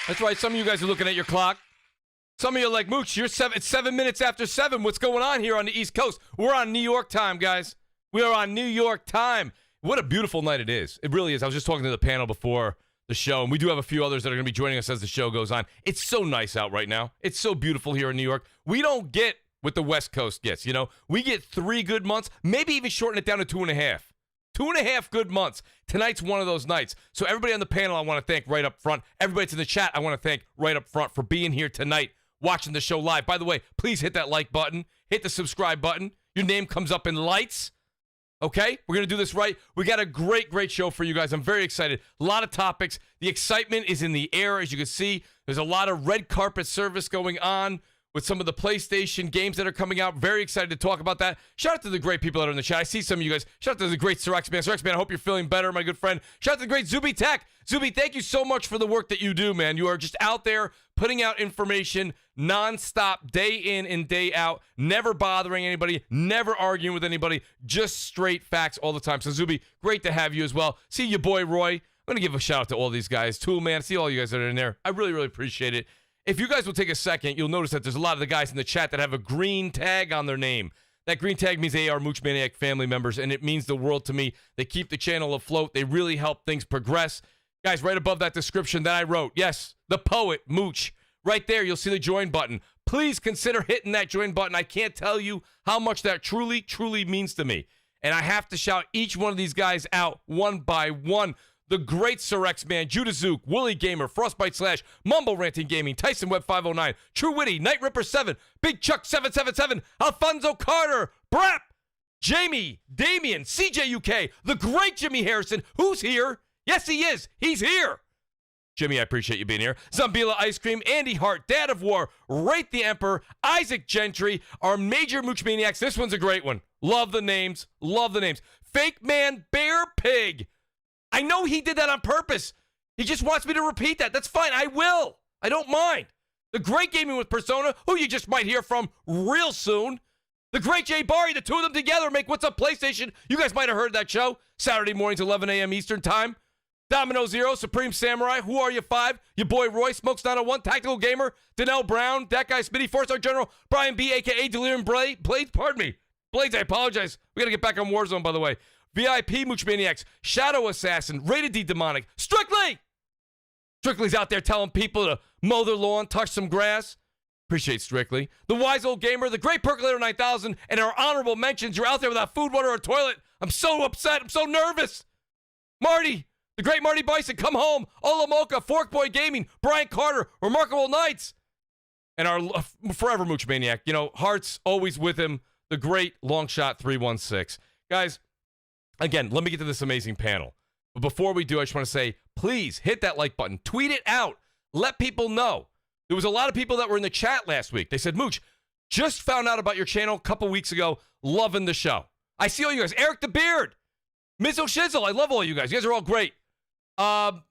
That's right. Some of you guys are looking at your clock. Some of you are like, Mooch, it's 7 minutes after 7. What's going on here on the East Coast? We're on New York time, guys. We are on New York time. What a beautiful night it is. It really is. I was just talking to the panel before the show, and we do have a few others that are going to be joining us as the show goes on. It's so nice out right now. It's so beautiful here in New York. We don't get what the West Coast gets, you know? We get 3 good months, maybe even shorten it down to 2.5. 2.5 good months. Tonight's one of those nights. So everybody on the panel, I want to thank right up front. Everybody that's in the chat, I want to thank right up front for being here tonight, watching the show live. By the way, please hit that like button. Hit the subscribe button. Your name comes up in lights. Okay? We're going to do this right. We got a great, great show for you guys. I'm very excited. A lot of topics. The excitement is in the air, as you can see. There's a lot of red carpet service going on with some of the PlayStation games that are coming out. Very excited to talk about that. Shout out to the great people that are in the chat. I see some of you guys. Shout out to the great Sirex Man. Sirex Man, I hope you're feeling better, my good friend. Shout out to the great Zuby Tech. Zuby, thank you so much for the work that you do, man. You are just out there putting out information nonstop, day in and day out, never bothering anybody, never arguing with anybody, just straight facts all the time. So, Zuby, great to have you as well. See your boy, Roy. I'm going to give a shout out to all these guys. Tool Man, see all you guys that are in there. I really, really appreciate it. If you guys will take a second, you'll notice that there's a lot of the guys in the chat that have a green tag on their name. That green tag means they are Mooch Maniac family members, and it means the world to me. They keep the channel afloat. They really help things progress. Guys, right above that description that I wrote, yes, the poet, Mooch. Right there, you'll see the join button. Please consider hitting that join button. I can't tell you how much that truly, truly means to me. And I have to shout each one of these guys out one by one. The great Sirex Man, JudaZuk, WoolleyGamer, Frostbite Slash, MumbleRanting Gaming, Tyson Web 509, TrueWiddy, Kn1ght Ripper7, Big Chuck 777, Alfonso Carter, Brap, Jamie, Damien, CJ UK, the great Jimmy Harrison, who's here. Yes, he is. He's here. Jimmy, I appreciate you being here. Zambila Ice Cream, Andy Hart, Dad of War, Wraith the Emperor, Isaac Gentry, our major Mooch Maniacs. This one's a great one. Love the names. Love the names. Fake Man Bear Pig. I know he did that on purpose. He just wants me to repeat that. That's fine. I will. I don't mind. The great Gaming with Persona, who you just might hear from real soon. The great Jay Barry, the two of them together make What's Up PlayStation. You guys might have heard that show. Saturday mornings, 11 a.m. Eastern Time. Domino Zero, Supreme Samurai, Who Are You 5, your boy Roy, Smokes 901, Tactical Gamer, Danelle Brown, that guy Smitty, Four-Star General, Brian B, a.k.a. Delirium Blades, pardon me. Blades, I apologize. We got to get back on Warzone, by the way. VIP Mooch Maniacs, Shadow Assassin, Rated D Demonic, Strictly! Strictly's out there telling people to mow their lawn, touch some grass. Appreciate Strictly. The Wise Old Gamer, the Great Percolator 9000, and our honorable mentions. You're out there without food, water, or toilet. I'm so upset. I'm so nervous. Marty, the great Marty Bison, Come Home, Olamoka, Fork Boy Gaming, Brian Carter, Remarkable Knights, and our forever Mooch Maniac. You know, hearts always with him, the great Longshot 316. Guys, again, let me get to this amazing panel. But before we do, I just want to say, please hit that like button. Tweet it out. Let people know. There was a lot of people that were in the chat last week. They said, Mooch, just found out about your channel a couple weeks ago. Loving the show. I see all you guys. Eric the Beard. Mizzo Shizzle. I love all you guys. You guys are all great. And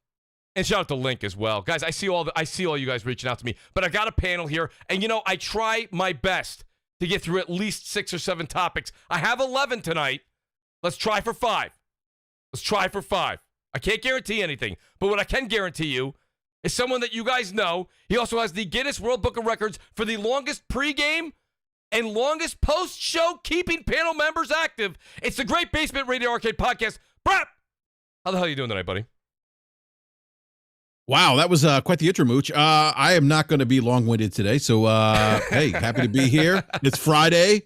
shout out to Link as well. Guys, I see all you guys reaching out to me. But I got a panel here. And, you know, I try my best to get through at least 6 or 7 topics. I have 11 tonight. Let's try for 5. Let's try for 5. I can't guarantee anything. But what I can guarantee you is someone that you guys know. He also has the Guinness World Book of Records for the longest pregame and longest post-show keeping panel members active. It's the Great Basement Radio Arcade Podcast. Brap! How the hell are you doing tonight, buddy? Wow, that was quite the intro, Mooch. I am not going to be long-winded today, so hey, happy to be here. It's Friday.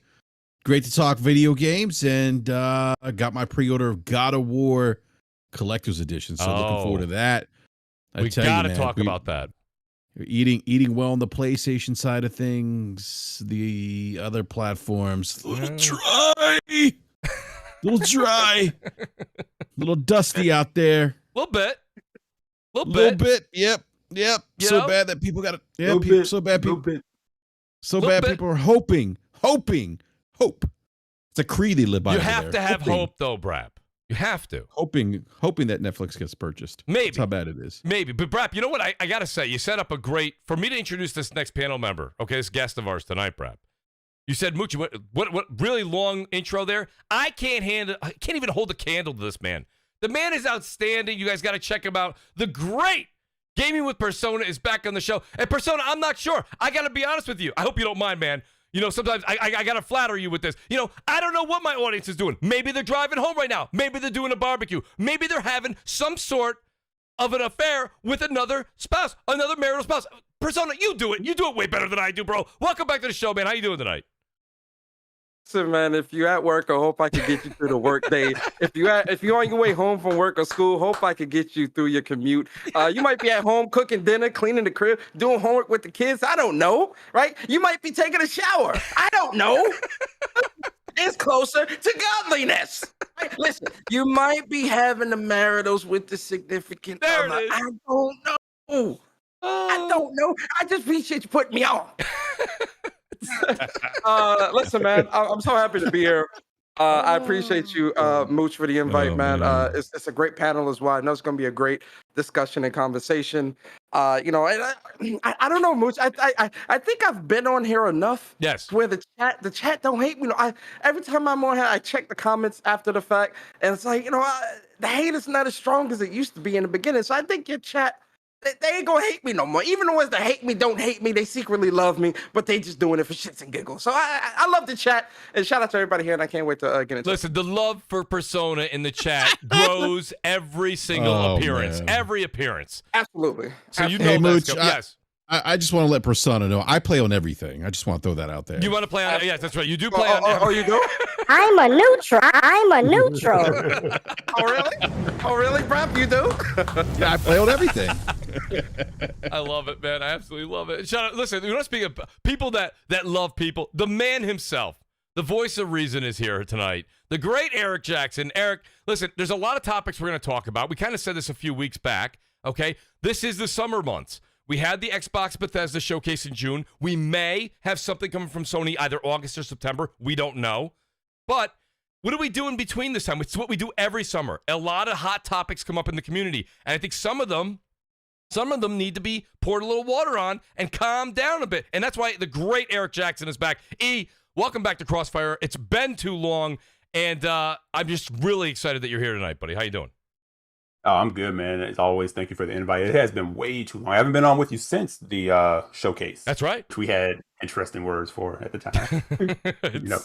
Great to talk video games, and I got my pre-order of God of War Collector's Edition, so looking forward to that. We got to talk about that. You're eating well on the PlayStation side of things, the other platforms. A little dry. Little dusty out there. A little bit. Little bit. Yep. So bad that people got it. So bad people are hoping. It's a creed they live by. You have to have hope, though, Brap. You have to. Hoping that Netflix gets purchased. Maybe. That's how bad it is. Maybe. But, Brap, you know what? I got to say, you set up a great, for me to introduce this next panel member, okay, this guest of ours tonight, Brap. You said, Mooch, what really long intro there? I can't even hold a candle to this man. The man is outstanding. You guys got to check him out. The great Gaming with Persona is back on the show. And Persona, I'm not sure. I got to be honest with you. I hope you don't mind, man. You know, sometimes I got to flatter you with this. You know, I don't know what my audience is doing. Maybe they're driving home right now. Maybe they're doing a barbecue. Maybe they're having some sort of an affair with another spouse, another marital spouse. Persona, you do it. You do it way better than I do, bro. Welcome back to the show, man. How you doing tonight? So, man, if you're at work, I hope I can get you through the work day. If you're on your way home from work or school, hope I can get you through your commute. You might be at home cooking dinner, cleaning the crib, doing homework with the kids. I don't know, right? You might be taking a shower. I don't know. It's closer to godliness. Right? Listen, you might be having the maritals with the significant There other. it is. I don't know. I don't know. I just appreciate you putting me on. Listen, man, I'm so happy to be here. I appreciate you, Mooch, for the invite, man. It's a great panel as well. I know it's going to be a great discussion and conversation. You know, and I don't know, Mooch. I think I've been on here enough. Yes. Where the chat don't hate me. You know, every time I'm on here, I check the comments after the fact, and it's like, you know, the hate is not as strong as it used to be in the beginning. So I think your chat. They ain't gonna hate me no more. Even the ones that hate me don't hate me. They secretly love me, but they just doing it for shits and giggles. So I love the chat, and shout out to everybody here, and I can't wait to get into it. Listen, the love for Persona in the chat grows every single appearance. Man. Every appearance. Absolutely. So you Hey, know Mooch, that's yes. I just want to let Persona know I play on everything. I just want to throw that out there. You want to play on? Yes, that's right. You do play on. Oh, you do? I'm a neutral. I'm a neutral. Oh, really? Oh, really, Brap? You do? Yeah, I play on everything. I love it, man. I absolutely love it. Shout out. Listen, you want to speak of people that love people. The man himself, the voice of reason, is here tonight. The great Eric Jackson. Eric, listen, there's a lot of topics we're going to talk about. We kind of said this a few weeks back. Okay, this is the summer months. We had the Xbox Bethesda showcase in June. We may have something coming from Sony either August or September. We don't know. But what do we do in between this time? It's what we do every summer. A lot of hot topics come up in the community. And I think some of them need to be poured a little water on and calm down a bit. And that's why the great Eric Jackson is back. Welcome back to CrossFire. It's been too long. And I'm just really excited that you're here tonight, buddy. How you doing? Oh, I'm good, man. As always, thank you for the invite. It has been way too long. I haven't been on with you since the showcase. That's right. Which we had interesting words for at the time.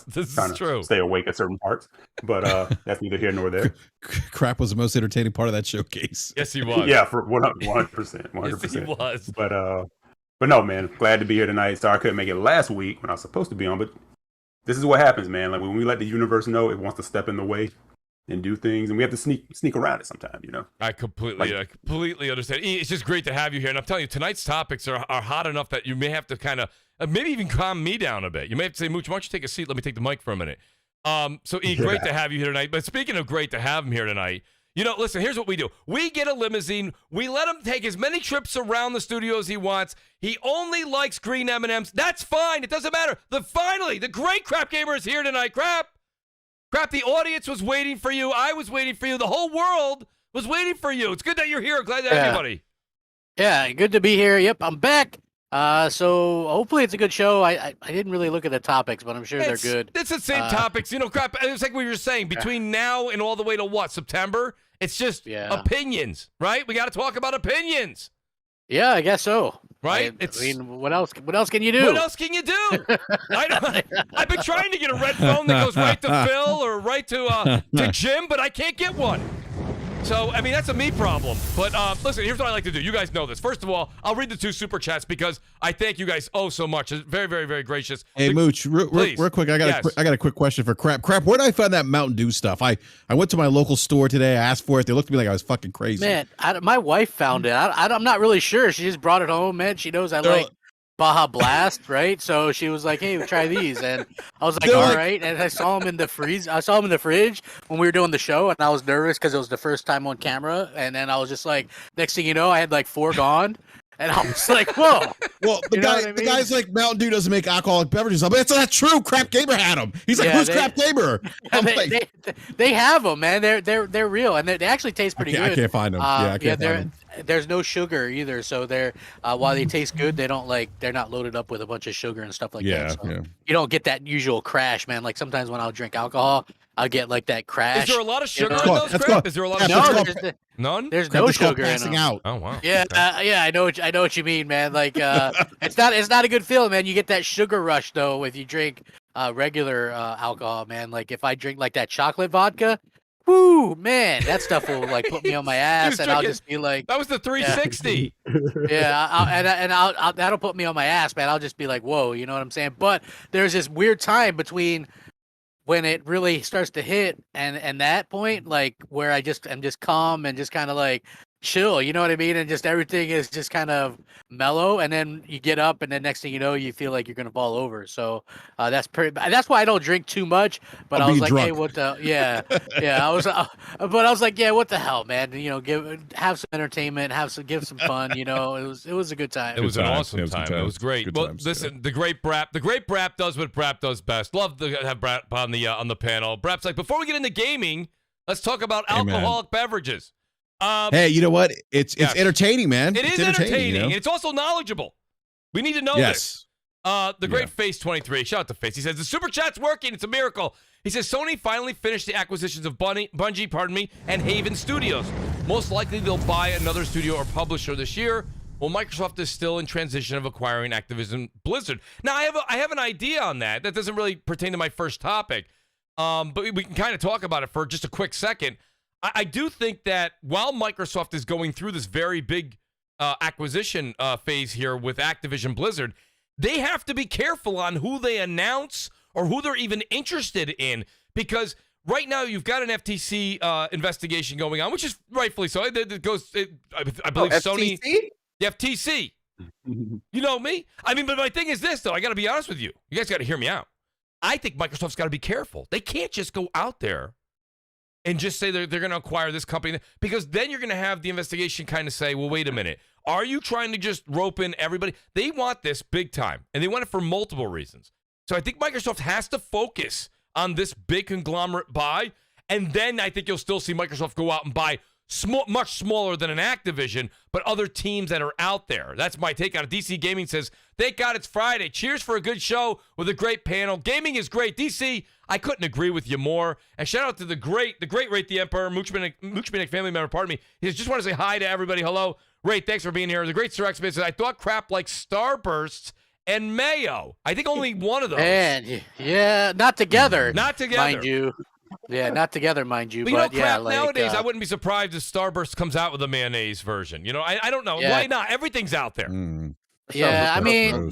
This is true. Stay awake at certain parts, but that's neither here nor there. Crap was the most entertaining part of that showcase. Yes, he was. Yeah, for 100%. 100%. Yes, he was. But no, man. Glad to be here tonight. Sorry I couldn't make it last week when I was supposed to be on, but this is what happens, man. Like when we let the universe know it wants to step in the way and do things, and we have to sneak around it sometimes, you know. I completely understand. It's just great to have you here, and I'm telling you, tonight's topics are hot enough that you may have to kind of maybe even calm me down a bit. You may have to say, Mooch, why don't you take a seat? Let me take the mic for a minute. So great to have you here tonight. But speaking of great to have him here tonight, you know, listen, here's what we do. We get a limousine. We let him take as many trips around the studio as he wants. He only likes green M&Ms. That's fine. It doesn't matter. Finally, the great Crap Gamer is here tonight. Crap, the audience was waiting for you. I was waiting for you. The whole world was waiting for you. It's good that you're here. Glad to have you, buddy. Yeah, good to be here. Yep, I'm back. So hopefully it's a good show. I didn't really look at the topics, but I'm sure they're good. It's the same topics. You know, Crap, it's like we were saying, between now and all the way to what, September? It's just opinions, right? We got to talk about opinions. Yeah, I guess so. Right? I mean, what else can you do? What else can you do? I've been trying to get a red phone that goes right to Phil or right to Jim, but I can't get one. So, I mean, that's a me problem. But listen, here's what I like to do. You guys know this. First of all, I'll read the 2 super chats because I thank you guys so much. It's very, very, very gracious. Hey, Mooch, real quick, I got a quick question for Crap. Crap, where did I find that Mountain Dew stuff? I went to my local store today. I asked for it. They looked at me like I was fucking crazy. Man, my wife found it. I'm not really sure. She just brought it home, man. She knows I like Baja Blast, right? So she was like, "Hey, try these," and I was like, "All right." And I saw them in the fridge when we were doing the show, and I was nervous because it was the first time on camera. And then I was just like, next thing you know, I had like 4 gone, and I was like, "Whoa!" Well, the guy's like, Mountain Dew doesn't make alcoholic beverages. I'm like, that's not true. Crap Gamer had them. He's like, who's Crap Gamer? They have them, man. They're real, and they actually taste pretty good. I can't find them. I can't find them. there's no sugar either. So they're while they taste good, they're not loaded up with a bunch of sugar and stuff like that. So you don't get that usual crash, man. Like sometimes when I'll drink alcohol, I'll get like that crash. Is there a lot of sugar know? in those, Greg? Is there a lot of sugar? None? There's no sugar in passing them. out. Oh, wow. Yeah, Okay. I know what you mean, man. Like, it's not a good feeling, man. You get that sugar rush though if you drink regular alcohol, man. Like if I drink like that chocolate vodka, whoo, man, that stuff will like put me on my ass, and I'll just be like, that was the 360. I'll that'll put me on my ass, man. I'll just be like, whoa, you know what I'm saying? But there's this weird time between when it really starts to hit and that point, like where I'm just calm and just kind of like chill, you know what I mean? And just everything is just kind of mellow, and then you get up, and then next thing you know, you feel like you're gonna fall over. So that's why I don't drink too much. But I was like, drunk. Hey, what the I was, but I was like, yeah, what the hell, man? You know, have some entertainment, give some fun. You know, it was a good time. It was an awesome time. It was great. Well, listen, the great Brap does what Brap does best. Love to have Brap on the panel. Brap's like, before we get into gaming, let's talk about alcoholic beverages. Hey, you know what? It's entertaining, man. It's entertaining. You know? And it's also knowledgeable. We need to know this. The great Face 23. Shout out to Face. He says the super chat's working. It's a miracle. He says Sony finally finished the acquisitions of Bungie, and Haven Studios. Most likely they'll buy another studio or publisher this year. Well, Microsoft is still in transition of acquiring Activision Blizzard. Now, I have an idea on that. That doesn't really pertain to my first topic, but we can kind of talk about it for just a quick second. I do think that while Microsoft is going through this very big acquisition phase here with Activision Blizzard, they have to be careful on who they announce or who they're even interested in, because right now you've got an FTC investigation going on, which is rightfully so. It goes, I believe, Sony. FTC? The FTC. You know me? I mean, but my thing is this, though. I got to be honest with you. You guys got to hear me out. I think Microsoft's got to be careful. They can't just go out there and just say they're going to acquire this company, because then you're going to have the investigation kind of say, well, wait a minute. Are you trying to just rope in everybody? They want this big time, and they want it for multiple reasons. So I think Microsoft has to focus on this big conglomerate buy, and then I think you'll still see Microsoft go out and buy much smaller than an Activision, but other teams that are out there. That's my take on it. DC Gaming says, thank God it's Friday. Cheers for a good show with a great panel. Gaming is great. DC, I couldn't agree with you more. And shout out to the great Rate the Emperor, Mooch family member, pardon me. He says, just want to say hi to everybody. Hello. Rate, thanks for being here. The great Sir X says, I thought crap like Starbursts and Mayo. I think only one of those. Man, yeah, not together. Not together. Mind you. Yeah, not together, mind you. But But you know, crap, yeah, like, nowadays, I wouldn't be surprised if Starburst comes out with a mayonnaise version. You know, I don't know. Yeah. Why not? Everything's out there. Yeah, I mean,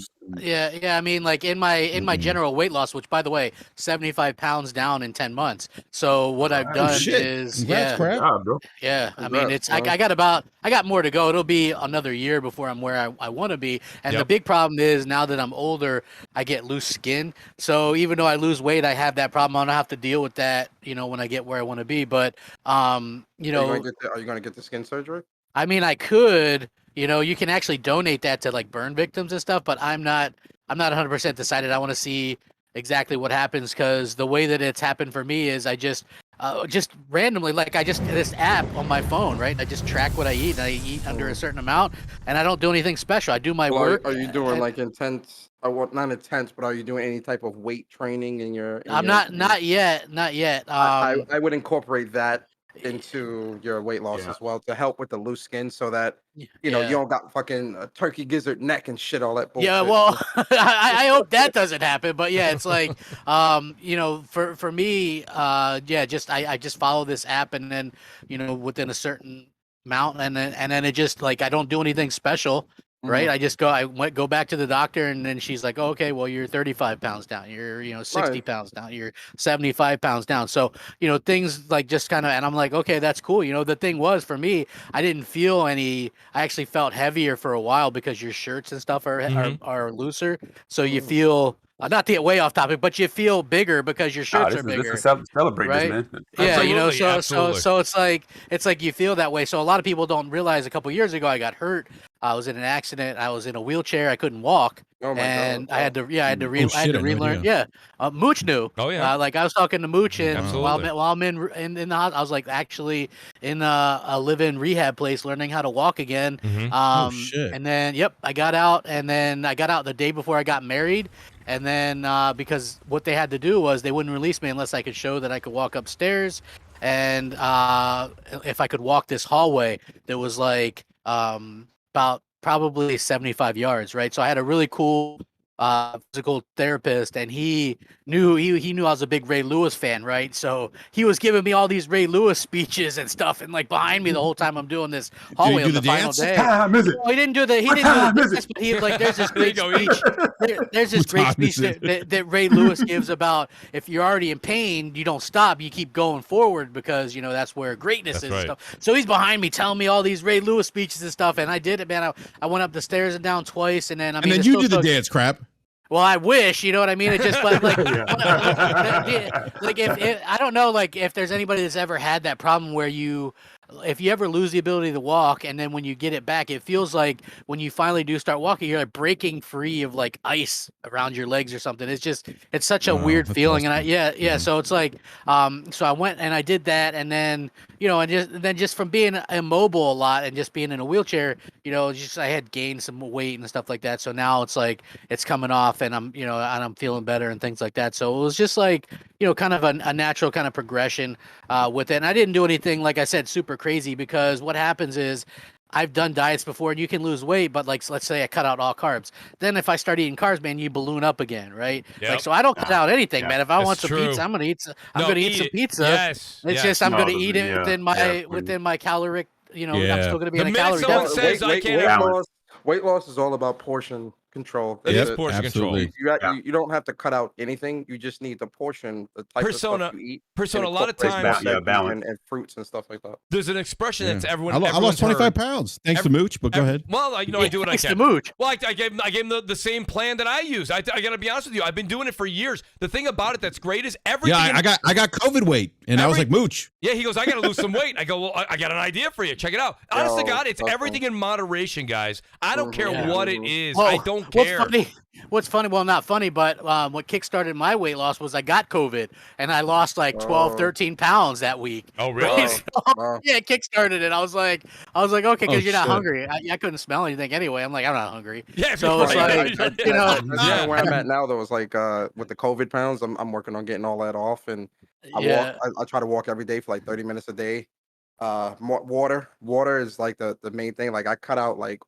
I mean, like in my general weight loss, which by the way, 75 pounds down in 10 months. So what I've done is, Congrats, crap. I mean, it's I got more to go. It'll be another year before I'm where I want to be. And the big problem is now that I'm older, I get loose skin. So even though I lose weight, I have that problem. I don't have to deal with that, you know, when I get where I want to be. But you know, are you going to get the skin surgery? I mean, I could. You know, you can actually donate that to like burn victims and stuff, but I'm not 100% decided. I want to see exactly what happens, because the way that it's happened for me is I just randomly, like this app on my phone, right? I just track what I eat, and I eat under a certain amount, and I don't do anything special. I do my work. Are you doing like intense? Well, not intense, but are you doing any type of weight training in your? I'm not yet. I would incorporate that into your weight loss as well, to help with the loose skin, so that you know you don't got fucking a turkey gizzard neck and shit, all that bullshit. Yeah, well, I hope that doesn't happen, but yeah, it's like you know, for me, I just follow this app, and then you know, within a certain amount, and then it just, like, I don't do anything special. Right, I just go back to the doctor, and then she's like, oh, okay, well, you're 35 pounds down, you're 60 pounds down, you're 75 pounds down. So you know, things like just kind of, and I'm like, okay, that's cool. You know, the thing was, for me, I didn't feel any. I actually felt heavier for a while, because your shirts and stuff are looser, so you feel. Not to get way off topic, but you feel bigger because your shirts are bigger. Celebrate right? this, man. Yeah, you know, so absolutely. it's like you feel that way. So a lot of people don't realize. A couple years ago, I got hurt. I was in an accident. I was in a wheelchair. I couldn't walk. Oh my and God. I had to I had to Oh, I had shit, to I had no relearn. idea. Yeah, Mooch knew. Oh, yeah. Like I was talking to Mooch, and Absolutely. while I'm in the hospital, I was like actually in a live-in rehab place, learning how to walk again. Mhm. Oh, shit. And then I got out, and then I got out the day before I got married, and then because what they had to do was they wouldn't release me unless I could show that I could walk upstairs, and if I could walk this hallway that was like about probably 75 yards, right? So I had a really cool physical therapist, and he knew I was a big Ray Lewis fan, right? So he was giving me all these Ray Lewis speeches and stuff, and like behind me the whole time I'm doing this hallway do on the the final dance? day. What time is it? Well, he didn't do the dance, but he like there's this There you great go. speech. There's this What great time is speech it? that Ray Lewis gives about if you're already in pain, you don't stop, you keep going forward because that's where greatness That's is right. and stuff. So he's behind me telling me all these Ray Lewis speeches and stuff, and I did it, man. I went up the stairs and down twice, and then And then you did the dance, crap. well, I wish, you know what I mean? It just like Yeah. like if I don't know, like if there's anybody that's ever had that problem where if you ever lose the ability to walk, and then when you get it back, it feels like when you finally do start walking, you're like breaking free of like ice around your legs or something. It's such a Wow, weird that's feeling. awesome. And yeah. So it's like, so I went and I did that, and then and just from being immobile a lot and just being in a wheelchair, I had gained some weight and stuff like that. So now it's like it's coming off, and I'm feeling better and things like that. So it was just like kind of a natural kind of progression with it. And I didn't do anything, like I said, super crazy, because what happens is I've done diets before and you can lose weight, but like let's say I cut out all carbs. Then if I start eating carbs, man, you balloon up again, right? Yep. Like so I don't cut out anything, Yeah, man. If I that's want some true. pizza, I'm gonna eat some it. pizza. Yes. It's yes. just I'm No, gonna the- eat it yeah, within my caloric, I'm Yeah. still gonna be The in a minute calorie someone deficit. says I can't- Weight loss is all about portion control. That's Yep, it. portion absolutely. control. You don't have to cut out anything. You just need the portion, the type Persona- of stuff you eat. Persona, a and lot of incorporate times Yeah, veggies balance. and fruits and stuff like that. there's an expression that's everyone. I lost everyone's 25 heard. pounds. Thanks to Mooch, but go ahead. Well, I do what I Thanks to can. Mooch. Well, I gave him the same plan that I use. I got to be honest with you. I've been doing it for years. The thing about it that's great is everything. Yeah, I got COVID weight, and I was like, Mooch. Yeah, he goes, I got to lose some weight. I go, well, I got an idea for you. Check it out. Honest to God, it's okay. everything in moderation, guys. I don't care Yeah. what it is. Well, I don't care. What's funny? Well, not funny, but what kickstarted my weight loss was I got COVID, and I lost like 12, 13 pounds that week. Oh, really? So, Wow. yeah, it kickstarted it. I was like, okay, because Oh, you're not shit. hungry. I couldn't smell anything anyway. I'm like, I'm not hungry. Yeah, So it's right. like, That's where I'm at now. Though, it's like with the COVID pounds, I'm working on getting all that off, and I try to walk every day for like 30 minutes a day. More water is like the main thing. Like I cut out like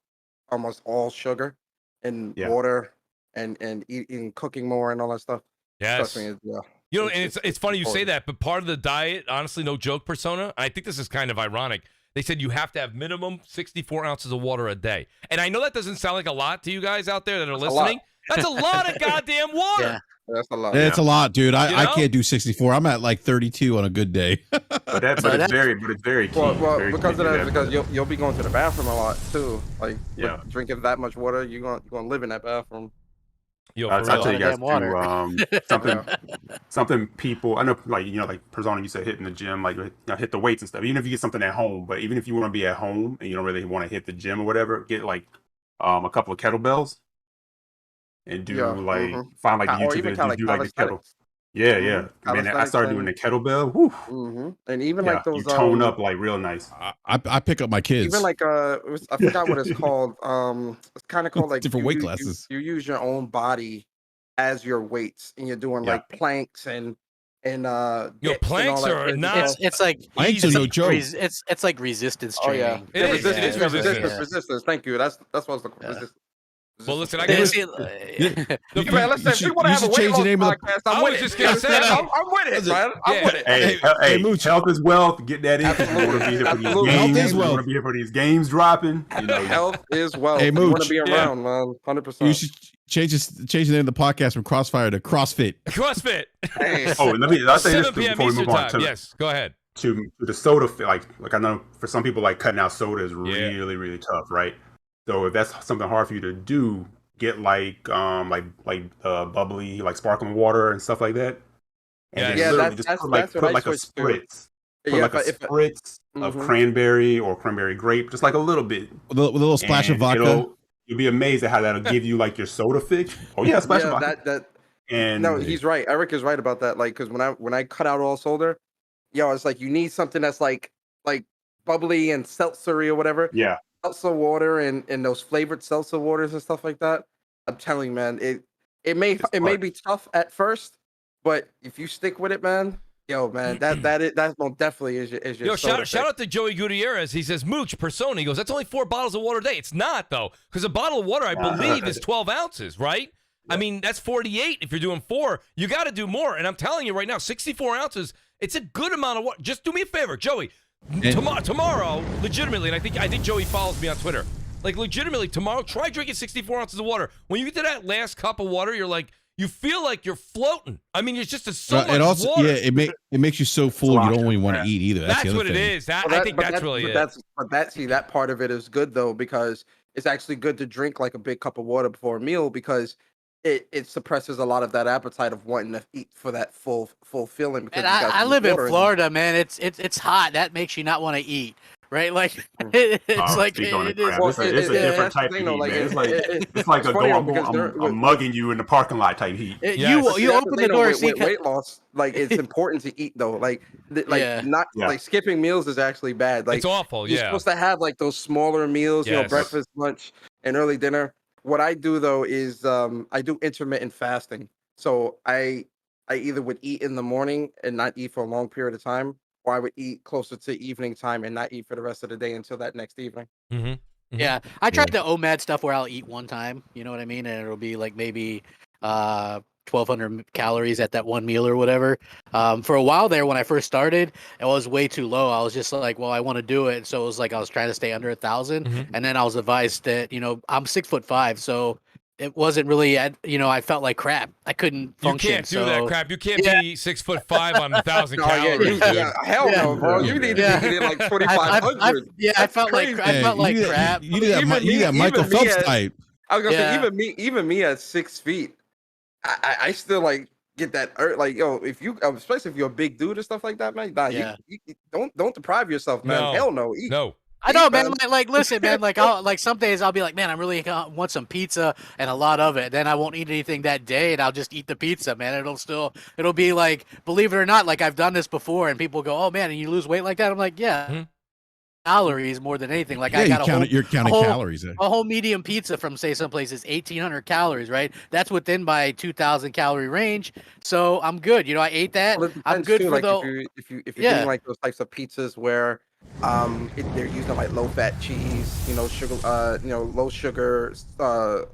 almost all sugar and Yeah. water and eating cooking more and all that stuff. Yes. Trust me, yeah. You know, and it's funny you say important. that, but part of the diet, honestly, no joke, Persona, I think this is kind of ironic. They said you have to have minimum 64 ounces of water a day. And I know that doesn't sound like a lot to you guys out there that are That's a lot. listening. That's a lot of goddamn water. Yeah. That's a lot. It's a lot, dude. I know? can't do 64. I'm at like 32 on a good day. But it's very key. Well, very key because to of do that, because you'll be going to the bathroom a lot too. Like Yeah. drinking that much water, you're gonna live in that bathroom. Yo, I'll for real. tell you guys Damn water. too, something people I know, like Persona, you said hitting the gym, like hit the weights and stuff. Even if you get something at home, but even if you want to be at home and you don't really want to hit the gym or whatever, get like a couple of kettlebells and do find like the Or YouTube even videos kind of do like like the kettle. calisthenics. Yeah, Mhm. yeah. Man, I Calisthenics started doing the kettlebell. Whew. And even Yeah, like those you tone up like real nice. I pick up my kids. even like I forgot what it's called. It's kind of called like Different weight classes. You use your own body as your weights, and you're doing Yeah. like planks and Yo, dips and all planks that are crazy not- stuff. It's like Planks are no joke. It's like resistance Oh training. yeah, It is. It is resistance. resistance. Thank you. That's what I was looking for. Yeah. Resistance. Well, listen, I Yeah, gotta- see, The- Man, listen, if should- you want to you have a should weight change the loss name of the- podcast, I I'm was with just it. gonna say, I'm with it, man. I'm with it. Hey, Mooch. health is wealth. Get that in. You want to be here for these Absolutely. Health games. is You want wealth. to be here for these games dropping. Health is wealth. Hey, You want Mooch. to be around, man. 100%. You should change the name of the podcast from CrossFire to CrossFit. CrossFit. Hey, Oh, I'll say this 7 p.m. before we Eastern move on time. to Yes, go ahead. to the soda. Like I know for some people, like cutting out soda is Yeah. really, really tough, right? So if that's something hard for you to do, get like bubbly, like sparkling water and stuff like that. And then Yeah, literally that's just put what I like a switched to. spritz. Put yeah, like a spritz of Mhm. cranberry or cranberry grape, just like a little bit. With a little splash of And vodka. You'll be amazed at how that'll give you like your soda fix. Oh yeah, special. And no, he's right. Eric is right about that. Like, because when I cut out all soda, it's like you need something that's like bubbly and seltzery or whatever. Yeah, seltzer water and those flavored seltzer waters and stuff like that. I'm telling you, man, it may be tough at first, but if you stick with it, man. Man, that most definitely is your shout out to Joey Gutierrez. He says, Mooch, Persona. He goes, that's only 4 bottles of water a day. It's not, though, because a bottle of water, I believe, is 12 ounces, right? Yeah. I mean, that's 48 if you're doing 4. You got to do more. And I'm telling you right now, 64 ounces, it's a good amount of water. Just do me a favor, Joey. Tomorrow, legitimately, and I think Joey follows me on Twitter. Like, legitimately, tomorrow, try drinking 64 ounces of water. When you get to that last cup of water, you're like, you feel like you're floating. I mean, it's just so much water. Yeah, it makes you so full you don't even want to eat either. That's what it is. I think that's really it. That part of it is good though, because it's actually good to drink like a big cup of water before a meal, because it suppresses a lot of that appetite of wanting to eat for that full feeling. And I live in Florida, man. It's hot. That makes you not want to eat. Right, like it's like it is. It's a different type of heat, man. It's like I'm mugging you in the parking lot type heat. You open the door. With weight loss, like it's important to eat though. Like skipping meals is actually bad. Like it's awful. You're supposed to have like those smaller meals, breakfast, lunch, and early dinner. What I do though is I do intermittent fasting. So I either would eat in the morning and not eat for a long period of time, or I would eat closer to evening time and not eat for the rest of the day until that next evening. Mm-hmm. Mm-hmm. Yeah, I tried the OMAD stuff where I'll eat one time, you know what I mean? And it'll be like maybe 1,200 calories at that one meal or whatever. For a while there, when I first started, it was way too low. I was just like, well, I want to do it. So it was like I was trying to stay under 1,000. Mm-hmm. And then I was advised that, I'm 6'5", so it wasn't really, I felt like crap. I couldn't function. You can't do that crap. You can't be 6'5" on 1,000 calories. Hell no, bro. You need to be like 2,500. I felt like crap. You got Michael Phelps type. I was gonna say, even me at 6 feet, I still like get that like if you, especially if you're a big dude and stuff like that, man. You don't deprive yourself, man. Hell no. No. I know, man. Like, listen, man. Like, some days I'll be like, man, I really want some pizza and a lot of it. Then I won't eat anything that day, and I'll just eat the pizza, man. It'll be like, believe it or not, like I've done this before, and people go, oh man, and you lose weight like that? I'm like, yeah. Mm-hmm. Calories more than anything. Like I got you're counting calories. A whole medium pizza from say some places 1,800 calories, right? That's within my 2,000 calorie range. So I'm good. I ate that. Well, I'm good for if you're doing like those types of pizzas where they're using like low fat cheese, sugar, low sugar, sauce,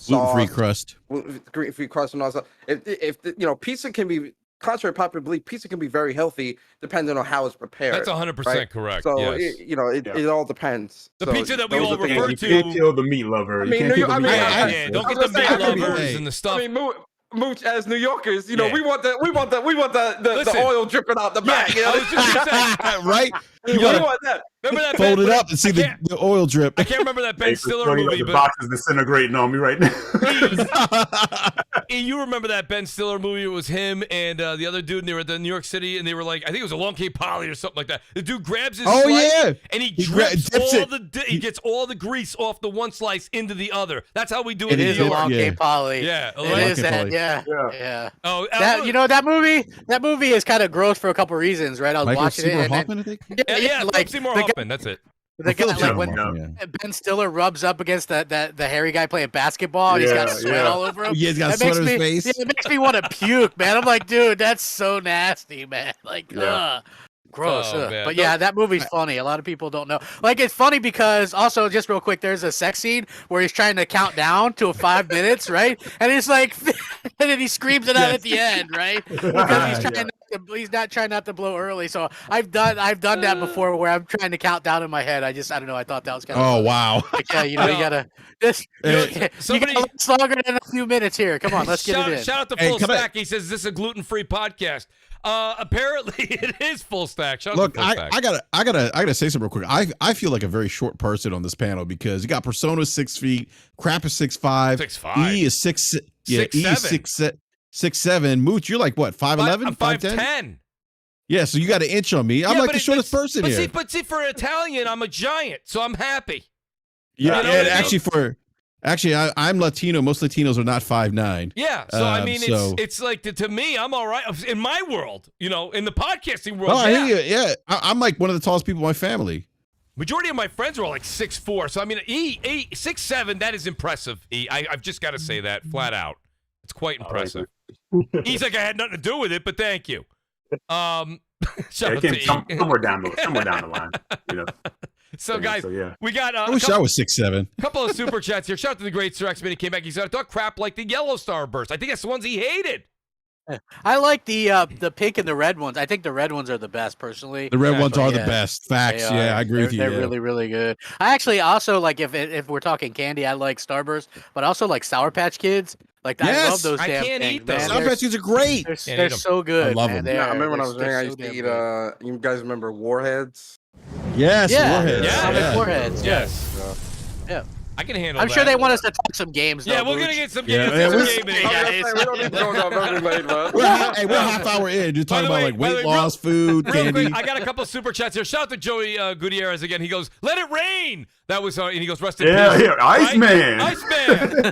gluten-free crust, gluten-free crust, and all that. If pizza can be, contrary to popular belief, pizza can be very healthy depending on how it's prepared. That's 100% correct. So yes. it all depends. The pizza that we all refer to. You can't kill the meat lover. Don't get the meat lovers and the stuff. I mean, Mooch, as New Yorkers, we want the oil dripping out the back. I was just gonna say, right? You want that? Remember that? Fold it up and see the oil drip. I can't remember that Ben Stiller movie. The box is disintegrating on me right now. You remember that Ben Stiller movie? It was him and the other dude, and they were at New York City, and they were like, I think it was a Long Cape Poly or something like that. The dude grabs his slice, and he gets all the grease off the one slice into the other. That's how we do it. It is a Long Cape Poly. Yeah, it is that. Yeah. Oh, that movie. That movie is kind of gross for a couple reasons, right? I was watching it. Hoffman, I think. Yeah, like Seymour Hoffman. That's it. The guy, like when Ben Stiller rubs up against the hairy guy playing basketball, and he's got sweat all over him. Yeah, he's got sweat on his face. It makes me want to puke, man. I'm like, dude, that's so nasty, man. Like, gross. But yeah, that movie's funny. A lot of people don't know. Like, it's funny because also, just real quick, there's a sex scene where he's trying to count down to 5 minutes, right? And it's like, and then he screams it out at the end, right? Because he's not trying not to blow early. So I've done that before where I'm trying to count down in my head. I don't know. I thought that was kind of funny. Wow. Like, you gotta last longer than a few minutes here. Come on, let's get it in. Shout out to Full Stack. He says this is a gluten-free podcast. Apparently it is Full Stack. Look, I gotta say something real quick. I feel like a very short person on this panel because you got Persona 6 feet, Crap is 6'5", 6'5", E is 6'7", E is 6'7". Mooch, you're like what, 5'11", I'm 5'10". Yeah, so you got an inch on me. I'm like the shortest person here. But see, for an Italian, I'm a giant, so I'm happy. Yeah, and actually Actually, I'm Latino. Most Latinos are not 5'9". Yeah, so I mean, so- it's like to me, I'm all right in my world. You know, in the podcasting world. Oh, I yeah. hear you. Yeah, I'm like one of the tallest people in my family. Majority of my friends are all like 6'4". So I mean, 6'7", that is impressive. I've just got to say that flat out. It's quite impressive. He's like, I had nothing to do with it, but thank you. Shout out to E. somewhere down the line, you know. So guys, yeah. we got I wish I was 6'7". a couple of super chats here. Shout out to the great Sir X-Men. He came back. He said, I thought crap like the yellow starburst. I think that's the ones he hated. I like the pink and the red ones. I think the red ones are the best, personally. The red ones are the Yeah. best. Facts. They Yeah, are. I agree with you. They're yeah. really, really good. I actually also like if we're talking candy, I like Starburst, but I also like Sour Patch Kids. Like I love Yes! those I damn can't things, eat those. man. Sour Patch Kids are great. They're, Can't they're eat 'em. so good. I love man. them. They Yeah, I are- remember when I was they're young, I so used to damn eat. good. You guys remember Warheads? Yes, Yeah, Warheads. yeah. Sonic Yeah. Warheads. Yes. Yeah. I can handle I'm that. sure they want us to talk some games. Yeah, though, we're going to Mooch. get some Yeah, games. yeah, some we're- gaming. Yeah, We don't need to go down memory lane, man. We're a half hour in. You're talking By the about way- like by the weight way, loss, food, Real candy. quick, I got a couple super chats here. Shout out to Joey Gutierrez again. He goes, "Let it rain." That was, and he goes, "Rest in Yeah, peace." yeah, Iceman. Right? Iceman.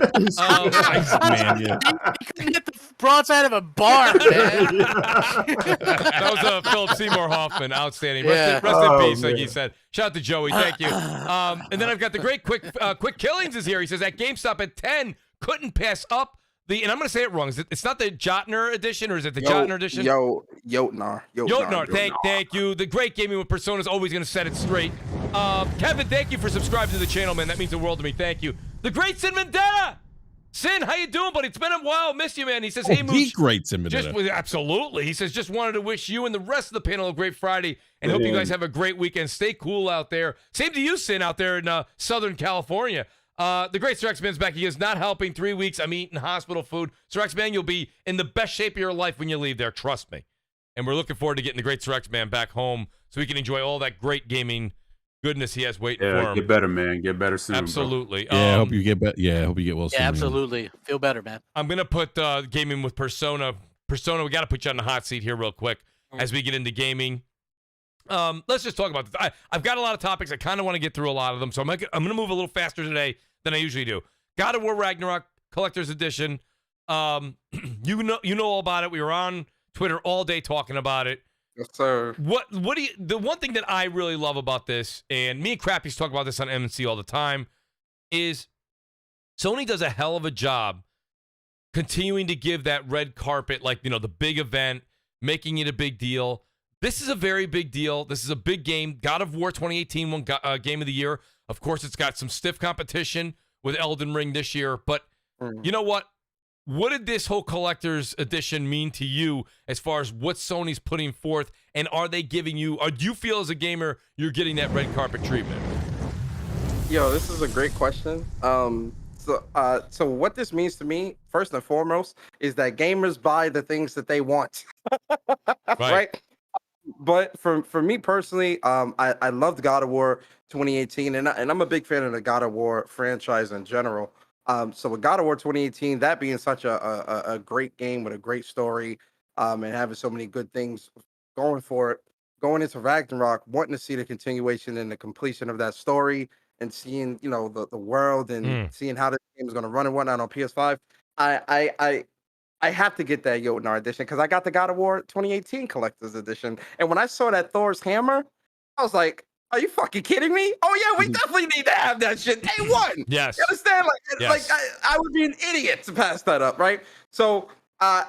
Man, yeah. He couldn't hit the broadside of a bar, man. That was Philip Seymour Hoffman. Outstanding. Yeah. Rest in Oh, peace, like man. he said. Shout out to Joey. Thank you. And then I've got the great Quick Killings is here. He says, at GameStop at 10, couldn't pass up the, and I'm going to say it wrong. It's not the Jotner edition, or is it the Jotner edition? Jotnar. Thank you. The great gaming with Persona is always going to set it straight. Kevin, thank you for subscribing to the channel, man. That means the world to me. Thank you. The great Sin Vendetta. Sin, how you doing, buddy? It's been a while. Missed you, man. He says, hey, Mooch. Great Sin Vendetta. Absolutely. He says, just wanted to wish you and the rest of the panel a great Friday and hope you guys have a great weekend. Stay cool out there. Same to you, Sin, out there in Southern California. The great Sir X-Man's back. He is not helping. 3 weeks. I'm eating hospital food. Sir X-Man, you'll be in the best shape of your life when you leave there. Trust me. And we're looking forward to getting the great Sir X-Man back home so we can enjoy all that great gaming goodness he has waiting for him. Get better, man. Get better soon. Absolutely. Yeah, I hope you get better. Yeah, I hope you get well soon. Yeah, man. absolutely. Feel better, man. I'm going to put gaming with Persona. Persona, we got to put you on the hot seat here real quick as we get into gaming. Let's just talk about this. I've got a lot of topics. I kind of want to get through a lot of them, so I'm going to move a little faster today than I usually do. God of War Ragnarok Collector's Edition. You know all about it. We were on Twitter all day talking about it. Yes, sir. What do you? The one thing that I really love about this, and me and Crappy's talk about this on MNC all the time, is Sony does a hell of a job continuing to give that red carpet, like, the big event, making it a big deal. This is a very big deal. This is a big game. God of War 2018 won Game of the Year. Of course, it's got some stiff competition with Elden Ring this year. But you know what? What did this whole collector's edition mean to you as far as what Sony's putting forth? And are they giving you, or do you feel as a gamer you're getting that red carpet treatment? Yo, this is a great question. So what this means to me, first and foremost, is that gamers buy the things that they want. Right? But for me personally, I loved God of War 2018, and I'm a big fan of the God of War franchise in general. So with God of War 2018, that being such a great game with a great story, and having so many good things going for it, going into Ragnarok, wanting to see the continuation and the completion of that story, and seeing the world and seeing how this game is going to run and whatnot on PS5, I have to get that Jotnar edition because I got the God of War 2018 collector's edition, and when I saw that Thor's hammer, I was like, are you fucking kidding me? Oh yeah, we definitely need to have that shit day one. Yes. You understand? Yes. Like I would be an idiot to pass that up, right? So I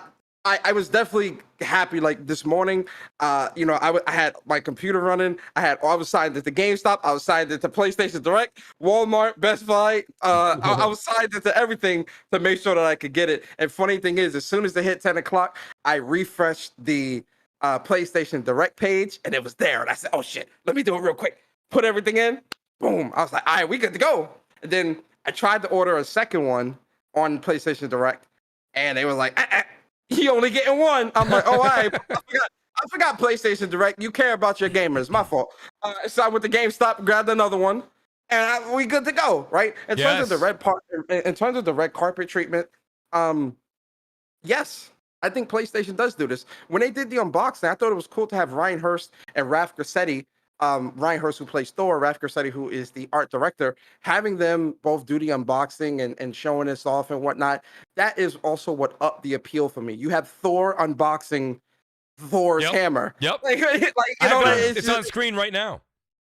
was definitely happy. Like this morning, I had my computer running. I was signed into GameStop. I was signed into PlayStation Direct, Walmart, Best Buy. I was signed into everything to make sure that I could get it. And funny thing is, as soon as it hit 10 o'clock, I refreshed the PlayStation Direct page, and it was there. And I said, "Oh shit, let me do it real quick." Put everything in. Boom. I was like, "All right, we good to go." And then I tried to order a second one on PlayStation Direct, and they were like, "You only getting one." I'm like, "Oh, all right." I forgot PlayStation Direct. You care about your gamers. My fault. So I went to GameStop, grabbed another one, and we good to go, right? In terms of the red carpet treatment, yes. I think PlayStation does do this. When they did the unboxing, I thought it was cool to have Ryan Hurst and Raf Grassetti Ryan Hurst, who plays Thor, Raf Garcetti, who is the art director, having them both do the unboxing and showing us off and whatnot, that is also what upped the appeal for me. You have Thor unboxing Thor's hammer. Yep. Like you know, it's on screen right now.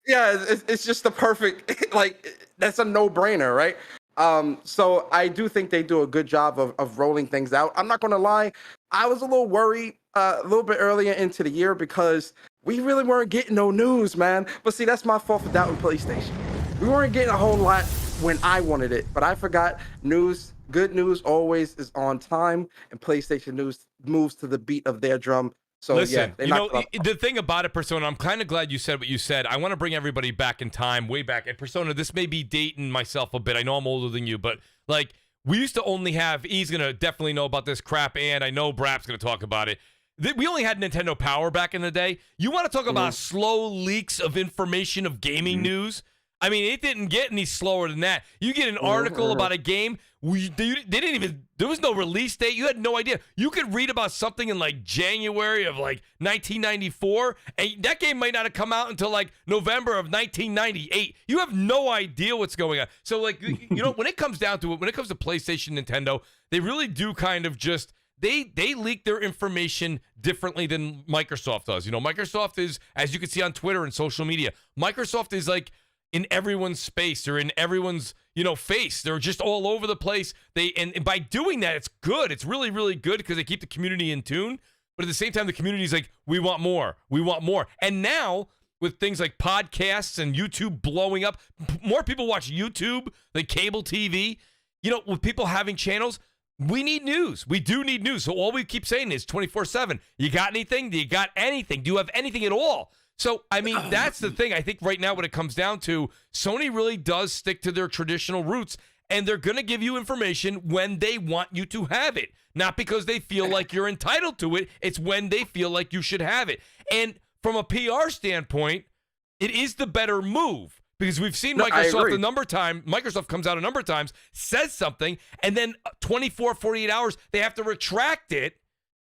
Yeah, it's just the perfect, like, that's a no-brainer, right? So I do think they do a good job of rolling things out. I'm not going to lie, I was a little worried a little bit earlier into the year because we really weren't getting no news, man. But see, that's my fault for doubting PlayStation. We weren't getting a whole lot when I wanted it, but I forgot news. Good news always is on time, and PlayStation news moves to the beat of their drum. So listen, yeah, you know, the thing about it, Persona, I'm kind of glad you said what you said. I want to bring everybody back in time, way back. And Persona, this may be dating myself a bit. I know I'm older than you, but like we used to only have, E's going to definitely know about this crap, and I know Brap's going to talk about it. We only had Nintendo Power back in the day. You want to talk about slow leaks of information of gaming news? I mean, it didn't get any slower than that. You get an article about a game, they didn't even, there was no release date. You had no idea. You could read about something in like January of like 1994, and that game might not have come out until like November of 1998. You have no idea what's going on. So like, you know, when it comes down to it, when it comes to PlayStation, Nintendo, they really do kind of just, they leak their information differently than Microsoft does. You know, Microsoft is, as you can see on Twitter and social media, Microsoft is like in everyone's space or in everyone's, you know, face. They're just all over the place. And by doing that, it's good. It's really, really good because they keep the community in tune. But at the same time, the community is like, we want more. We want more. And now with things like podcasts and YouTube blowing up, more people watch YouTube than cable TV. You know, with people having channels, we need news. We do need news. So all we keep saying is 24/7. You got anything? Do you got anything? Do you have anything at all? So, I mean, that's the thing. I think right now what it comes down to, Sony really does stick to their traditional roots, and they're going to give you information when they want you to have it. Not because they feel like you're entitled to it. It's when they feel like you should have it. And from a PR standpoint, it is the better move. Because we've seen Microsoft a number of times, Microsoft comes out a number of times, says something, and then 24, 48 hours, they have to retract it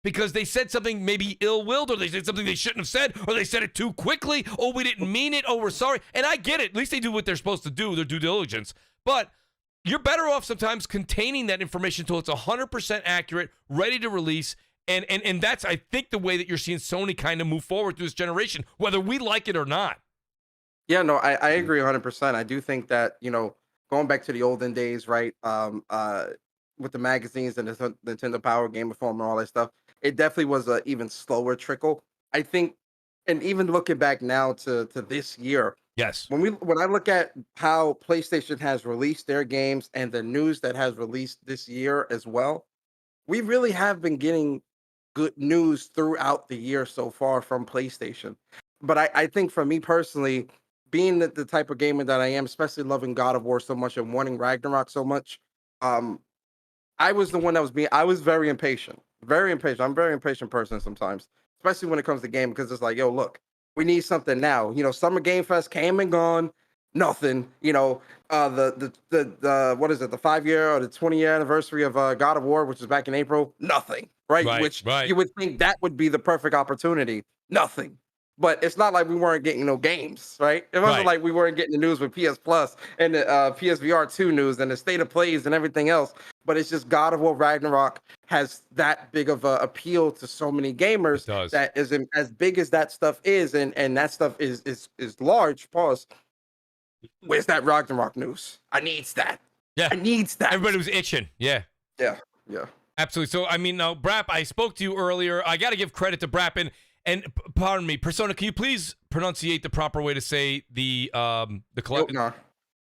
because they said something maybe ill-willed, or they said something they shouldn't have said, or they said it too quickly. Oh, we didn't mean it. Oh, we're sorry. And I get it. At least they do what they're supposed to do, their due diligence. But you're better off sometimes containing that information until it's 100% accurate, ready to release. And that's, I think, the way that you're seeing Sony kind of move forward through this generation, whether we like it or not. Yeah, no, I agree 100%. I do think that, you know, going back to the olden days, right, with the magazines and the Nintendo Power, Game Informer, and all that stuff, it definitely was an even slower trickle. I think, and even looking back now to this year, yes, when I look at how PlayStation has released their games and the news that has released this year as well, we really have been getting good news throughout the year so far from PlayStation. But I think for me personally, being the type of gamer that I am, especially loving God of War so much and wanting Ragnarok so much, I was the one that I was very impatient. Very impatient. I'm a very impatient person sometimes, especially when it comes to game, because it's like, yo, look, we need something now. You know, Summer Game Fest came and gone, nothing. You know, the what is it, the 5-year or the 20-year anniversary of God of War, which is back in April, nothing. Right? Which you would think that would be the perfect opportunity. Nothing. But it's not like we weren't getting no games, right? It wasn't like we weren't getting the news with PS Plus and the PSVR 2 news and the state of plays and everything else. But it's just God of War Ragnarok has that big of a appeal to so many gamers that is as big as that stuff is, and that stuff is large. Pause. Where's that Ragnarok news? I needs that. Yeah, I needs that. Everybody was itching. Yeah. Absolutely. So I mean, now Brap, I spoke to you earlier. I got to give credit to Brap and pardon me, Persona, can you please pronunciate the proper way to say the collectible?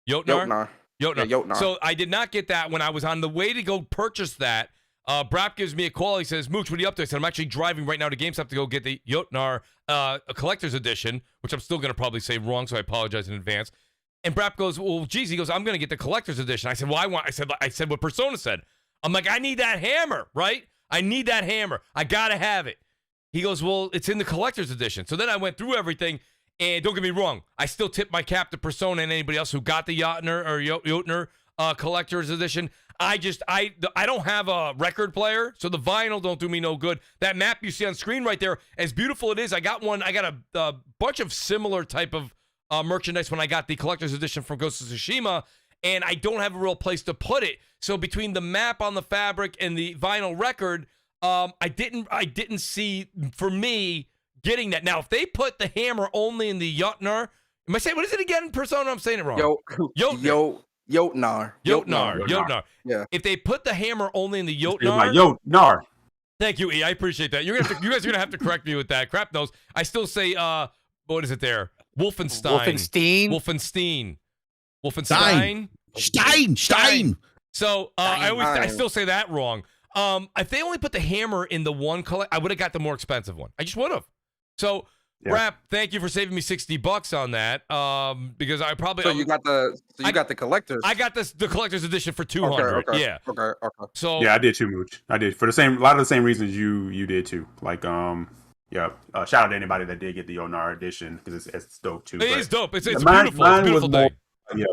Jotnar. Yeah, Jotnar. So I did not get that when I was on the way to go purchase that. Brap gives me a call. He says, Mooch, what are you up to? I said, I'm actually driving right now to GameStop to go get the Jotnar a collector's edition, which I'm still going to probably say wrong, so I apologize in advance. And Brap goes, well, geez, he goes, I'm going to get the collector's edition. I said, well, I said what Persona said. I'm like, I need that hammer, right? I need that hammer. I got to have it. He goes, well, it's in the collector's edition. So then I went through everything, and don't get me wrong, I still tip my cap to Persona and anybody else who got the Jotnar collector's edition. I don't have a record player, so the vinyl don't do me no good. That map you see on screen right there, as beautiful it is, I got a bunch of similar type of merchandise when I got the collector's edition from Ghost of Tsushima, and I don't have a real place to put it. So between the map on the fabric and the vinyl record, I didn't see, for me, getting that. Now, if they put the hammer only in the Jotnar, am I saying, what is it again, Persona? I'm saying it wrong. Jotnar. Yeah. If they put the hammer only in the Like, Jotnar, Nar. thank you, E. I appreciate that. You guys are gonna have to correct me with that. Crap knows. I still say, what is it there? Wolfenstein. Stein. So I still say that wrong. If they only put the hammer in the one color, I would have got the more expensive one. I just would have. So, Rap, thank you for saving me $60 on that. Because I probably you got the collectors. I got the collector's edition for $200. Okay. Yeah. Okay. So Yeah, I did too, Mooch. I did for a lot of the same reasons you did too. Like shout out to anybody that did get the Onar edition because it's dope too. It is dope. It's beautiful. Mine It's a beautiful was thing.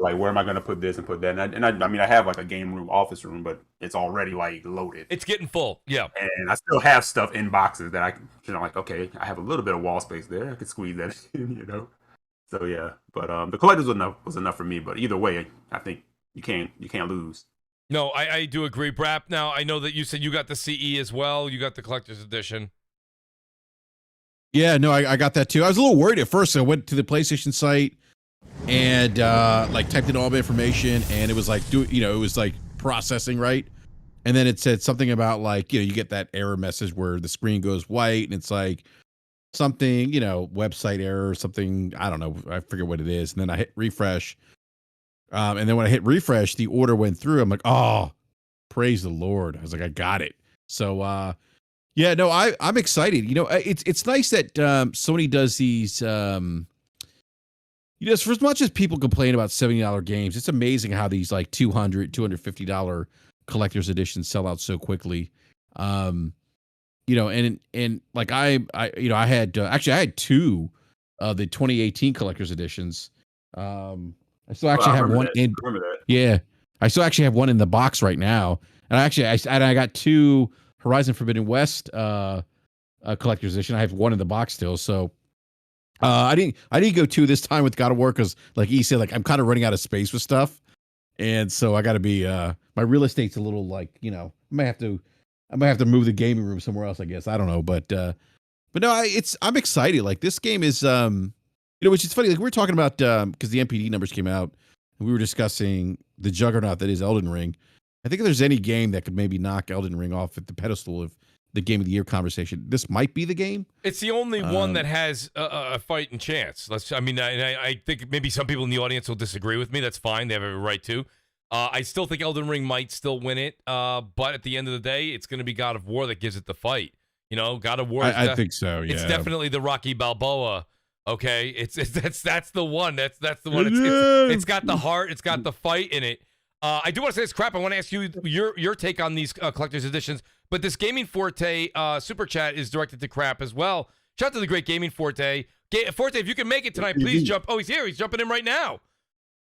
Like where am I gonna put this and put that? And I mean I have like a game room, office room, but it's already like loaded. It's getting full. Yeah. And I still have stuff in boxes that I like, okay, I have a little bit of wall space there. I could squeeze that in, So yeah. But the collectors was enough for me. But either way, I think you can't lose. No, I do agree, Brap. Now I know that you said you got the CE as well. You got the collector's edition. Yeah, no, I got that too. I was a little worried at first. I went to the PlayStation site and typed in all my information, and it was like it was like processing, right? And then it said something about like you get that error message where the screen goes white, and it's like something website error or something. I don't know. I forget what it is. And then I hit refresh, and then when I hit refresh, the order went through. I'm like, oh, praise the Lord! I was like, I got it. So yeah, no, I'm excited. It's nice that Sony does these. For as much as people complain about $70 games, it's amazing how these like $200, $250 collector's editions sell out so quickly. And like I had two of the 2018 collector's editions. I still actually have one in. Yeah, I still actually have one in the box right now, and I got two Horizon Forbidden West collector's edition. I have one in the box still, so. I didn't go two this time with God of War because, like he said, like I'm kind of running out of space with stuff, and so I got to be my real estate's a little like I might have to move the gaming room somewhere else. I guess I don't know, but no, I'm excited. Like this game is which is funny. Like we were talking about because the NPD numbers came out, and we were discussing the juggernaut that is Elden Ring. I think if there's any game that could maybe knock Elden Ring off at the pedestal of the game of the year conversation, this might be the game. It's the only one that has a fighting chance. I think maybe some people in the audience will disagree with me. That's fine. They have every right to. I still think Elden Ring might still win it. But at the end of the day, it's going to be God of War that gives it the fight. God of War. I think so. Yeah. It's definitely the Rocky Balboa. Okay. That's the one. That's the one. It's got the heart. It's got the fight in it. I do want to say this crap. I want to ask you your take on these collector's editions. But this Gaming Forte super chat is directed to Crap as well. Shout out to the great Gaming Forte. Forte, if you can make it tonight, please jump. Oh, he's here. He's jumping in right now.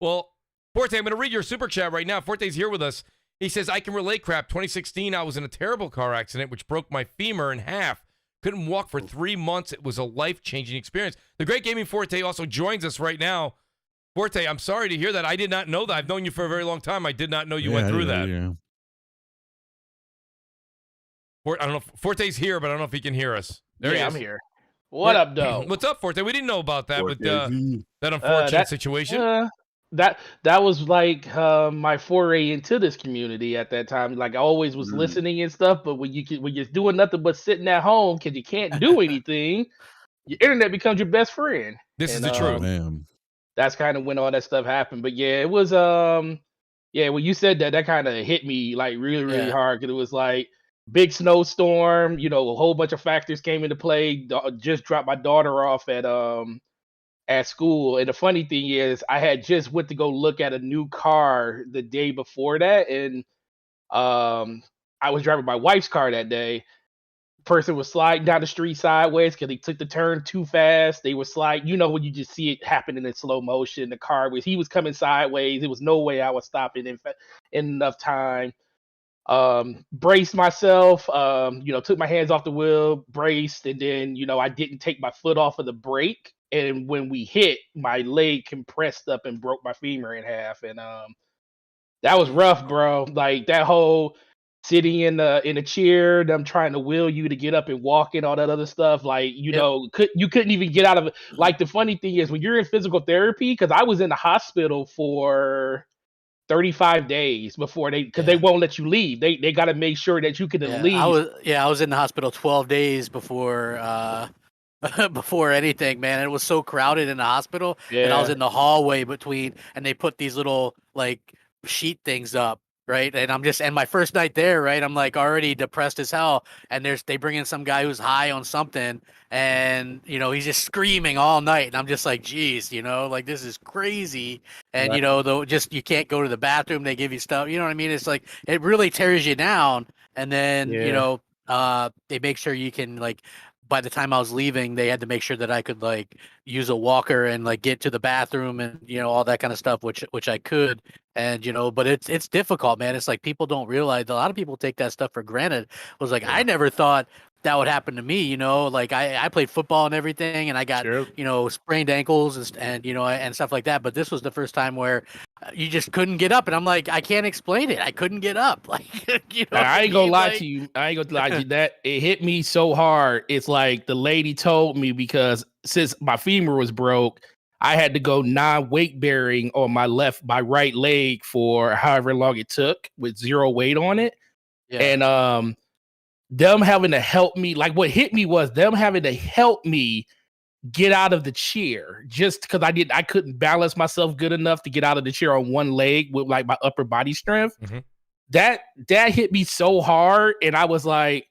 Well, Forte, I'm going to read your super chat right now. Forte's here with us. He says, I can relate, Crap. 2016, I was in a terrible car accident which broke my femur in half. Couldn't walk for 3 months. It was a life-changing experience. The great Gaming Forte also joins us right now. Forte, I'm sorry to hear that. I did not know that. I've known you for a very long time. I did not know you went through that. Yeah. I don't know if Forte's here, but I don't know if he can hear us. There he is. I'm here. What up, though? What's up, Forte? We didn't know about that with that unfortunate situation. That was like my foray into this community at that time. Like I always was listening and stuff, but when you're doing nothing but sitting at home because you can't do anything, your internet becomes your best friend. This is the truth. That's kind of when all that stuff happened. But yeah, it was when you said that kind of hit me like really, really hard because it was like big snowstorm, a whole bunch of factors came into play. Just dropped my daughter off at school. And the funny thing is I had just went to go look at a new car the day before that. And I was driving my wife's car that day. Person was sliding down the street sideways because he took the turn too fast. They were sliding, when you just see it happening in slow motion. He was coming sideways. There was no way I was stopping in enough time. braced myself, took my hands off the wheel, braced, and then, I didn't take my foot off of the brake. And when we hit, my leg compressed up and broke my femur in half. And that was rough, bro. Like that whole sitting in a chair, them trying to will you to get up and walk and all that other stuff. Like, you couldn't even get out of it. Like the funny thing is when you're in physical therapy, because I was in the hospital for 35 days before they won't let you leave. They got to make sure that you can leave. I was in the hospital 12 days before before anything, man. It was so crowded in the hospital, and I was in the hallway between, and they put these little like sheet things up, right? And and my first night there, right? I'm like already depressed as hell, and they bring in some guy who's high on something, and he's just screaming all night, and I'm just like, geez, like this is crazy. And though just you can't go to the bathroom, they give you stuff, you know what I mean? It's like it really tears you down, and then they make sure you can like. By the time I was leaving, they had to make sure that I could like use a walker and like get to the bathroom and all that kind of stuff, which I could. And but it's difficult, man. It's like people don't realize, a lot of people take that stuff for granted. I was like, I never thought that would happen to me, like I played football and everything, and I got sprained ankles and and stuff like that. But this was the first time where you just couldn't get up, and I'm like, I can't explain it. I couldn't get up. Like I ain't gonna lie to you. I ain't gonna lie to you. That it hit me so hard. It's like the lady told me, because since my femur was broke, I had to go non-weight bearing on my right leg for however long it took with zero weight on it. And them having to help me, like what hit me was them having to help me get out of the chair, just because I couldn't balance myself good enough to get out of the chair on one leg with like my upper body strength. Mm-hmm. That hit me so hard, and I was like,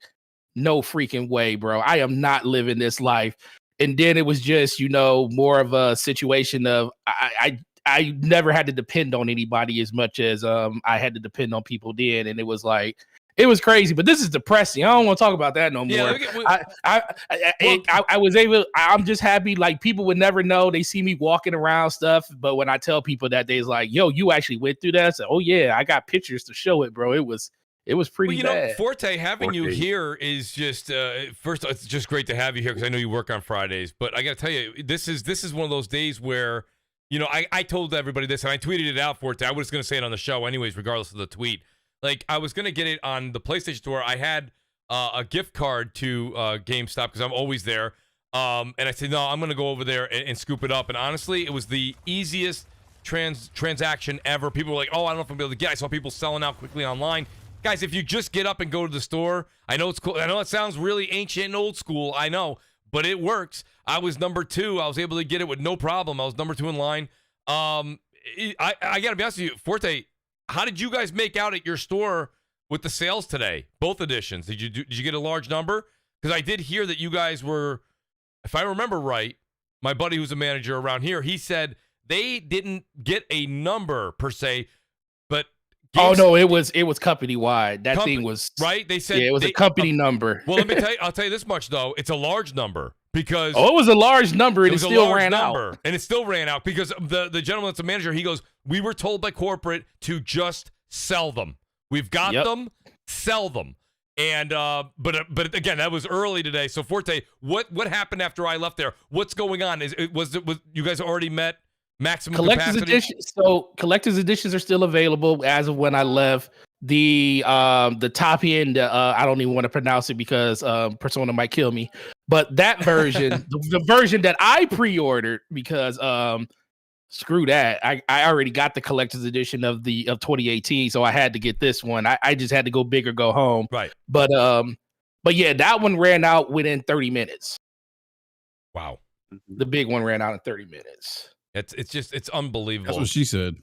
no freaking way, bro. I am not living this life. And then it was just, more of a situation of I never had to depend on anybody as much as I had to depend on people then, and it was like, it was crazy. But this is depressing. I don't want to talk about that no more. I'm just happy. Like people would never know. They see me walking around stuff, but when I tell people that, they's like, "Yo, you actually went through that?" I said, "Oh yeah, I got pictures to show it, bro. It was pretty bad." Forte, having you here is just first. It's just great to have you here because I know you work on Fridays. But I got to tell you, this is one of those days where I told everybody this and I tweeted it out. Forte, I was going to say it on the show anyways, regardless of the tweet. Like I was going to get it on the PlayStation Store. I had a gift card to GameStop because I'm always there. And I said, no, I'm going to go over there and scoop it up. And honestly, it was the easiest transaction ever. People were like, oh, I don't know if I'm going to be able to get it. I saw people selling out quickly online. Guys, if you just get up and go to the store, I know it's cool. I know it sounds really ancient and old school. I know, but it works. I was number 2. I was able to get it with no problem. I was number 2 in line. I got to be honest with you, Forte, how did you guys make out at your store with the sales today? Both editions. Did you get a large number? Because I did hear that you guys were, if I remember right, my buddy who's a manager around here, he said they didn't get a number per se, but oh no, it was company wide. That thing was right. They said it was a company number. Well, let me tell you. I'll tell you this much though. It's a large number because it was a large number and it still ran out. And it still ran out because the gentleman that's a manager. He goes, "We were told by corporate to just sell them. We've got them, sell them." And but again, that was early today. So Forte, what happened after I left there? What's going on? Was you guys already met maximum collector's capacity? editions? So collector's editions are still available as of when I left. The top end, I don't even want to pronounce it because Persona might kill me. But that version, the version that I pre-ordered, because screw that, I already got the collector's edition of 2018, so I had to get this one. I just had to go big or go home. Right. But yeah, that one ran out within 30 minutes. Wow. The big one ran out in 30 minutes. It's unbelievable. That's what she said.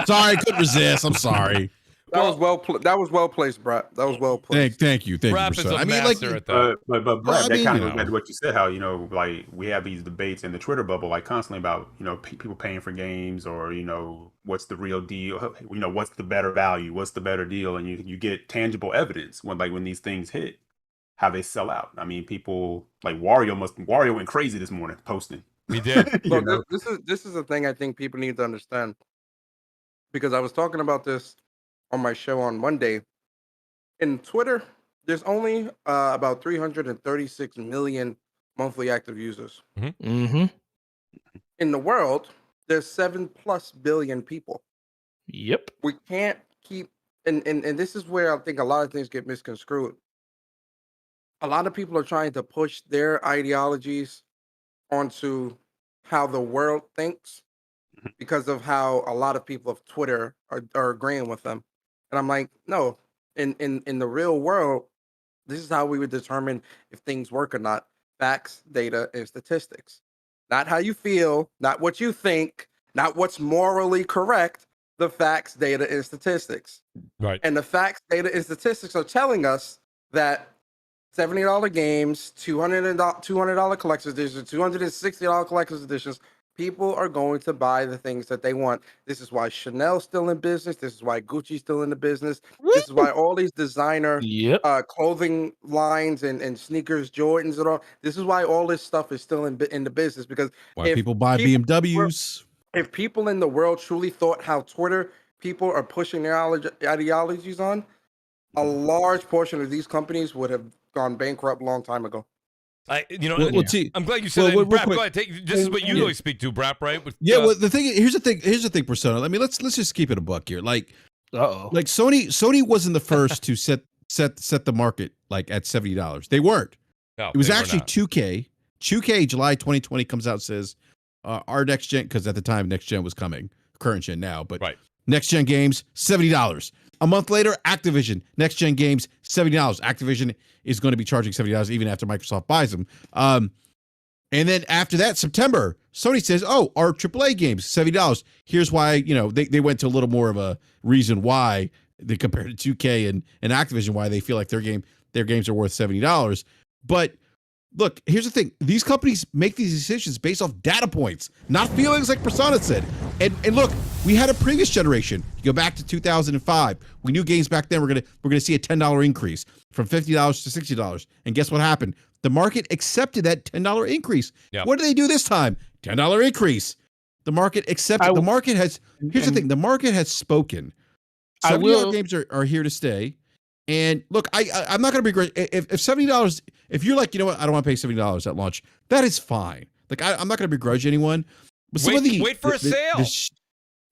Sorry, I couldn't resist. I'm sorry. That was well placed, Brett. That was well placed. Thank you. Brad is a master at that. But Brad, that kind of goes back to what you said. How like we have these debates in the Twitter bubble, like constantly about people paying for games, or what's the real deal? What's the better value? What's the better deal? And you get tangible evidence when these things hit, how they sell out. I mean, people like Wario went crazy this morning posting. We did. Look, this is the thing I think people need to understand, because I was talking about this on my show on Monday. In Twitter, there's only about 336 million monthly active users. Mm-hmm. In the world, there's 7+ billion people. Yep. We can't keep, and this is where I think a lot of things get misconstrued. A lot of people are trying to push their ideologies onto how the world thinks because of how a lot of people of Twitter are agreeing with them. And I'm like, no, in the real world, this is how we would determine if things work or not. Facts, data, and statistics. Not how you feel, not what you think, not what's morally correct. The facts, data, and statistics. Right. And the facts, data, and statistics are telling us that $70 games, $200 collector's editions, $260 collector's editions, people are going to buy the things that they want. This is why Chanel's still in business. This is why Gucci's still in the business. This is why all these designer clothing lines and sneakers, Jordans and all. This is why all this stuff is still in the business, because why people buy BMWs. If people in the world truly thought how Twitter people are pushing their ideologies on, a large portion of these companies would have gone bankrupt a long time ago. I'm glad you said that. Well, Brap, go ahead. This is what you always speak to, Brap, right? Well, the thing here's the thing, Persona. I mean, let's just keep it a buck here. Like Sony wasn't the first to set the market like at $70. They weren't. No, it was actually 2K. 2K July 2020 comes out and says our next gen, because at the time next gen was coming, current gen now, but next gen games $70. A month later, Activision next gen games $70. Activision is going to be charging $70 even after Microsoft buys them. And then after that, September, Sony says, "Oh, our AAA games $70." Here's why. They went to a little more of a reason why they compared to 2K and Activision, why they feel like their games are worth $70. But look, here's the thing. These companies make these decisions based off data points, not feelings, like Persona said. And look, we had a previous generation. You go back to 2005. We knew games back then we're gonna see a $10 increase from $50 to $60. And guess what happened? The market accepted that $10 increase. Yep. What do they do this time? $10 increase. The market accepted. The market has. Here's the thing. The market has spoken. $70 games are here to stay. And look, I'm not going to be great. If $70, if you're like, you know what, I don't want to pay $70 at launch, that is fine. Like, I'm not going to begrudge anyone. But wait for a sale.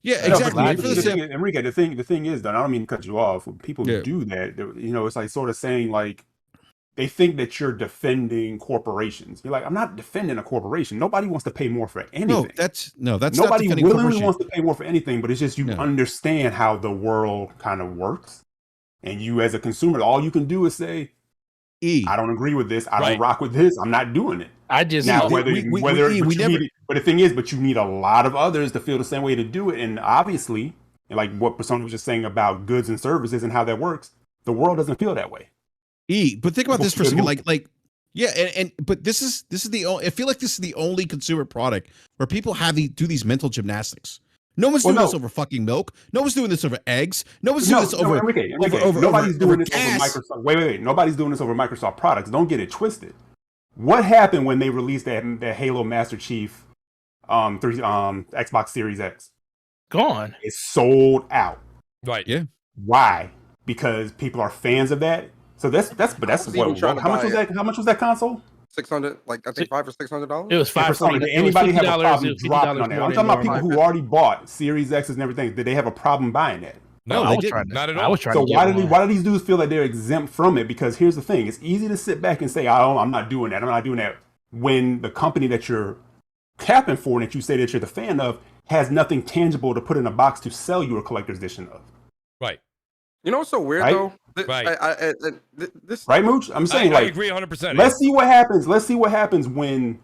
Yeah, exactly. Wait for the sale. Enrique, the thing is, though, I don't mean to cut you off. When people do that, it's like sort of saying like they think that you're defending corporations. You're like, I'm not defending a corporation. Nobody wants to pay more for anything. No, that's nobody willingly wants to pay more for anything. But it's just you understand how the world kind of works. And you, as a consumer, all you can do is say, I don't agree with this. I don't rock with this. I'm not doing it. I just now but the thing is, but you need a lot of others to feel the same way to do it. And obviously, like what Persona was just saying about goods and services and how that works, the world doesn't feel that way. But think about this for a second. But this is the only. I feel like this is the only consumer product where people do these mental gymnastics. No one's doing this over fucking milk. No one's doing this over eggs. No one's doing this over. Enrique, nobody's doing this over Microsoft. Wait. Nobody's doing this over Microsoft products. Don't get it twisted. What happened when they released that Halo Master Chief Xbox Series X? Gone. It sold out. Right. Yeah. Why? Because people are fans of that. So that's what. How much was that? How much was that console? $600, like I think $500 or $600. It was $500. Did anybody have a problem dropping on that? I'm talking about people who already bought Series X's and everything. Did they have a problem buying that? No, they didn't. Not at all. So why do these dudes feel like they're exempt from it? Because here's the thing: it's easy to sit back and say, I'm not doing that. I'm not doing that. When the company that you're capping for and that you say that you're the fan of has nothing tangible to put in a box to sell you a collector's edition of. Right. You know what's so weird though? Right, Mooch? I'm saying I agree 100%. Let's see what happens. Let's see what happens when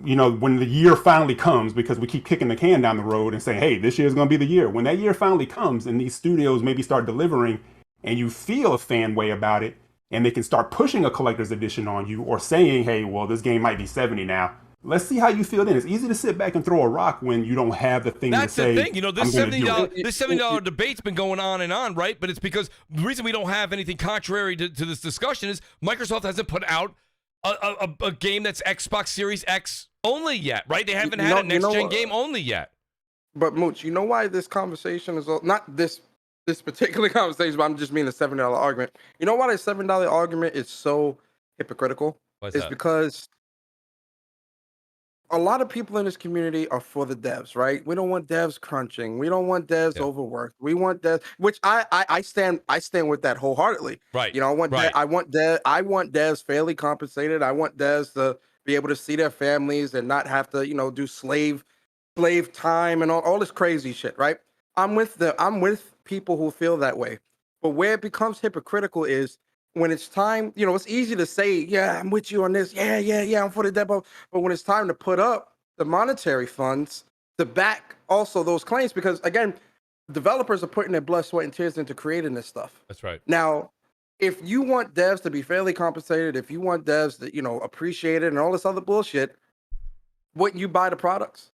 the year finally comes, because we keep kicking the can down the road and saying, hey, this year is going to be the year. When that year finally comes and these studios maybe start delivering and you feel a fan way about it and they can start pushing a collector's edition on you or saying, hey, well, this game might be 70 now. Let's see how you feel then. It's easy to sit back and throw a rock when you don't have the thing to say. That's the thing. This $70 debate's been going on and on, right? But it's because the reason we don't have anything contrary to this discussion is Microsoft hasn't put out a game that's Xbox Series X only yet, right? They haven't had a next-gen game only yet. But Mooch, you know why this conversation is not this this particular conversation, but I'm just meaning the $7 argument. You know why the $7 argument is so hypocritical? What's It's that? because a lot of people in this community are for the devs, right? We don't want devs crunching. We don't want devs overworked. We want devs, which I stand with that wholeheartedly. Right. You know, I want devs fairly compensated. I want devs to be able to see their families and not have to, do slave time and all this crazy shit, right? I'm with people who feel that way. But where it becomes hypocritical is when it's time, it's easy to say, yeah, I'm with you on this. Yeah, I'm for the depot. But when it's time to put up the monetary funds to back also those claims, because again, developers are putting their blood, sweat, and tears into creating this stuff. That's right. Now, if you want devs to be fairly compensated, if you want devs that, appreciate it and all this other bullshit, wouldn't you buy the products?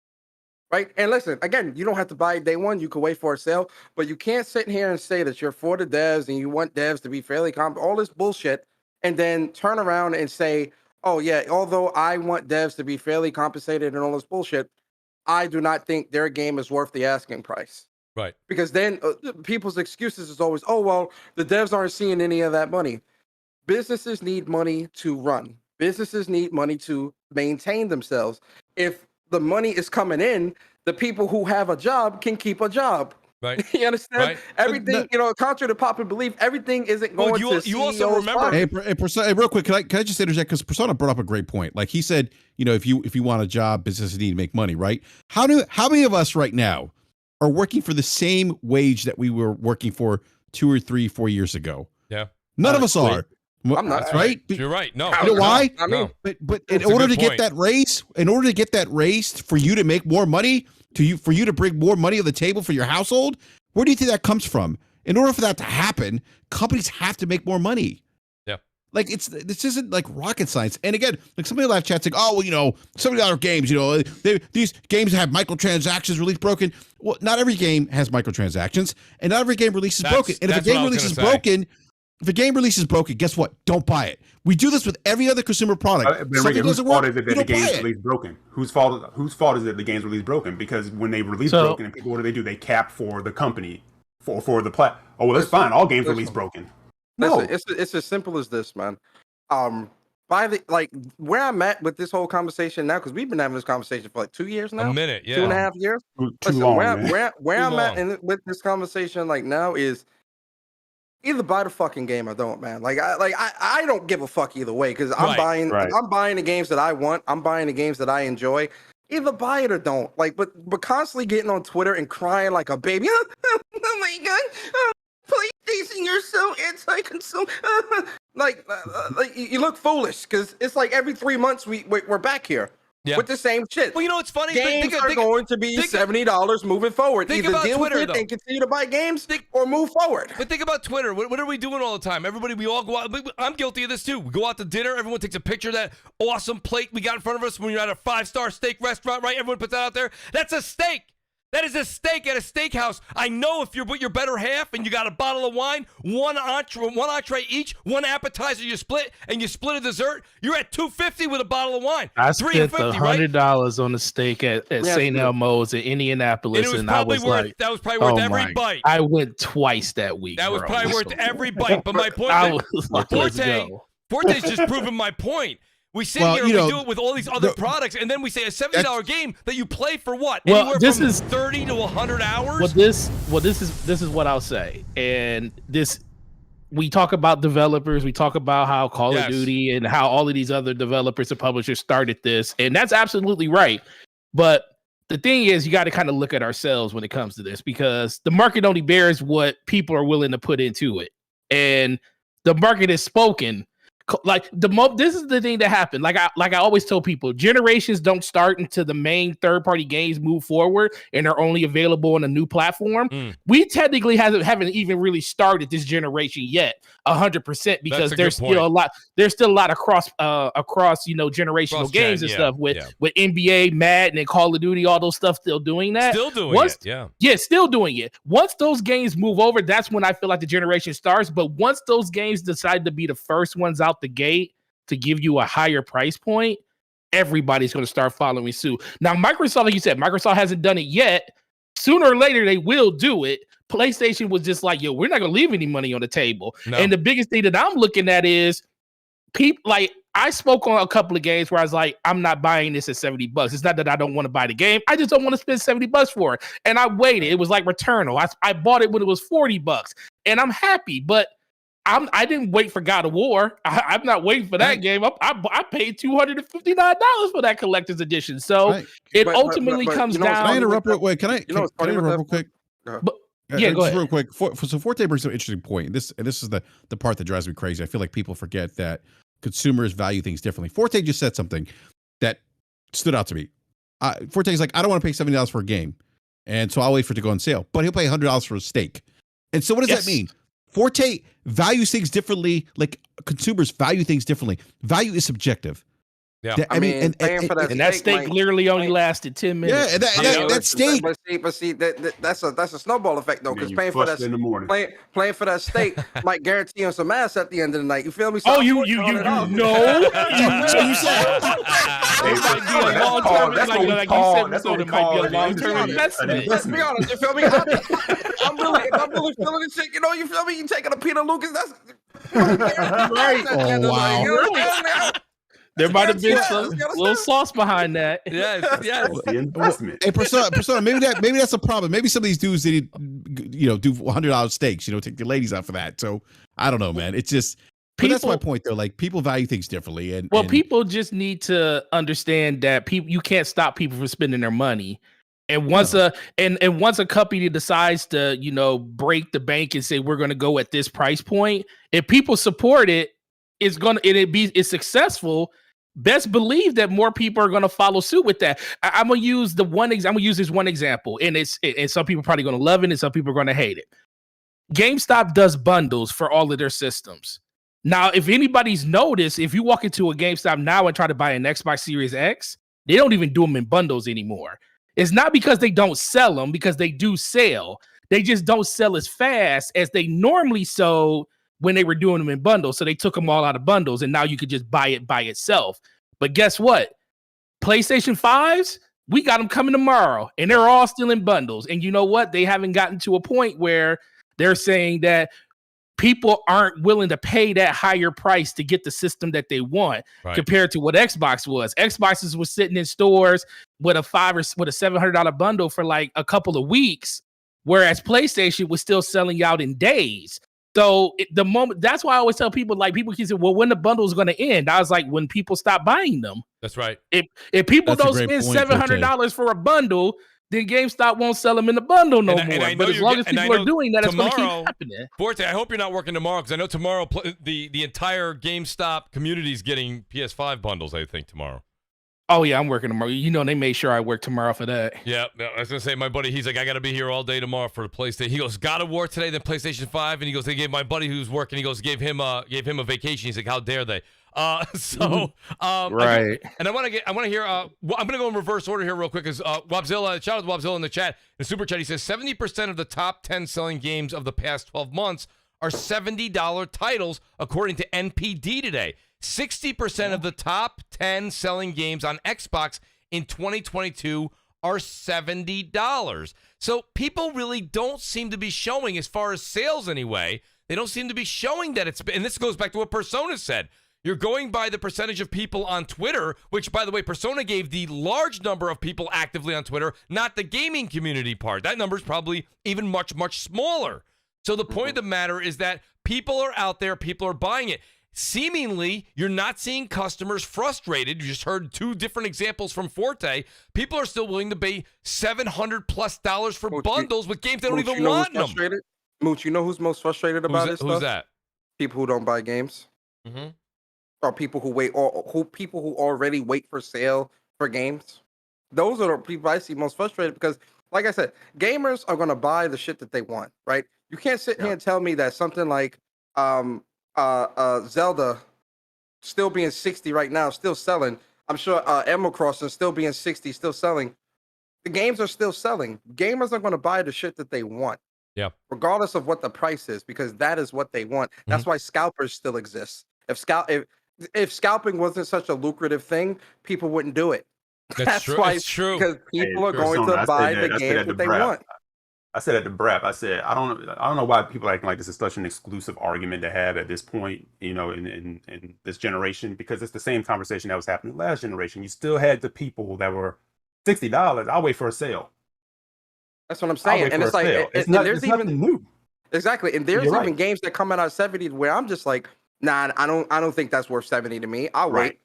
Right. And listen, again, you don't have to buy it day one. You could wait for a sale, but you can't sit here and say that you're for the devs and you want devs to be fairly all this bullshit, and then turn around and say, oh, yeah, although I want devs to be fairly compensated and all this bullshit, I do not think their game is worth the asking price. Right. Because then people's excuses is always, oh, well, the devs aren't seeing any of that money. Businesses need money to run. Businesses need money to maintain themselves. If the money is coming in, the people who have a job can keep a job. Right. You understand? Right. Everything, contrary to popular belief, everything isn't going to you also remember. Hey, real quick, can I just interject? Because Persona brought up a great point. Like he said, if you want a job, businesses need to make money, right? How many of us right now are working for the same wage that we were working for 2 or 3, 4 years ago? Yeah. None of us are. I'm not. Right. You're right. No. You know why? I mean, but in order to get that raise, for you to make more money, for you to bring more money to the table for your household, where do you think that comes from? In order for that to happen, companies have to make more money. Yeah. Like this isn't like rocket science. And again, like somebody in the live chat saying, oh, well, $70 games, these games have microtransactions released broken. Well, not every game has microtransactions, and not every game releases broken. And if a game releases broken, guess what? Don't buy it. We do this with every other consumer product. Whose fault is it that the game's released broken? Whose fault is it the game's released broken? Because when they release broken, and people, what do? They cap for the company, for the plat. Oh, well, that's fine. All games release broken. No, it's as simple as this, man. Where I'm at with this whole conversation now, because we've been having this conversation for like 2 years now. A minute, yeah. 2.5 years. Too long, where I'm at with this conversation like now is either buy the fucking game or don't, man. I don't give a fuck either way, because I'm buying the games that I want. I'm buying the games that I enjoy. Either buy it or don't. But constantly getting on Twitter and crying like a baby. Oh my god, PlayStation, you're so anti-consumer. You look foolish, because it's like every 3 months we're back here. Yeah. With the same shit. Well, it's funny. Games are going to be $70 moving forward. Either deal with it and continue to buy games or move forward. But think about Twitter. What are we doing all the time? Everybody, we all go out. I'm guilty of this too. We go out to dinner. Everyone takes a picture of that awesome plate we got in front of us when you're at a 5-star steak restaurant, right? Everyone puts that out there. That's a steak. That is a steak at a steakhouse. I know if you're with your better half and you got a bottle of wine, one entree each, one appetizer you split, and you split a dessert, you're at $250 with a bottle of wine. I spent $100 on a steak at St. Elmo's in Indianapolis, and that was probably worth every bite. I went twice that week. That was probably worth every bite. But my point is, Forte's just proving my point. We sit here and we do it with all these other products, and then we say a $70 game that you play for what? Well, anywhere from 30 to 100 hours? Well, this is what I'll say. And we talk about developers, we talk about how Call of Duty and how all of these other developers and publishers started this, and that's absolutely right. But the thing is, you got to kind of look at ourselves when it comes to this, because the market only bears what people are willing to put into it. And the market is spoken. This is the thing that happened. Like I always tell people, generations don't start until the main third-party games move forward and are only available on a new platform. We technically haven't even really started this generation yet, 100%, because there's still a lot. There's still a lot of across generational games and stuff with NBA, Madden, and Call of Duty, all those stuff still doing that. Still doing it. Still doing it. Once those games move over, that's when I feel like the generation starts. But once those games decide to be the first ones out the gate to give you a higher price point, everybody's going to start following suit. Now, Microsoft, like you said, Microsoft hasn't done it yet. Sooner or later, they will do it. PlayStation was just like, yo, we're not gonna leave any money on the table. No. And the biggest thing that I'm looking at is people like I spoke on a couple of games where I was like, I'm not buying this at $70. It's not that I don't want to buy the game. I just don't want to spend $70 for it. And I waited. It was like Returnal. I bought it when it was $40, and I'm happy. But I didn't wait for God of War. I'm not waiting for that game. I paid $259 for that collector's edition. So it ultimately comes down. Can I interrupt real quick? Can I interrupt real quick? Yeah, go ahead. Real quick. So Forte brings up an interesting point. This is the part that drives me crazy. I feel like people forget that consumers value things differently. Forte just said something that stood out to me. Forte's like, I don't want to pay $70 for a game, and so I'll wait for it to go on sale. But he'll pay $100 for a steak. And so what does that mean? Forte values things differently. Like consumers value things differently. Value is subjective. Yeah, I mean, and that steak literally only lasted 10 minutes. Yeah, and that steak. But see, that's a snowball effect though, because paying for that in the morning. playing for that steak might guarantee you some ass at the end of the night. You feel me? So you know? So you said it might be a long-term. That's what we call a long-term investment. Let's be honest. You feel me? I'm really feeling this shit. You know, you feel me? You taking a Peter Lucas? That's right. Oh wow. There might have been some little sauce behind that. Yes. The investment. Hey, Persona, maybe that's a problem. Maybe some of these dudes did, do $100 steaks. Take the ladies out for that. So I don't know, man. It's just. But that's my point, though. Like people value things differently, and people just need to understand that you can't stop people from spending their money. And once a company decides to break the bank and say we're going to go at this price point, if people support it, it's successful. Best believe that more people are going to follow suit with that. I'm gonna use this one example, and some people are probably going to love it, and some people are going to hate it. GameStop does bundles for all of their systems. Now, if anybody's noticed, if you walk into a GameStop now and try to buy an Xbox Series X, they don't even do them in bundles anymore. It's not because they don't sell them, because they do sell. They just don't sell as fast as they normally sold when they were doing them in bundles. So they took them all out of bundles, and now you could just buy it by itself. But guess what? PlayStation 5s, we got them coming tomorrow, and they're all still in bundles. And you know what? They haven't gotten to a point where they're saying that people aren't willing to pay that higher price to get the system that they want compared to what Xbox was. Xboxes was sitting in stores with a $700 bundle for like a couple of weeks, whereas PlayStation was still selling out in days. So that's why I always tell people, people can say, well, when the bundle is going to end? I was like, when people stop buying them. That's right. If people don't spend $700 for a bundle, then GameStop won't sell them in the bundle no more. But as long as people are doing that, it's going to keep happening. Forte, I hope you're not working tomorrow, because I know tomorrow the entire GameStop community is getting PS5 bundles, I think, tomorrow. Oh, yeah, I'm working tomorrow. They made sure I work tomorrow for that. Yeah, I was going to say, my buddy, he's like, I got to be here all day tomorrow for the PlayStation. He goes, God of War today, then PlayStation 5. And he goes, they gave my buddy who's working, he goes, gave him a vacation. He's like, how dare they? Right. And I want to hear, I'm going to go in reverse order here real quick, because Wobzilla, shout out to Wobzilla in the chat, in the super chat, he says 70% of the top 10 selling games of the past 12 months are $70 titles, according to NPD today. 60% of the top 10 selling games on Xbox in 2022 are $70. So people really don't seem to be showing, as far as sales anyway, they don't seem to be showing that it's, and this goes back to what Persona said. You're going by the percentage of people on Twitter, which, by the way, Persona gave the large number of people actively on Twitter, not the gaming community part. That number is probably even much, much smaller. So the point of the matter is that people are out there, people are buying it. Seemingly, you're not seeing customers frustrated. You just heard two different examples from Forte. People are still willing to pay $700+ for bundles with games they don't even want them. Mooch, you know who's most frustrated about this stuff? Who's that? People who don't buy games. Mm-hmm. Or people who wait, or people who already wait for sale for games. Those are the people I see most frustrated, because, like I said, gamers are going to buy the shit that they want, right? You can't sit here and tell me that something like Zelda still being 60 right now, still selling. I'm sure Animal Crossing still being 60, still selling. The games are still selling. Gamers are going to buy the shit that they want. Yeah. Regardless of what the price is, because that is what they want. That's why scalpers still exist. If scalping wasn't such a lucrative thing, people wouldn't do it. That's true. why it's true. Because people are going to buy the games that they want. I said at the BRAP, I said I don't know why people are acting like this is such an exclusive argument to have at this point, in this generation, because it's the same conversation that was happening last generation. You still had the people that were $60. I'll wait for a sale. That's what I'm saying, and it's like it's there's nothing new. Exactly, and there's even games that come out at 70 where I'm just like, nah, I don't think that's worth 70 to me. I'll wait,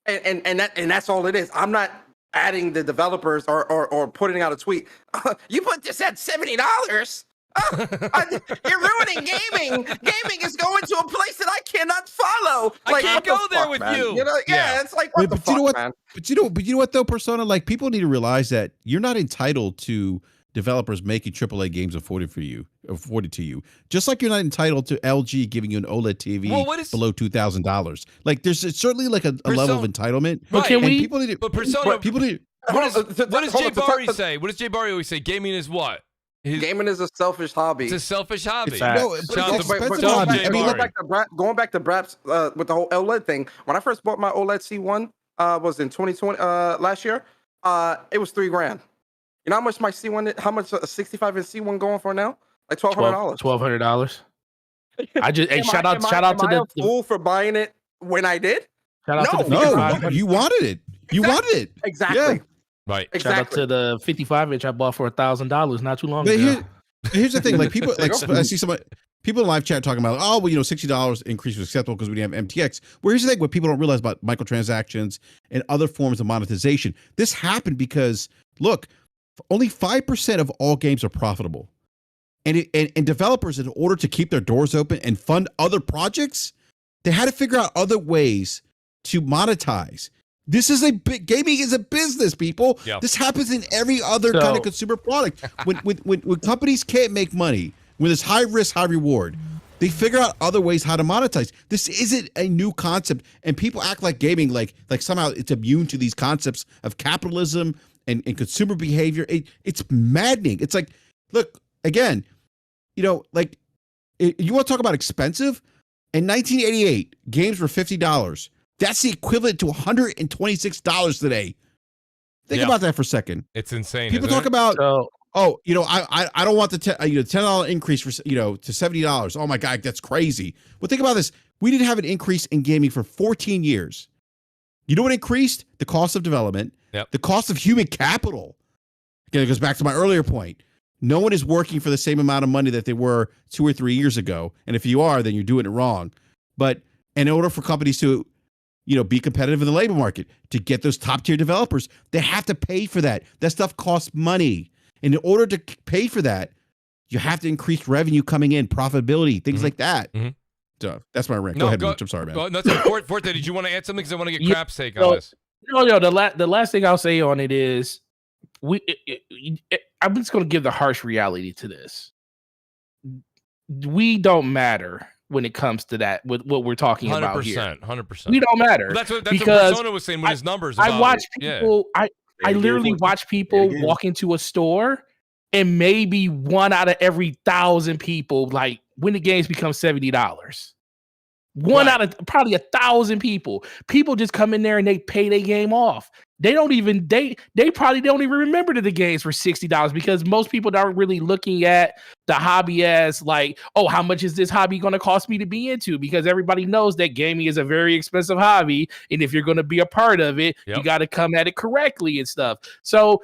and that's all it is. I'm not adding the developers or putting out a tweet. You put this at $70. You're ruining gaming. Gaming is going to a place that I cannot follow. I can't go there with man? you. Yeah, it's like what the fuck, you know what? man? But you know what though, Persona? Like people need to realize that you're not entitled to developers making AAA games afforded to you. Just like you're not entitled to LG giving you an OLED TV below $2,000. Like there's certainly like a level of entitlement. But can we? People need to, but Persona, people need. What does Jay Barry say? What does Jay Barry always say? Gaming is what? Gaming is a selfish hobby. It's a selfish hobby. No, Going back to Braps with the whole OLED thing. When I first bought my OLED C1, was in 2020 last year. It was $3,000. You know how much my C1? How much a 65 inch C1 going for now? Like $1,200. $1,200. I just shout out to the fool for buying it when I did. Shout out to the 55. You wanted it. You wanted it. Exactly. Yeah. Right. Exactly. Shout out to the 55 inch I bought for $1,000 not too long but ago. Here's the thing: like people, like I see some people in live chat talking about, oh, well, $60 increase was acceptable because we didn't have MTX. Well, here's the thing: what people don't realize about microtransactions and other forms of monetization. This happened because look, only 5% of all games are profitable, and developers, in order to keep their doors open and fund other projects, they had to figure out other ways to monetize. This is gaming is a business, people. Yep. This happens in every other kind of consumer product. When companies can't make money, when there's high risk, high reward, they figure out other ways how to monetize. This isn't a new concept, and people act like gaming like somehow it's immune to these concepts of capitalism and consumer behavior. It's maddening. It's like, look, again, you want to talk about expensive? In 1988, games were $50. That's the equivalent to $126 today. Think about that for a second. It's insane. People talk about, I don't want the $10 increase for to $70. Oh my God, that's crazy. Well, think about this. We didn't have an increase in gaming for 14 years. You know what increased? The cost of development, the cost of human capital. Again, it goes back to my earlier point. No one is working for the same amount of money that they were 2 or 3 years ago. And if you are, then you're doing it wrong. But in order for companies to be competitive in the labor market, to get those top tier developers, they have to pay for that. That stuff costs money. And in order to pay for that, you have to increase revenue coming in, profitability, things like that. Mm-hmm. So that's my rant. Go ahead, Mooch. I'm sorry, man. That's Forte, did you want to add something? Because I want to get Crap's take on this. No, the last thing I'll say on it is, I'm just going to give the harsh reality to this. We don't matter when it comes to that, with what we're talking about here. 100%. We don't matter. That's what Persona was saying with his numbers. I watch people, I literally watch people walk into a store, and maybe 1 out of every 1,000 people, like, when the games become $70. One out of probably 1,000 people just come in there and they pay their game off. They probably don't even remember that the games were $60, because most people aren't really looking at the hobby as like, oh, how much is this hobby going to cost me to be into? Because everybody knows that gaming is a very expensive hobby, and if you're going to be a part of it, you got to come at it correctly and stuff. So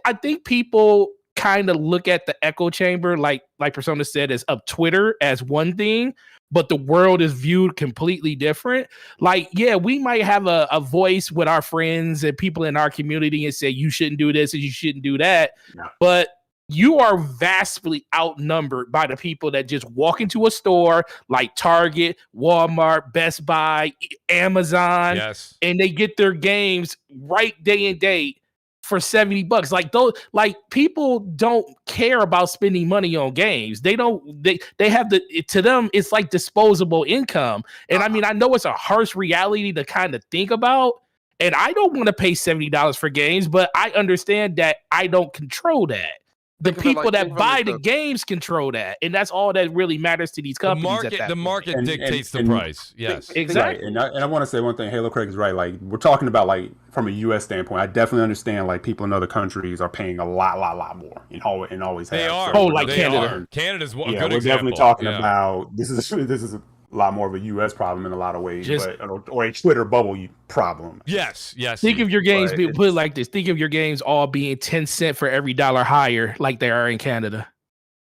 I think people kind of look at the echo chamber, like Persona said, as up Twitter as one thing, but the world is viewed completely different. Like, we might have a voice with our friends and people in our community and say, you shouldn't do this and you shouldn't do that. No. But you are vastly outnumbered by the people that just walk into a store like Target, Walmart, Best Buy, Amazon, and they get their games right day and date for $70. Like, those, like, people don't care about spending money on games. They have to them, it's like disposable income. And I mean, I know it's a harsh reality to kind of think about, and I don't want to pay $70 for games, but I understand that I don't control that. the Think of it people like- that think of it buy like the this. games control that, and that's all that really matters to these companies. The market And- dictates and- the price. Yes. Exactly. Right. And I want to say one thing. Halo Craig is right. Like, we're talking about, like, from a U.S. standpoint, I definitely understand, like, people in other countries are paying a lot more and always They have. are. So Oh, we're like definitely Canada. talking- Canada's a yeah, good we're example. definitely talking Yeah. about this is a lot more of a U.S. problem in a lot of ways, Just- or a Twitter bubble problem. Yes. Think of your games But being put it it's- like this. Think of your games all being 10 cent for every dollar higher, like they are in Canada.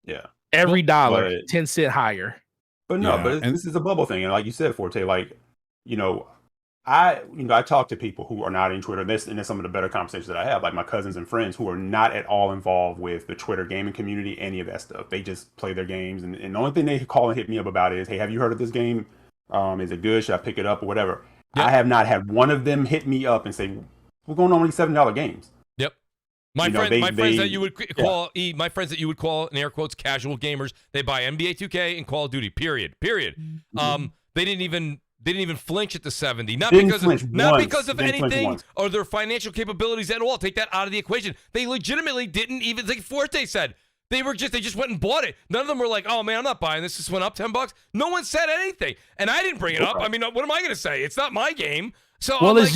Yeah. Every dollar, But- 10 cent higher. But no, Yeah, but and- this is a bubble thing, and like you said, Forte, like, I talk to people who are not in Twitter. And there's some of the better conversations that I have, like my cousins and friends who are not at all involved with the Twitter gaming community, any of that stuff. They just play their games, and the only thing they call and hit me up about is, hey, have you heard of this game? Is it good? Should I pick it up or whatever? Yep. I have not had one of them hit me up and say, what's going on with these $7 games? Yep. My friends that you would call my friends that you would call in air quotes casual gamers, they buy NBA 2K and Call of Duty. Period. Mm-hmm. They didn't even flinch at the 70. Not Didn't because flinch of, not once. because of Didn't flinch anything once. or their financial capabilities at all. Take that out of the equation. They legitimately didn't even, like Forte said, they just went and bought it. None of them were like, oh man, I'm not buying this. This went up $10. No one said anything, and I didn't bring it up. I mean, what am I going to say? It's not my game. So Well, I'm it's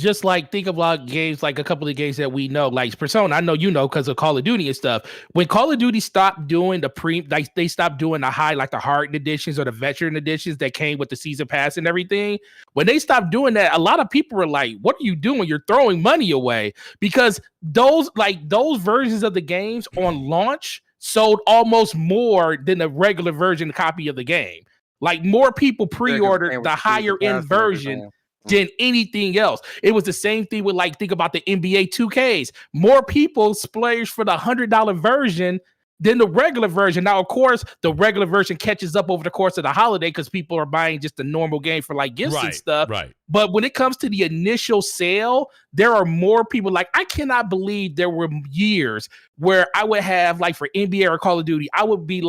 just like think about games like a couple of games that we know, like Persona. I know you know because of Call of Duty and stuff. When Call of Duty stopped doing they stopped doing the high, like the hardened editions or the veteran editions that came with the season pass and everything. When they stopped doing that, a lot of people were like, "What are you doing? You're throwing money away." Because those versions of the games on launch sold almost more than the regular version copy of the game. Like more people pre-ordered the higher end version than anything else. It was the same thing with think about the NBA 2Ks. More people splurged for the $100 version than the regular version. Now, of course, the regular version catches up over the course of the holiday because people are buying just the normal game for gifts and stuff. Right. But when it comes to the initial sale, there are more people. I cannot believe there were years where I would have for NBA or Call of Duty, I would be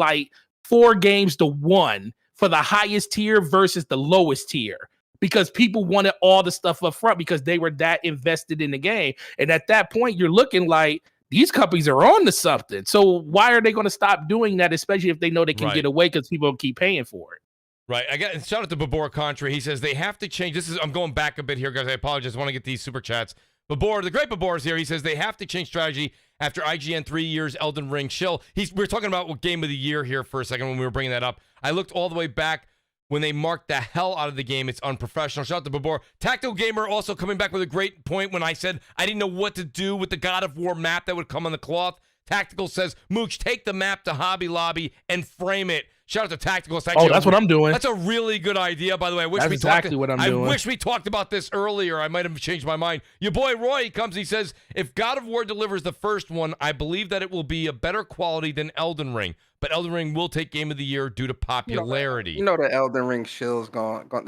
4 games to 1 for the highest tier versus the lowest tier. Because people wanted all the stuff up front because they were that invested in the game. And at that point, you're looking like these companies are on to something. So why are they going to stop doing that, especially if they know they can get away because people keep paying for it? Right. Shout out to Babor Contra. He says they have to change. I'm going back a bit here, guys. I apologize. I want to get these super chats. Babor, the great Babor is here. He says they have to change strategy after IGN 3 years Elden Ring chill. We're talking about game of the year here for a second when we were bringing that up. I looked all the way back. When they marked the hell out of the game, it's unprofessional. Shout out to Babor. Tactical Gamer also coming back with a great point when I said I didn't know what to do with the God of War map that would come on the cloth. Tactical says, Mooch, take the map to Hobby Lobby and frame it. Shout out to Tactical. That's what I'm doing. That's a really good idea, by the way. I wish That's exactly what I'm doing. I wish we talked about this earlier. I might have changed my mind. Your boy Roy comes. He says, if God of War delivers the first one, I believe that it will be a better quality than Elden Ring. But Elden Ring will take Game of the Year due to popularity. You know the Elden Ring shill's they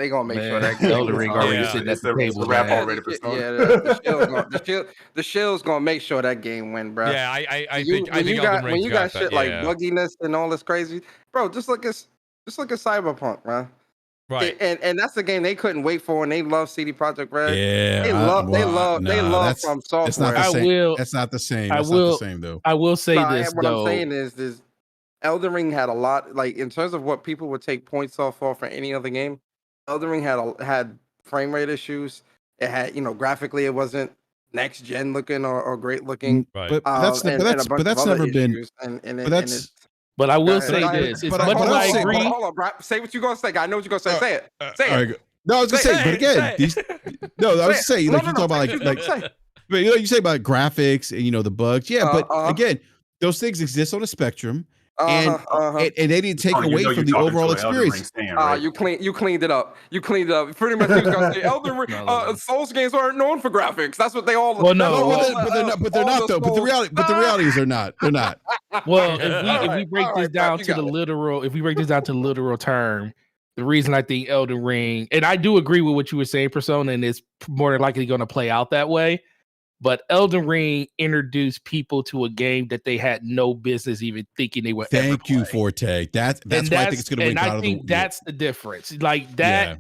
gonna make sure that Elden Ring already Yeah. sitting at the table. wrap man. already. the shill's gonna make sure that game win, bro. Yeah, I You- think when you Elden got Ring's shit that, like yeah. bugginess and all this crazy, bro. Just look at Cyberpunk, man. Right. And that's the game they couldn't wait for, and they love CD Projekt Red. Yeah, They love from software. It's not the I same. will- That's not the same. I That's will- not the same though. I will say this what though. I'm saying is Elden Ring had a lot, in terms of what people would take points off for any other game. Elden Ring had frame rate issues. It had, graphically it wasn't next gen looking or great looking. Right. But that's and a bunch but of that's other never been. issues, and But that's But I will Go say ahead. this: as But much hold as on, I say- agree, Hold on, bro. Say what you gonna say. I know what you're gonna say. Say it. Say all it. right, no, I was gonna say, but again, these. No, I was Say it. saying No, like no, you no, talk about say like what you say. but you say about graphics and the bugs. Yeah, but Uh-huh. again, those things exist on a spectrum, and they didn't take Oh, you away know from you're the talking overall to an Elden Ring experience. stan, right? You cleaned it up. You cleaned it up. Pretty much, you was gonna say Elden Ring. Souls games aren't known for graphics. That's what they all. Well, no, No, well, but they're not though. But the reality is they're not. They're not. well, if we break this down you to got the it. literal, if we break this down to the literal term, the reason I think Elden Ring, and I do agree with what you were saying, Persona, and it's more than likely going to play out that way. But Elden Ring introduced people to a game that they had no business even thinking they would. Thank you, play. Forte. That's why I think it's going to win And God I of the think that's the difference. Like that.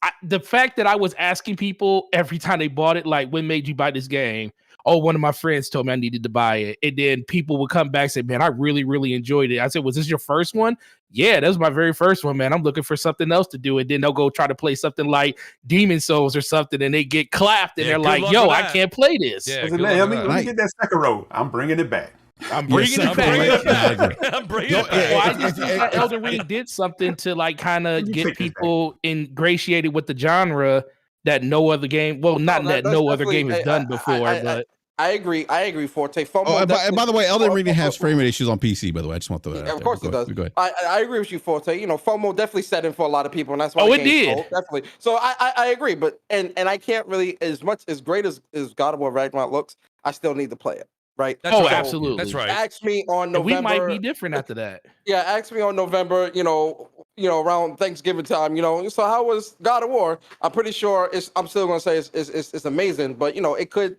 Yeah. The fact that I was asking people every time they bought it, like, when made you buy this game? oh, one of my friends told me I needed to buy it. And then people would come back and say, man, I really, really enjoyed it. I said, was this your first one? Yeah, that was my very first one, man. I'm looking for something else to do. And then they'll go try to play something like Demon Souls or something, and they get clapped, and they're like, yo, I can't play this. Yeah, let me get that Sekiro. I'm bringing it back. I'm bringing it back. I'm bringing it back. Well, I just think that Elden Ring did something to like kind of get people ingratiated with the genre that no other game, well, not that no other game has done before, but I agree. Forte. FOMO and by the way, Elden Ring has frame rate issues on PC. By the way, I just want to. Of course it does. Go ahead. I agree with you, Forte. You know, FOMO definitely set in for a lot of people, and that's why. Oh, it did definitely. So I agree, but and I can't really, as great as God of War Ragnarok looks, I still need to play it. Right. Absolutely. That's right. Ask me on November. And we might be different after that. Yeah, ask me on November. You know, around Thanksgiving time. You know, so how was God of War? I'm pretty sure I'm still gonna say it's amazing, but it could.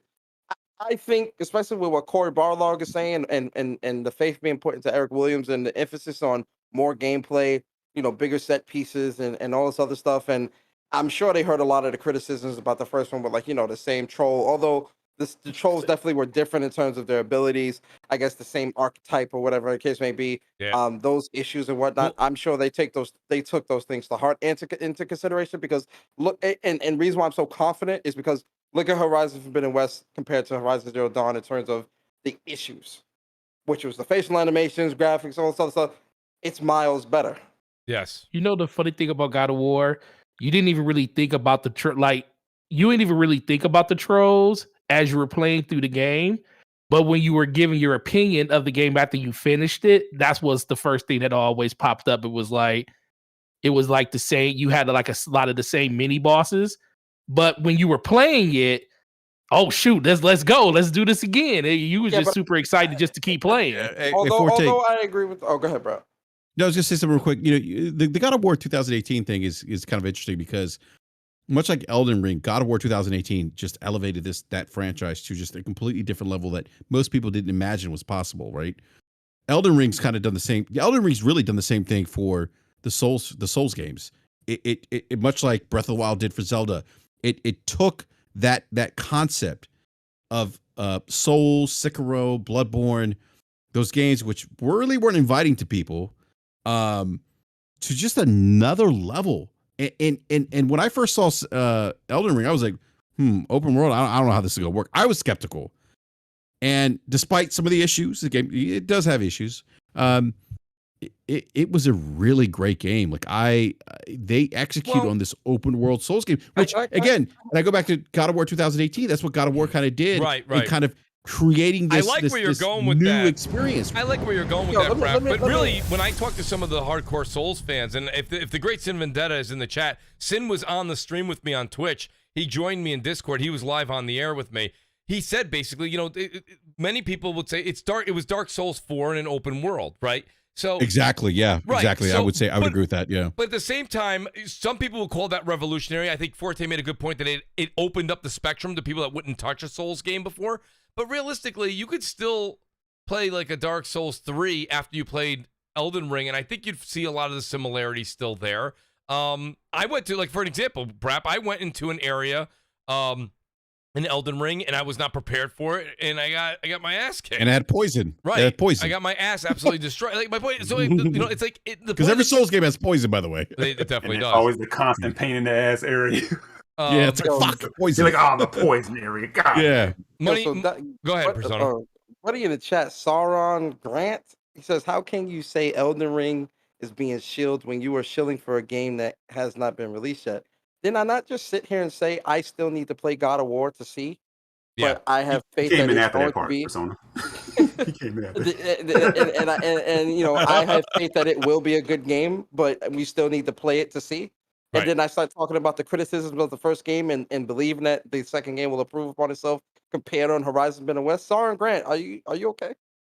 I think, especially with what Corey Barlog is saying, and the faith being put into Eric Williams, and the emphasis on more gameplay, bigger set pieces, and all this other stuff. And I'm sure they heard a lot of the criticisms about the first one, but the same troll. Although the trolls definitely were different in terms of their abilities. I guess the same archetype or whatever the case may be. Yeah. Those issues and whatnot. I'm sure they took those things to heart and into consideration, because look, and reason why I'm so confident is because look at Horizon Forbidden West compared to Horizon Zero Dawn in terms of the issues, which was the facial animations, graphics, all this other stuff. It's miles better. Yes. The funny thing about God of War, you didn't even really think about you didn't even really think about the trolls as you were playing through the game. But when you were giving your opinion of the game after you finished it, that was the first thing that always popped up. It was like the same. You had like a lot of the same mini bosses, but when you were playing it, oh shoot, let's go, let's do this again. You was just super excited just to keep playing. Although I agree with. Oh, go ahead, bro. No, I was gonna say something real quick. The God of War 2018 thing is kind of interesting because, much like Elden Ring, God of War 2018 just elevated that franchise to just a completely different level that most people didn't imagine was possible, right? Elden Ring's kind of done the same. Elden Ring's really done the same thing for the Souls games. It much like Breath of the Wild did for Zelda. It took that concept of Souls, Sekiro, Bloodborne, those games which really weren't inviting to people, to just another level. And when I first saw Elden Ring, I was like, open world, I don't know how this is gonna work. I was skeptical, and despite some of the issues, the game, it does have issues. It was a really great game. Like they execute on this open world Souls game, which again, and I go back to God of War 2018. That's what God of War kind of did, right? And kind of creating this. I like where you're going with new that experience. I like where you're going with that, Brad. But really, when I talk to some of the hardcore Souls fans, and if the great Sin Vendetta is in the chat, Sin was on the stream with me on Twitch. He joined me in Discord. He was live on the air with me. He said basically, many people would say it was Dark Souls 4 in an open world, right? So exactly, yeah, right. Exactly. So, I would agree with that, yeah. But at the same time, some people will call that revolutionary. I think Forte made a good point that it opened up the spectrum to people that wouldn't touch a Souls game before. But realistically, you could still play like a Dark Souls 3 after you played Elden Ring, and I think you'd see a lot of the similarities still there. I went to, like, for an example, Brap, I went into an area in Elden Ring, and I was not prepared for it, and I got my ass kicked. And it had poison. Right. It had poison. I got my ass absolutely destroyed. Like, my point, so, it's like... Because every Souls game has poison, by the way. It definitely does. Always the constant pain in the ass area. Yeah, it's like, fuck, poison. You're like, the poison area. God. Yeah. Go ahead, Persona. What are you in the chat? Sauron Grant? He says, how can you say Elden Ring is being shilled when you are shilling for a game that has not been released yet? Didn't I not just sit here and say I still need to play God of War to see? Yeah. But I have faith that it's going to be. Persona. He came in after that. I have faith that it will be a good game, but we still need to play it to see. And Right. then I start talking about the criticisms of the first game and believing that the second game will improve upon itself compared on Horizon Forbidden West. Sauron Grant, are you okay?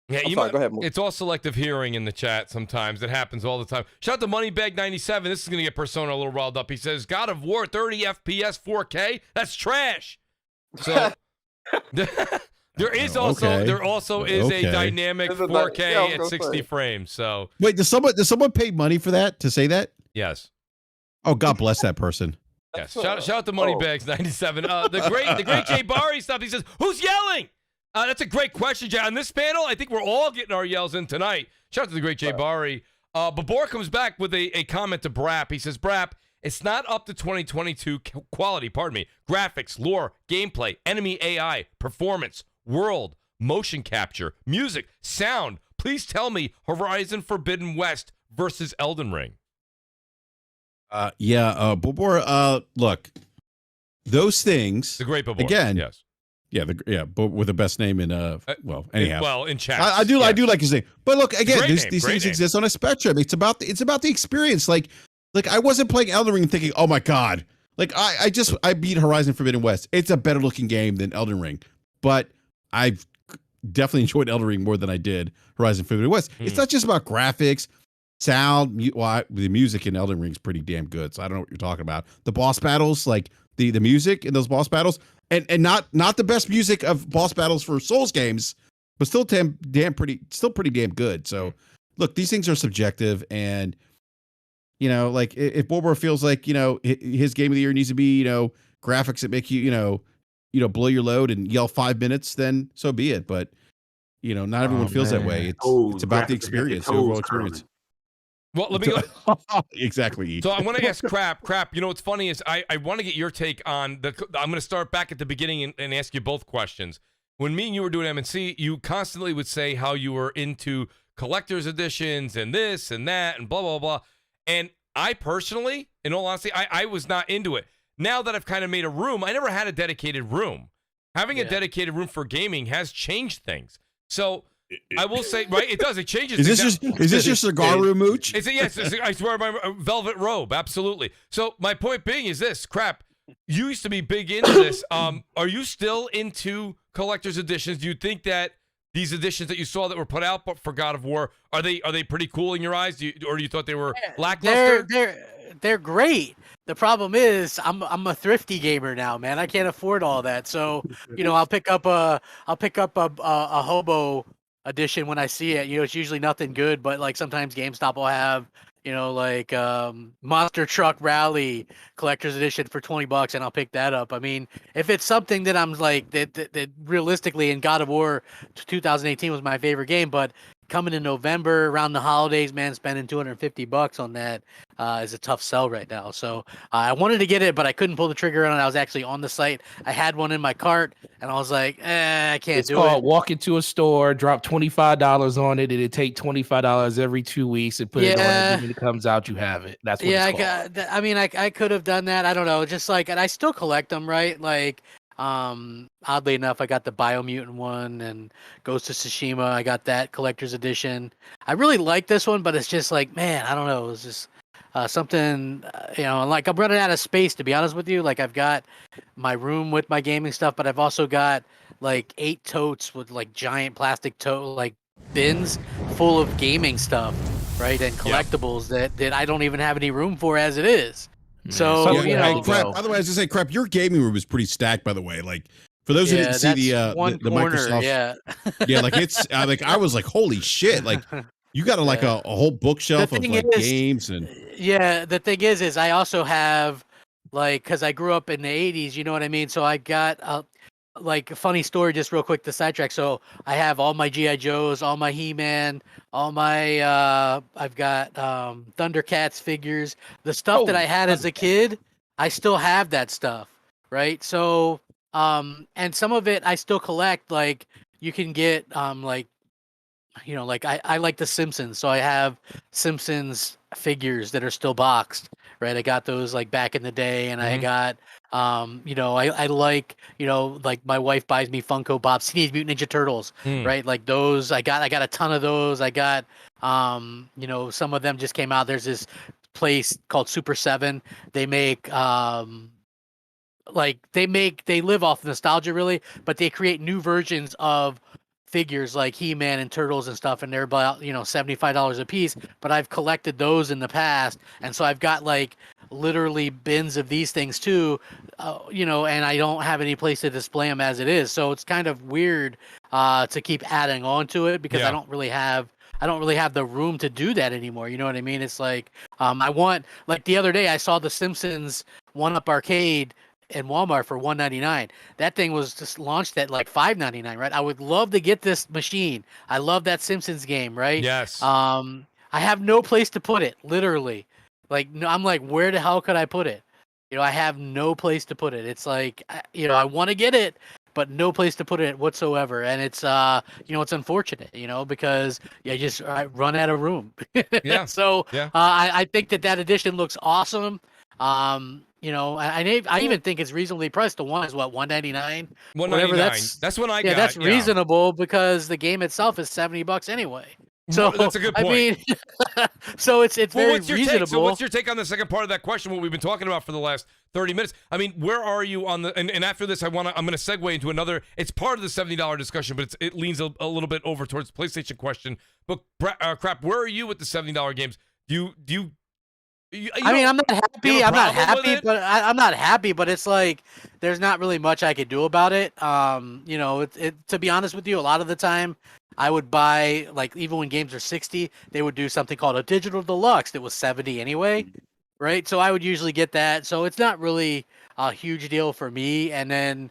Yeah, Go ahead, Mooch. it's all selective hearing in the chat sometimes. It happens all the time. Shout out to Moneybag97. This is going to get Persona a little riled up. He says, God of War 30 FPS 4K? That's trash. So there also is a dynamic 4K at 60 frames. So wait, does someone pay money for that to say that? yes. Oh, God bless that person. Yes. Shout out to Moneybags97. The great Jay Barry stuff. He says, who's yelling? That's a great question, Jay. On this panel, I think we're all getting our yells in tonight. Shout out to the great Jay Bari. Babor comes back with a comment to Brap. He says, Brap, it's not up to 2022 quality, graphics, lore, gameplay, enemy AI, performance, world, motion capture, music, sound. Please tell me Horizon Forbidden West versus Elden Ring. Babor, look, those things. The great Babor. Again, yes. Yeah, but with the best name in anyhow. In chat. I do like his name. But look, again, these things name. exist on a spectrum. It's about the experience. Like I wasn't playing Elden Ring thinking, oh my God. Like I beat Horizon Forbidden West. It's a better looking game than Elden Ring. But I've definitely enjoyed Elden Ring more than I did Horizon Forbidden West. It's not just about graphics, sound. The music in Elden Ring is pretty damn good. So I don't know what you're talking about. The boss battles, like the music in those boss battles. And not the best music of boss battles for Souls games, but still pretty damn good. So look, these things are subjective, and like if Bobo feels like his game of the year needs to be graphics that make you blow your load and yell 5 minutes, then so be it. But not everyone feels that way. It's about the experience, the overall experience. Well, let me go. Exactly. So I want to ask Crap. What's funny is I want to get your take on I'm going to start back at the beginning and ask you both questions. When me and you were doing M&C, you constantly would say how you were into collector's editions and this and that and blah, blah, blah. And I personally, in all honesty, I was not into it. Now that I've kind of made a room, I never had a dedicated room. Having a dedicated room for gaming has changed things. So I will say, right? It does. It changes. Is this your cigar room, Mooch? Yes. I swear my velvet robe. Absolutely. So my point being is this, Crap. You used to be big into this. Are you still into collector's editions? Do you think that these editions that you saw that were put out for God of War, are they pretty cool in your eyes? Or you thought they were lackluster? They're great. The problem is I'm a thrifty gamer now, man. I can't afford all that. So I'll pick up a hobo edition when I see it. It's usually nothing good, but like sometimes GameStop will have Monster Truck Rally collector's edition for $20, and I'll pick that up. I mean, if it's something that I'm like that realistically, in God of War 2018 was my favorite game, but coming in November around the holidays, man, spending $250 on that is a tough sell right now. So I wanted to get it, but I couldn't pull the trigger on it. I was actually on the site. I had one in my cart, and I was like, I can't do it. It's called walk into a store, drop $25 on it, and it take $25 every 2 weeks and put it on it. And when it comes out, you have it. That's what it's called. I could have done that. I don't know. Just like, and I still collect them, right? Like, oddly enough, I got the Biomutant one and Ghost of Tsushima. I got that collector's edition. I really like this one, but it's just like, man, I don't know. It's just something, like I'm running out of space, to be honest with you. Like I've got my room with my gaming stuff, but I've also got like 8 totes with like giant plastic like bins full of gaming stuff, right? And collectibles that I don't even have any room for as it is. So Crap. By the way, I was just say, Crap, your gaming room is pretty stacked. By the way, like for those who didn't see the Microsoft, like it's like I was like, holy shit! Like you got a whole bookshelf of like games and the thing is I also have like, because I grew up in the 80s, you know what I mean. So I got like a funny story, just real quick, the sidetrack. So I have all my GI Joes, all my He-Man, all my I've got Thundercats figures, the stuff that I had as a kid. I still have that stuff, right? So and some of it I still collect. Like you can get like I like the Simpsons, so I have Simpsons figures that are still boxed, right? I got those like back in the day, and I got I like like my wife buys me Funko Pops, Teenage Mutant Ninja Turtles, right? Like those I got a ton of those. I got some of them just came out. There's this place called Super 7. They make they live off nostalgia really, but they create new versions of figures like He-Man and Turtles and stuff, and they're about $75 a piece. But I've collected those in the past, and so I've got like literally bins of these things too, and I don't have any place to display them as it is. So it's kind of weird to keep adding on to it because I don't really have the room to do that anymore. You know what I mean? It's like I want, like the other day I saw the Simpsons 1-Up Arcade in Walmart for $199. That thing was just launched at like $599, right? I would love to get this machine. I love that Simpsons game, right? Yes. I have no place to put it, literally. Like, no, I'm like, where the hell could I put it? I have no place to put it. It's like, I want to get it, but no place to put it whatsoever. And it's, it's unfortunate, because I run out of room. Yeah. So Yeah. I think that edition looks awesome. I even think it's reasonably priced. The one is what, $199? $199. That's what I got. That's reasonable because the game itself is $70 anyway. So that's a good point. I mean, so it's very what's your reasonable. take? So what's your take on the second part of that question? What we've been talking about for the last 30 minutes. I mean, where are you on the? And after this, I'm going to segue into another. It's part of the $70 discussion, but it leans a little bit over towards the PlayStation question. But crap, where are you with the $70 games? Do you? I mean, I'm not happy. I'm not happy, but it's like there's not really much I could do about it. To be honest with you, a lot of the time I would buy, like, even when games are 60, they would do something called a digital deluxe that was 70 anyway, right? So I would usually get that. So it's not really a huge deal for me. And then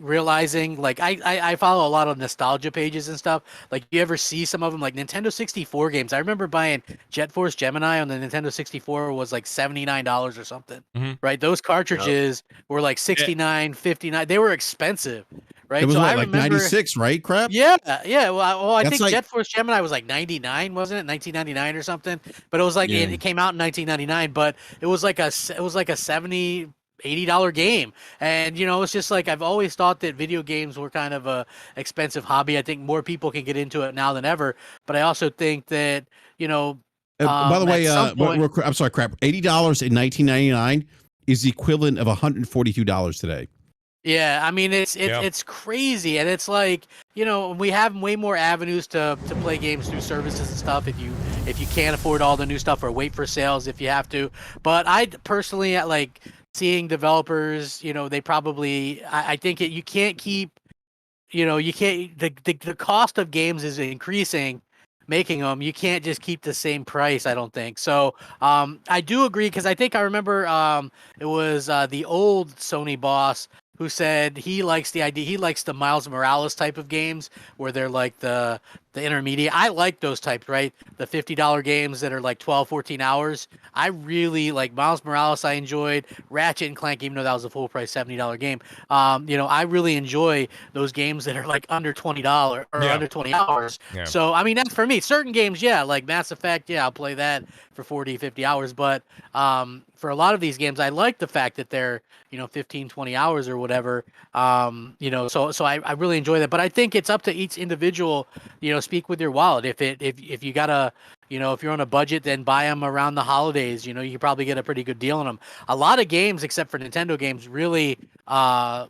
realizing, like, I follow a lot of nostalgia pages and stuff. Like, you ever see some of them, like Nintendo 64 games? I remember buying Jet Force Gemini on the Nintendo 64 was like $79 or something, right? Those cartridges were like $69, $59. They were expensive, right? It was so what, I like remember, 96, right? Crap. Yeah. Well, I think like, Jet Force Gemini was like 99, wasn't it? 1999 or something. But it was like it came out in 1999, but it was like a $70, $80 game. And it's just like I've always thought that video games were kind of a expensive hobby. I think more people can get into it now than ever, but I also think that by the way, I'm sorry, crap. $80 in 1999 is the equivalent of $142 today. Yeah, I mean it's crazy, and it's like we have way more avenues to play games through services and stuff if you can't afford all the new stuff, or wait for sales if you have to. But I personally like seeing developers, they probably, I think you can't keep, the cost of games is increasing, making them, you can't just keep the same price, I don't think. So I do agree, because I think I remember it was the old Sony boss who said he likes the Miles Morales type of games where they're like the intermediate. I like those types, right? The $50 games that are like 12, 14 hours. I really like Miles Morales. I enjoyed Ratchet and Clank, even though that was a full price $70 game. I really enjoy those games that are like under $20 or under 20 hours. Yeah. So, I mean, that's for me. Certain games, like Mass Effect, I'll play that for 40, 50 hours. But for a lot of these games, I like the fact that they're, 15, 20 hours or whatever. So I really enjoy that. But I think it's up to each individual, speak with your wallet. If you gotta, if you're on a budget, then buy them around the holidays. You can probably get a pretty good deal on them. A lot of games, except for Nintendo games, really, drop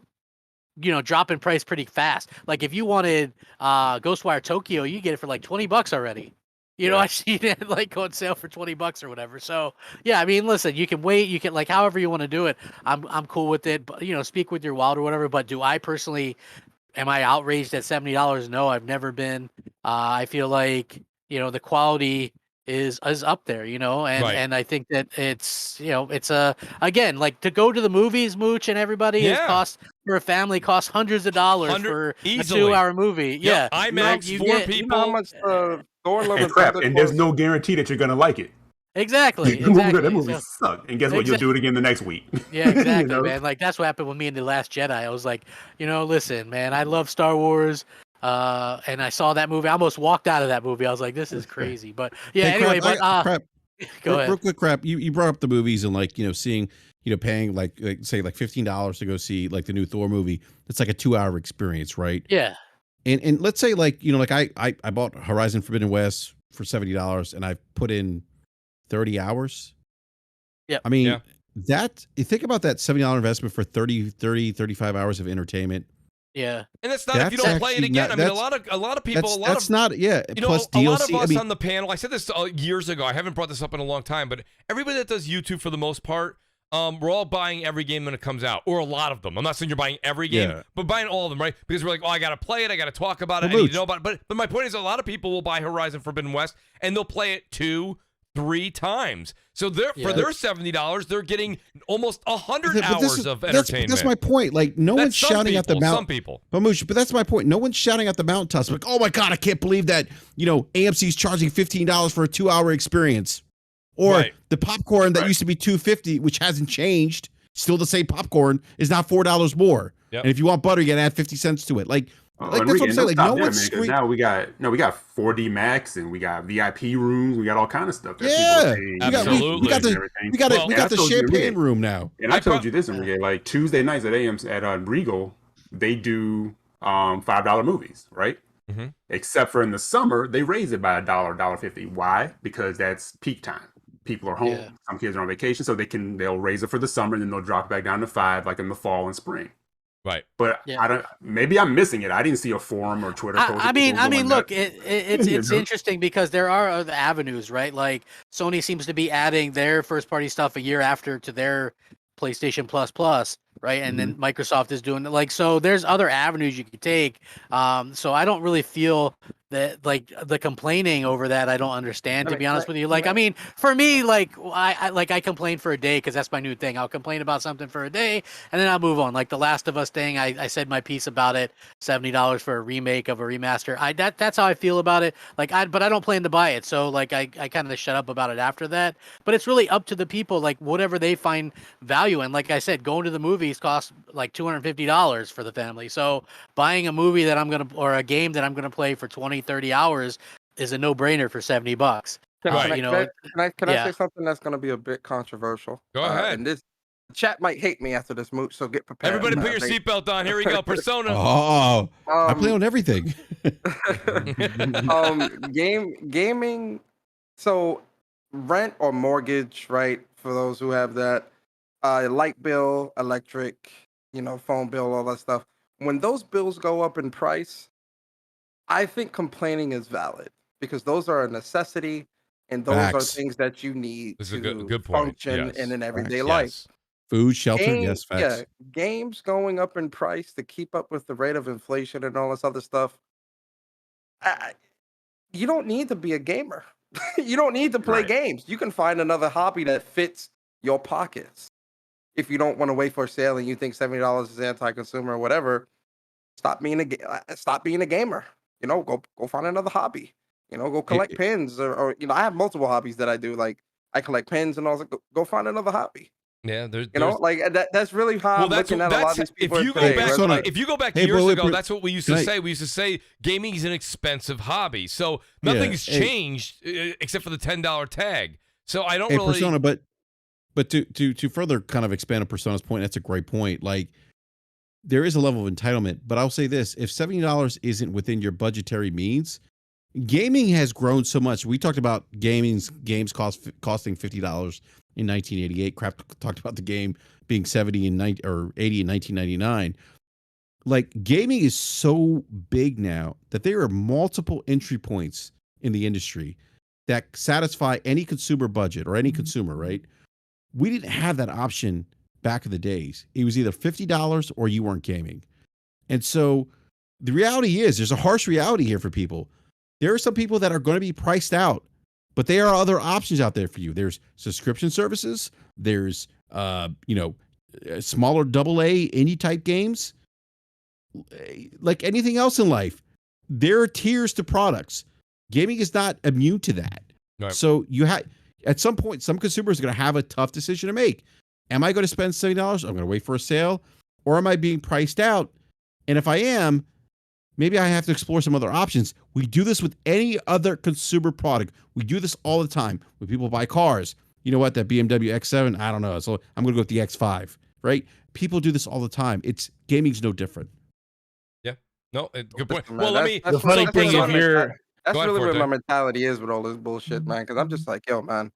in price pretty fast. Like if you wanted Ghostwire Tokyo, you get it for like $20 already. I've seen it like go on sale for $20 or whatever. So yeah, I mean, listen, you can wait, you can, like, however you want to do it. I'm cool with it, but speak with your wallet or whatever. But do I personally, am I outraged at $70? No, I've never been. I feel like the quality is up there, and I think that it's again, like, to go to the movies, Mooch and everybody, it costs for a family, costs hundreds of dollars for easily. a 2-hour movie. Yeah, IMAX, four people. You know how much and crap, and there's no guarantee that you're gonna like it. Exactly. That movie sucked. And guess what? You'll do it again the next week. Yeah, exactly, man. Like, that's what happened with me in The Last Jedi. I was like, listen, man, I love Star Wars. And I saw that movie. I almost walked out of that movie. I was like, this is crazy. But yeah, hey, anyway, crap, go ahead. Real quick, crap. You brought up the movies and, like, seeing, paying like say like $15 to go see like the new Thor movie. It's like a 2-hour experience, right? Yeah. And let's say, like, like I bought Horizon Forbidden West for $70 and I put in 30 hours. Yeah. I mean, you think about that $70 investment for 35 hours of entertainment. Yeah. And that's not if you don't play it again. I mean, a lot of people, plus DLC. A lot of us on the panel, I said this years ago, I haven't brought this up in a long time, but everybody that does YouTube, for the most part, we're all buying every game when it comes out, or a lot of them. I'm not saying you're buying every game, but buying all of them, right? Because we're like, I got to play it, I got to talk about it, I need to know about it. But my point is, a lot of people will buy Horizon Forbidden West, and they'll play it 2, 3 times. So for their $70, they're getting almost 100 But hours of entertainment. That's my point. Like, no That's one's some shouting at the people, mountain. Some people. But that's my point. No one's shouting at the mountaintops like, oh my God, I can't believe that, AMC's charging $15 for a 2-hour experience. Or the popcorn that used to be $2.50, which hasn't changed, still the same popcorn, is now $4 more. Yep. And if you want butter, you gotta add 50 cents to it. Like that's what I'm saying. Like, no one's now we got 4D Max and we got VIP rooms, we got all kind of stuff. Yeah, absolutely. We got the champagne room now. And I told you this, Enrique, like Tuesday nights at AM's at Regal, they do $5 movies, right? Mm-hmm. Except for in the summer, they raise it by $1.50. Why? Because that's peak time. People are home. Yeah. Some kids are on vacation, so they'll raise it for the summer, and then they'll drop back down to $5, like in the fall and spring. Right. But maybe I'm missing it. I didn't see a forum or Twitter post. I mean, look, it's interesting because there are other avenues, right? Like Sony seems to be adding their first party stuff a year after to their PlayStation Plus, right? And then Microsoft is doing it. So there's other avenues you could take. So I don't really feel that the complaining over that I don't understand, to be honest with you. I mean, for me, I complain for a day because that's my new thing. I'll complain about something for a day and then I'll move on. Like the Last of Us thing, I said my piece about it. $70 for a remake of a remaster. That's how I feel about it. But I don't plan to buy it. So I kind of shut up about it after that. But it's really up to the people, whatever they find value in. Like I said, going to the movies costs $250 for the family. So buying a movie or a game that I'm gonna play for 20-30 hours is a no-brainer for $70. Can I say something that's going to be a bit controversial? Go ahead. And this chat might hate me after this Mooch, so get prepared. Everybody put your seatbelt on. Here we go. Persona. I play on everything. Gaming. So rent or mortgage, right? For those who have that, light bill, electric, phone bill, all that stuff. When those bills go up in price, I think complaining is valid because those are a necessity and those are things that you need to good point. function in an everyday life. Food, shelter, facts. Yeah, games going up in price to keep up with the rate of inflation and all this other stuff. You don't need to be a gamer. You don't need to play games. You can find another hobby that fits your pockets. If you don't want to wait for a sale and you think $70 is anti-consumer or whatever, stop being a gamer. Go find another hobby. Go collect pins or I have multiple hobbies that I do. Like I collect pins and all that. Go find another hobby. Yeah, that's really how I'm looking at a lot of these people. If you go back years ago, that's what we used to say. We used to say gaming is an expensive hobby. So nothing's changed except for the $10 tag. So I don't really. Persona, but to further kind of expand on Persona's point, that's a great point. There is a level of entitlement, but I'll say this: if $70 isn't within your budgetary means, gaming has grown so much. We talked about games costing $50 in 1988. Crap talked about the game being 70 and 90 or 80 in 1999. Gaming is so big now that there are multiple entry points in the industry that satisfy any consumer budget or any consumer, right? We didn't have that option back in the days. It was either $50 or you weren't gaming. And so the reality is there's a harsh reality here for people. There are some people that are going to be priced out, but there are other options out there for you. There's subscription services. There's, smaller AA indie type games. Like anything else in life, there are tiers to products. Gaming is not immune to that. Right. So at some point, some consumers are going to have a tough decision to make. Am I going to spend $70? I'm going to wait for a sale, or am I being priced out? And if I am, maybe I have to explore some other options. We do this with any other consumer product. We do this all the time when people buy cars. You know what? That BMW X7, I don't know. So I'm going to go with the X5, right? People do this all the time. Gaming's no different. Yeah. No, good point. Man, Well, The funny thing is that's really where my mentality is with all this bullshit, man. Because I'm just like, yo, man.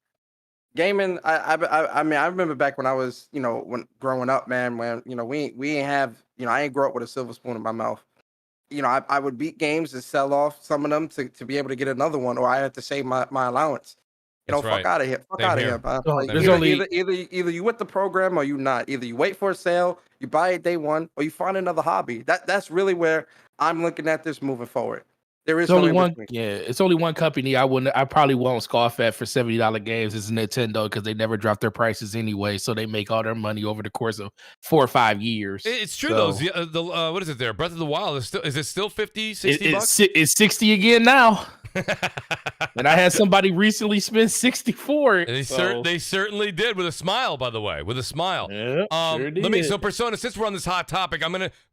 Gaming, I mean, I remember back when I was, when growing up, man, when, we ain't have, I ain't grow up with a silver spoon in my mouth. I would beat games and sell off some of them to be able to get another one, or I had to save my allowance. Fuck out of here. Fuck out of here, man. Either you with the program or you not. Either you wait for a sale, you buy it day one, or you find another hobby. That's really where I'm looking at this moving forward. There is It's only no in one. between. Yeah, it's only one company I probably won't scoff at for $70 games is Nintendo because they never drop their prices anyway, so they make all their money over the course of 4 or 5 years. It's true though. What is it there? Breath of the Wild is it still 50, 60 bucks? It's 60 again now. And I had somebody recently spend 64. And they certainly did with a smile, by the way, with a smile. Yeah, sure did. So Persona, since we're on this hot topic,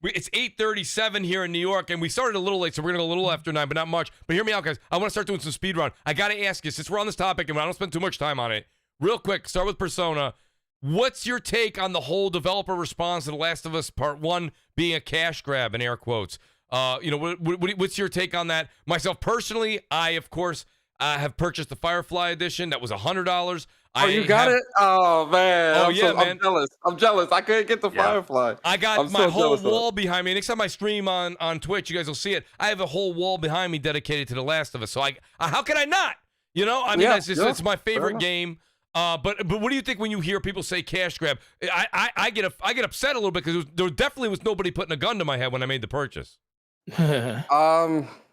it's 8:37 here in New York, and we started a little late, so we're gonna go a little after 9, but not much. But hear me out, guys. I want to start doing some speed run. I gotta ask you, since we're on this topic, and I don't spend too much time on it, real quick. Start with Persona. What's your take on the whole developer response to The Last of Us Part 1 being a cash grab in air quotes? What's your take on that? Myself personally, I of course have purchased the Firefly edition. That was $100. Oh, you got it? Oh man! Oh yeah, man. I'm jealous. I'm jealous. I couldn't get the Firefly. I got my whole wall behind me. Next time I stream on Twitch, you guys will see it. I have a whole wall behind me dedicated to The Last of Us. So how can I not? It's my favorite game. But what do you think when you hear people say cash grab? I get upset a little bit because there definitely was nobody putting a gun to my head when I made the purchase.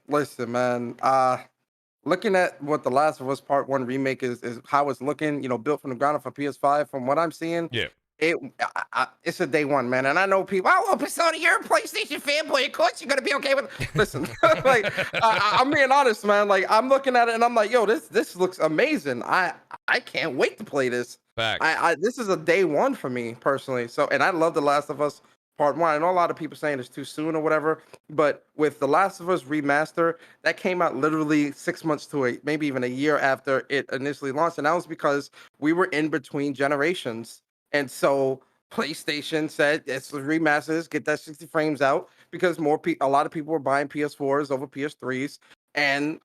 Listen, man. Looking at what The Last of Us Part 1 remake is how it's looking, built from the ground up for PS5. From what I'm seeing, it's a day one, man. And I know people, Persona, you're a PlayStation fanboy. Of course you're gonna be okay with it. Listen, I'm being honest, man. Like, I'm looking at it and I'm like, yo, this looks amazing. I can't wait to play this. Facts. This is a day one for me personally. So, and I love The Last of Us Part 1. I know a lot of people saying it's too soon or whatever, but with The Last of Us Remaster, that came out literally 6 months to maybe even a year after it initially launched. And that was because we were in between generations. And so PlayStation said, let's remaster this, get that 60 frames out, because a lot of people were buying PS4s over PS3s. And,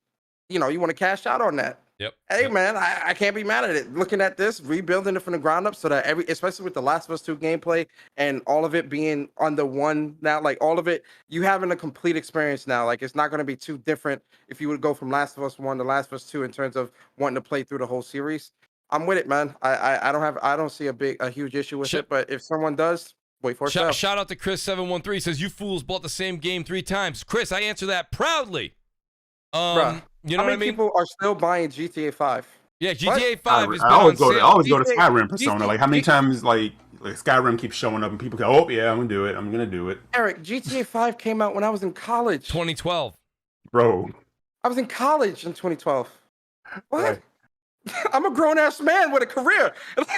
you want to cash out on that. Yep. Hey, man, I can't be mad at it. Looking at this, rebuilding it from the ground up so that especially with The Last of Us 2 gameplay and all of it being on the one now, like all of it, you having a complete experience now. Like, it's not going to be too different if you would go from Last of Us 1 to Last of Us 2 in terms of wanting to play through the whole series. I'm with it, man. I don't see a huge issue with it, but if someone does, wait for it. Shout out to Chris713. Says, you fools bought the same game 3 times. Chris, I answer that proudly. Bruh, you know how what I many mean? people are still buying GTA 5? Yeah, GTA 5 is I always go to Skyrim Persona. Like, how many times like Skyrim keeps showing up and people go, oh yeah, I'm gonna do it. Eric, GTA 5 came out when I was in college. 2012. Bro, I was in college in 2012. What? Right. I'm a grown ass man with a career. Like,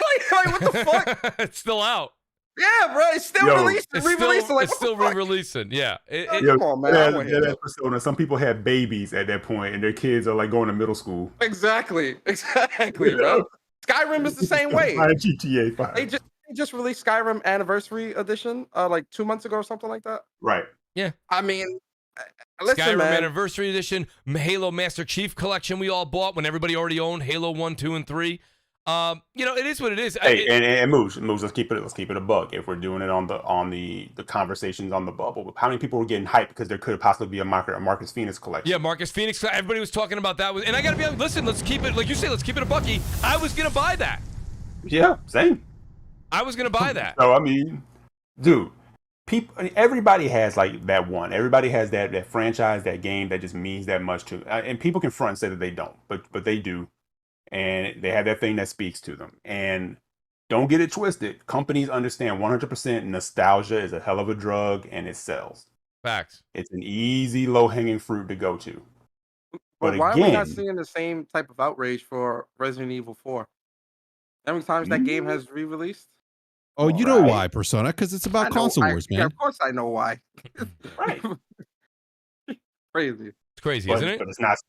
what the fuck? It's still out. Yeah, bro. It's still re-releasing. It's still re-releasing. Yeah. Come on, man. That's Persona. Some people have babies at that point, and their kids are like going to middle school. Exactly, bro. Skyrim is the same way. GTA 5. They just released Skyrim Anniversary Edition, like 2 months ago or something like that. Right. Yeah. I mean, listen, Skyrim man. Anniversary Edition, Halo Master Chief Collection we all bought when everybody already owned Halo 1, 2, and 3. It is what it is. Hey, and Mooch, let's keep it a buck. If we're doing it on the conversations on the bubble, how many people were getting hyped because there could possibly be a Marcus Phoenix collection? Yeah, Marcus Phoenix. Everybody was talking about that. And I gotta be honest, listen, let's keep it, like you say, let's keep it a bucky. I was gonna buy that. Yeah, same. I was gonna buy that. So I mean, dude, everybody has like that one. Everybody has that franchise, that game that just means that much to. And people can front and say that they don't, but they do. And they have that thing that speaks to them. And don't get it twisted. Companies understand 100% nostalgia is a hell of a drug and it sells. Facts. It's an easy, low-hanging fruit to go to. But why are we not seeing the same type of outrage for Resident Evil 4? How many times that game has re-released? Oh, you know why, Persona? Because it's about console wars, man. Yeah, of course I know why. Right. Crazy. It's crazy, isn't it?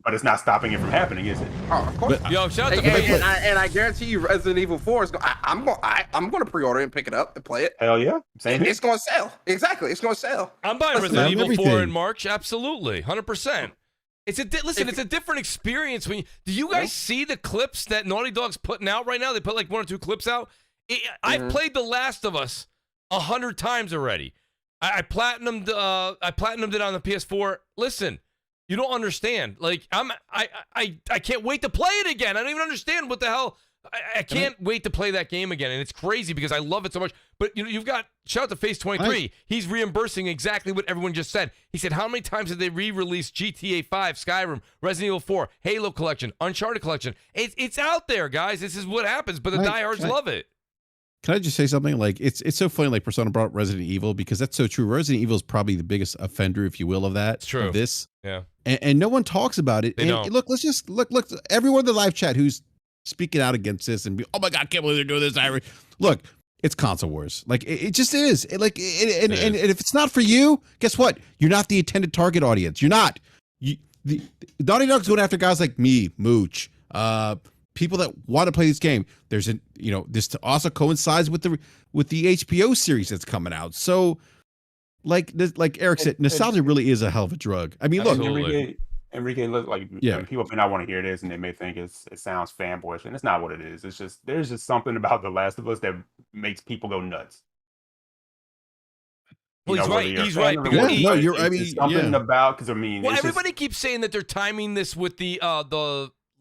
But it's not stopping it from happening, is it? Oh, of course. Yo, shout out to and I guarantee you, Resident Evil 4 is. I'm going to pre-order it and pick it up and play it. Hell yeah, same. It's going to sell. Exactly, it's going to sell. I'm buying Resident Evil 4 in March. Absolutely, 100%. It's a different experience. Do you guys see the clips that Naughty Dog's putting out right now? They put like 1 or 2 clips out. I've played The Last of Us 100 times already. I platinumed it on the PS4. Listen. You don't understand. Like, I can't wait to play it again. I don't even understand what the hell. I can't wait to play that game again. And it's crazy because I love it so much. But you've got shout out to Face 23. He's reimbursing exactly what everyone just said. He said, how many times did they re-release GTA 5, Skyrim, Resident Evil 4, Halo Collection, Uncharted Collection? It's out there, guys. This is what happens. But the diehards love it. Can I just say something? Like it's so funny. Like Persona brought Resident Evil because that's so true. Resident Evil is probably the biggest offender, if you will, of that. It's true. Of this, yeah. And no one talks about it. They and don't. Look, let's just look. Everyone in the live chat who's speaking out against this and be, oh my god, I can't believe they're doing this. Look, it's console wars. Like it just is. And if it's not for you, guess what? You're not the intended target audience. You're not. The Naughty Dog's going after guys like me, Mooch, people that want to play this game. There's this also coincides with the HBO series that's coming out. So like Eric said, nostalgia really is a hell of a drug. I mean, Absolutely. look, Enrique, look, like people may not want to hear this and they may think it sounds fanboyish, and it's not what it is. It's just there's just something about The Last of Us that makes people go nuts. Well, he's right. He's right. It's something about because well, everybody keeps saying that they're timing this with the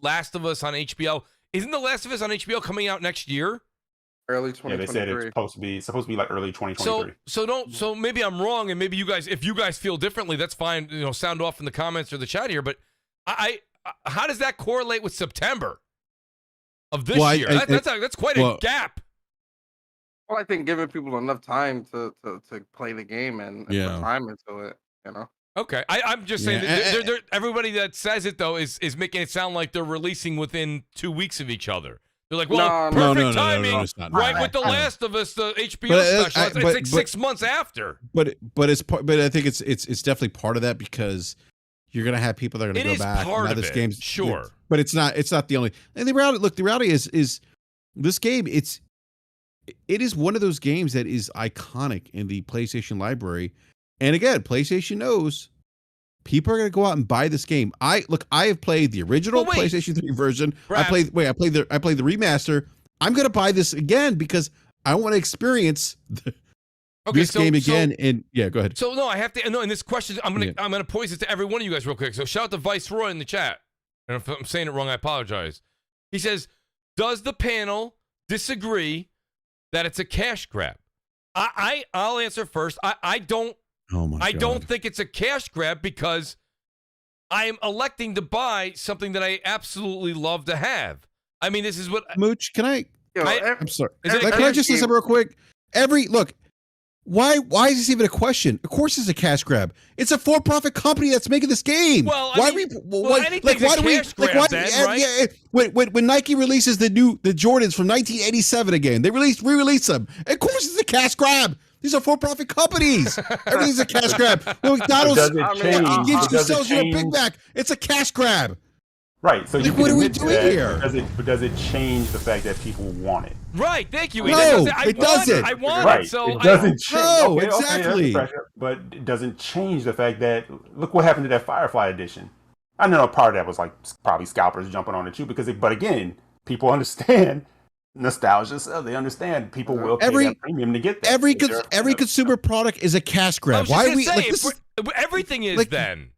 Last of Us on HBO. Isn't The Last of Us on HBO coming out next year? Early 2023. Yeah, they said it's supposed to be like early 2023. So maybe I'm wrong, and maybe if you guys feel differently, that's fine. Sound off in the comments or the chat here. But how does that correlate with September of this year? That's quite a gap. Well, I think giving people enough time to play the game and put time into it, Okay, I'm just saying that everybody that says it though is making it sound like they're releasing within 2 weeks of each other. They're like, well, perfect timing, right? With The Last of Us, the HBO special, it's like 6 months after. But I think it's definitely part of that because you're gonna have people that are gonna go back. Part now of this it, game's sure, but it's not the only. And the reality is this game. It is one of those games that is iconic in the PlayStation library. And again, PlayStation knows people are going to go out and buy this game. I have played the original PlayStation 3 version. Brad. I played the remaster. I'm going to buy this again because I want to experience this game again. And go ahead. So no, I have to. No, in this question, I'm gonna pose it to every one of you guys real quick. So shout out to Viceroy in the chat. And if I'm saying it wrong, I apologize. He says, "Does the panel disagree that it's a cash grab?" I'll answer first. I don't. Oh my God. I don't think it's a cash grab because I am electing to buy something that I absolutely love to have. I mean, this is what Mooch. Can I? I'm sorry. Can I just say something real quick? Why is this even a question? Of course, it's a cash grab. It's a for-profit company that's making this game. Well, when Nike releases the Jordans from 1987 again, they re-release them. Of course, it's a cash grab. These are for-profit companies. Everything's a cash grab. McDonald's sells you a Big Mac. It's a cash grab. Right. So what are we doing here? Does it change the fact that people want it? Right. Thank you. No, it doesn't. I want it. So it doesn't change. No, exactly. But it doesn't change the fact that look what happened to that Firefly edition. I know part of that was like probably scalpers jumping on it too but again, people understand nostalgia. So they understand people will pay that premium to get that. Every consumer product is a cash grab. Why are we everything is then?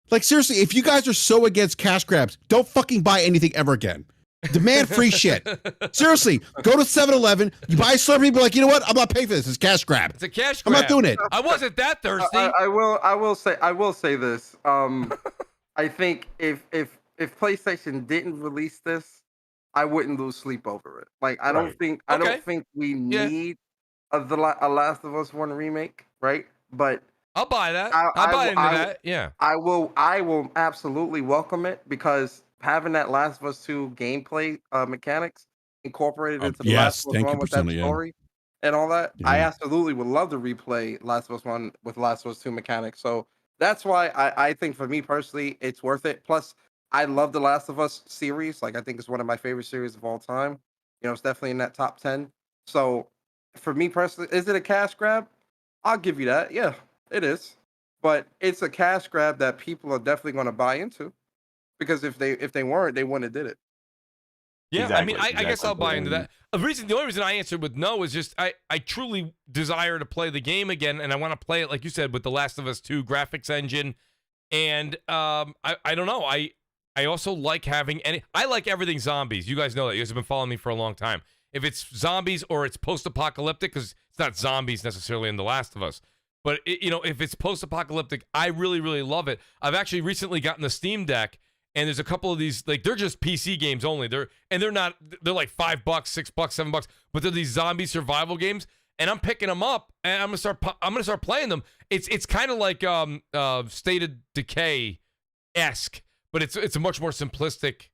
Like seriously, if you guys are so against cash grabs, don't fucking buy anything ever again. Demand free shit. Seriously, go to 7-Eleven, you buy a Slurpee, be like, you know what? I'm not paying for this. It's cash grab. It's a cash grab. I'm not doing it. I wasn't that thirsty. I will say this. I think if PlayStation didn't release this, I wouldn't lose sleep over it. Like I don't think we need a Last of Us 1 remake, right? But I'll buy that. I'll buy into that. Yeah. I will absolutely welcome it because having that Last of Us 2 gameplay mechanics incorporated into the Last of Us 1 with that story and all that, I absolutely would love to replay Last of Us 1 with Last of Us 2 mechanics. So that's why I think for me personally, it's worth it. Plus, I love the Last of Us series. Like I think it's one of my favorite series of all time. It's definitely in that top 10. So for me personally, is it a cash grab? I'll give you that. Yeah. It is, but it's a cash grab that people are definitely going to buy into, because if they weren't, they wouldn't have did it. Yeah, exactly, I guess I'll buy into that. The only reason I answered with no is just I truly desire to play the game again, and I want to play it like you said with the Last of Us 2 graphics engine, and I don't know. I also like having I like everything zombies. You guys know that. You guys have been following me for a long time. If it's zombies or it's post-apocalyptic, because It's not zombies necessarily in The Last of Us. But, if it's post-apocalyptic, I really, really love it. I've actually recently gotten the Steam Deck, and there's a couple of these, like, they're just PC games only. They're like $5, $6, $7, but they're these zombie survival games, and I'm picking them up, and I'm gonna start playing them. It's kind of like State of Decay-esque, but it's a much more simplistic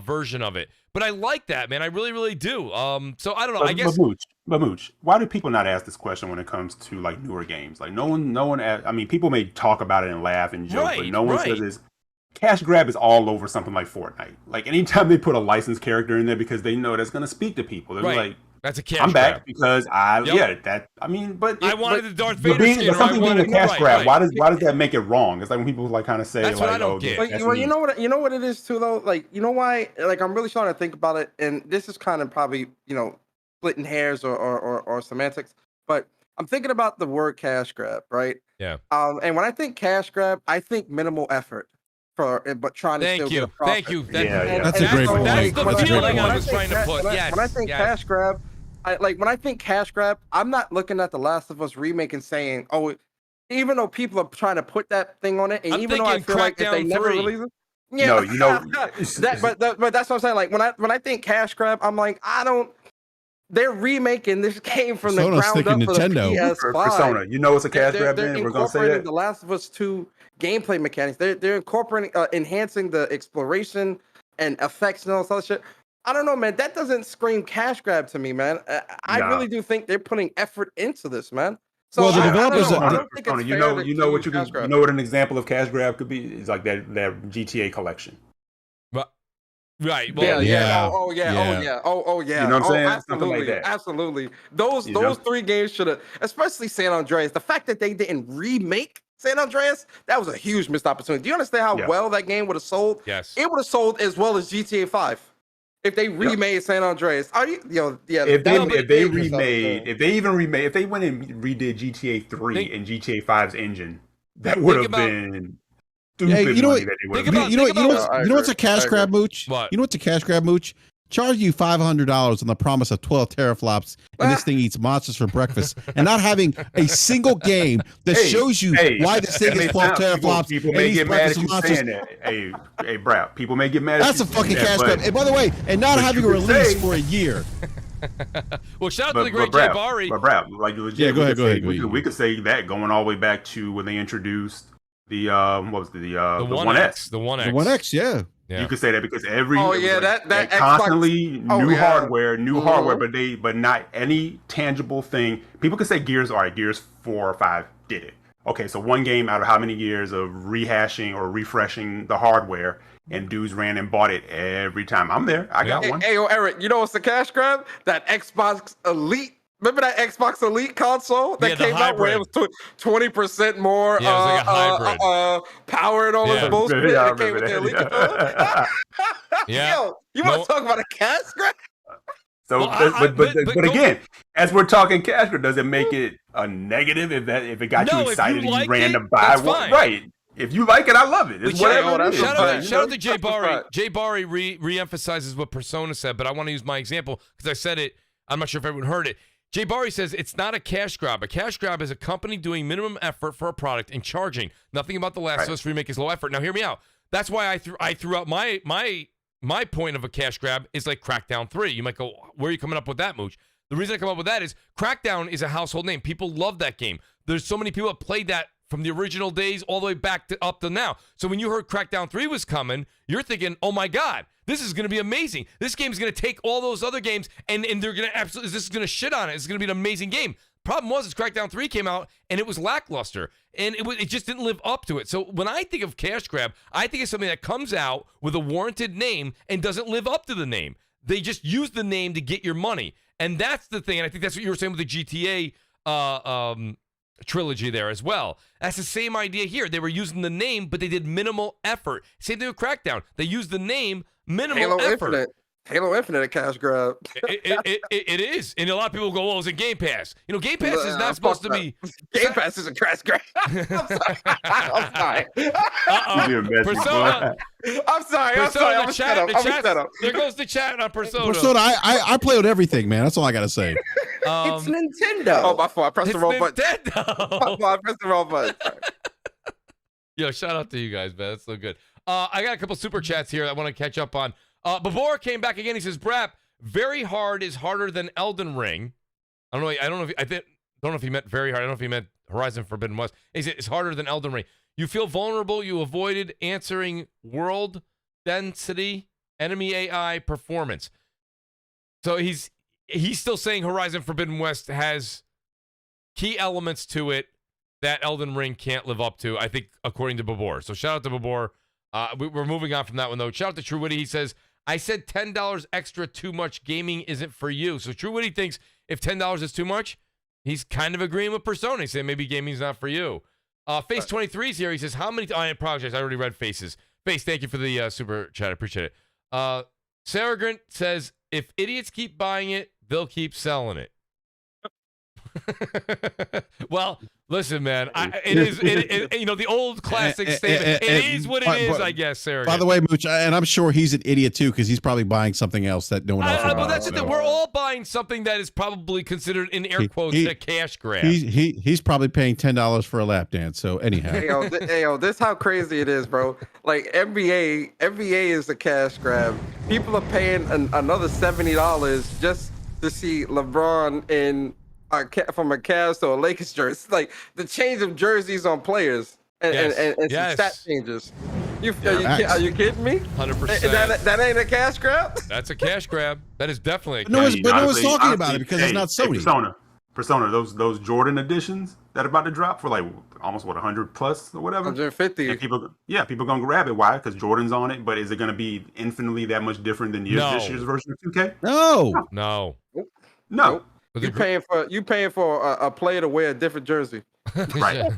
version of it. But I like that, man. I really, really do. So I don't know. I guess. But Mooch, why do people not ask this question when it comes to like newer games? Like no one. I mean, people may talk about it and laugh and joke, but no one says this. Cash grab is all over something like Fortnite. Like anytime they put a licensed character in there because they know that's going to speak to people. They're like, that's a cash I'm grab. back because but I wanted the Darth Vader skin. Something being a cash grab. Why does that make it wrong? It's like when people like kind of say, that's like, what I don't get. Well, you know what it is too though. Like, you know why? Like, I'm really starting to think about it, and this is kind of probably splitting hairs or semantics, but I'm thinking about the word cash grab, right? Yeah. And when I think cash grab, I think minimal effort. But trying to still get a profit. Thank you. That's a great point. That's the That's a great feeling point. I was trying to put. Yes. When I think cash grab, when I think cash grab, I'm not looking at The Last of Us remake and saying, oh, even though people are trying to put that thing on it, and even though I feel like if they never release it, but that's what I'm saying. Like when I think cash grab, I'm like, they're remaking this game from the ground up for Nintendo. the PS5. Persona. It's a cash grab, man. We're gonna say that. The Last of Us 2 gameplay mechanics. They're incorporating, enhancing the exploration and effects and all this other shit. I don't know, man. That doesn't scream cash grab to me, man. I really do think they're putting effort into this, man. So well, the developers, I don't think it's you know what an example of cash grab could be? It's like that GTA collection. Right. Well, yeah. Oh, yeah. You know what I'm saying? Absolutely. Something like that. Absolutely. Those 3 games should have, especially San Andreas. The fact that they didn't remake San Andreas, that was a huge missed opportunity. Do you understand how well that game would have sold? Yes. It would have sold as well as GTA 5 if they remade San Andreas. Are you? If they went and redid GTA 3 and GTA 5's engine, that would have been. You know what's a cash grab, Mooch? What? You know what's a cash grab, Mooch? Charge you $500 on the promise of 12 teraflops, and this thing eats monsters for breakfast, and not having a single game that shows you why this thing is 12 teraflops. People may get mad at you saying that. Hey, Brad. People may get mad. That's a fucking cash grab. And by the way, and not having a release for a year. Well, shout out to the great Jay Bari. But Brad, like go ahead. We could say that going all the way back to when they introduced the what was the 1X. The 1X. The 1X, yeah. You could say that because every that constantly new hardware, but not any tangible thing. People could say Gears 4 or 5 did it. Okay, so one game out of how many years of rehashing or refreshing the hardware, and dudes ran and bought it every time. I'm there. I got one. Hey, Eric, you know what's the cash grab? That Xbox Elite. Remember that Xbox Elite console that came out where it was 20% more it was like a hybrid. Power and all this bullshit? Yeah, it came with the Elite controller. Yo, you want to talk about a cash grab? So, but again, as we're talking cash grab, does it make it a negative if it got you excited and you ran to buy one? Right. If you like it, I love it. It's whatever it is. Shout out to Jay Bari. Jay Bari re-emphasizes what Persona said, but I want to use my example because I said it. I'm not sure if everyone heard it. Jay Bari says it's not a cash grab. A cash grab is a company doing minimum effort for a product and charging. Nothing about The Last of Us remake is low effort. Now, hear me out. That's why I threw out my point of a cash grab is like Crackdown 3. You might go, where are you coming up with that, Mooch? The reason I come up with that is Crackdown is a household name. People love that game. There's so many people that played that from the original days all the way back up to now. So when you heard Crackdown 3 was coming, you're thinking, oh my God, this is going to be amazing. This game is going to take all those other games and they're going to absolutely, this is going to shit on it. It's going to be an amazing game. Problem was, Crackdown 3 came out and it was lackluster and it just didn't live up to it. So when I think of cash grab, I think of something that comes out with a warranted name and doesn't live up to the name. They just use the name to get your money. And that's the thing. And I think that's what you were saying with the GTA trilogy there as well. That's the same idea here. They were using the name, but they did minimal effort. Same thing with Crackdown. They used the name, minimal effort. Halo Infinite a cash grab. It is, and a lot of people go, "Well, it's in Game Pass." You know, Game Pass is not supposed to be. Game Pass is a cash grab. I'm sorry. I'm sorry. Persona. I'm sorry. I'm sorry. I'm shut up. There goes the chat on Persona. Persona, I play with everything, man. That's all I gotta say. It's Nintendo. Oh, my fault. I pressed the wrong button. Nintendo. I pressed the wrong button. Yo, shout out to you guys, man. That's so good. I got a couple super chats here I want to catch up on. Babor came back again. He says, "Brap, very hard is harder than Elden Ring." I don't know if he meant very hard. I don't know if he meant Horizon Forbidden West. He said it's harder than Elden Ring. You feel vulnerable. You avoided answering world density, enemy AI, performance. So he's still saying Horizon Forbidden West has key elements to it that Elden Ring can't live up to, I think, according to Babor. So shout out to Babor. We're moving on from that one, though. Shout out to TrueWiddy. He says, I said $10 extra too much. Gaming isn't for you. So TrueWiddy thinks if $10 is too much, he's kind of agreeing with Persona. He's saying maybe gaming's not for you. Face23 is here. He says, how many... I apologize. I already read Faces. Face, thank you for the super chat. I appreciate it. Saragrant says, if idiots keep buying it, they'll keep selling it. Well, listen, man. It is you know, the old classic statement. It is what it is, I guess, Sarah. By the way, Mooch, and I'm sure he's an idiot too, because he's probably buying something else that no one else. But that's it. We're all buying something that is probably considered, in air quotes, a cash grab. He's probably paying $10 for a lap dance. So anyhow, hey yo, this how crazy it is, bro. Like NBA is a cash grab. People are paying another $70 just to see LeBron in. From a Cavs to a Lakers jersey, like the change of jerseys on players and some stat changes. Are you kidding me? 100%. That ain't a cash grab. That's a cash grab. That is definitely. No one's talking about it because it's not Sony. Persona, those Jordan editions that are about to drop for like almost 100 plus or whatever. 150. And people gonna grab it. Why? Because Jordan's on it. But is it gonna be infinitely that much different than this year's version of 2K? No. Nope. You paying for a player to wear a different jersey. Right.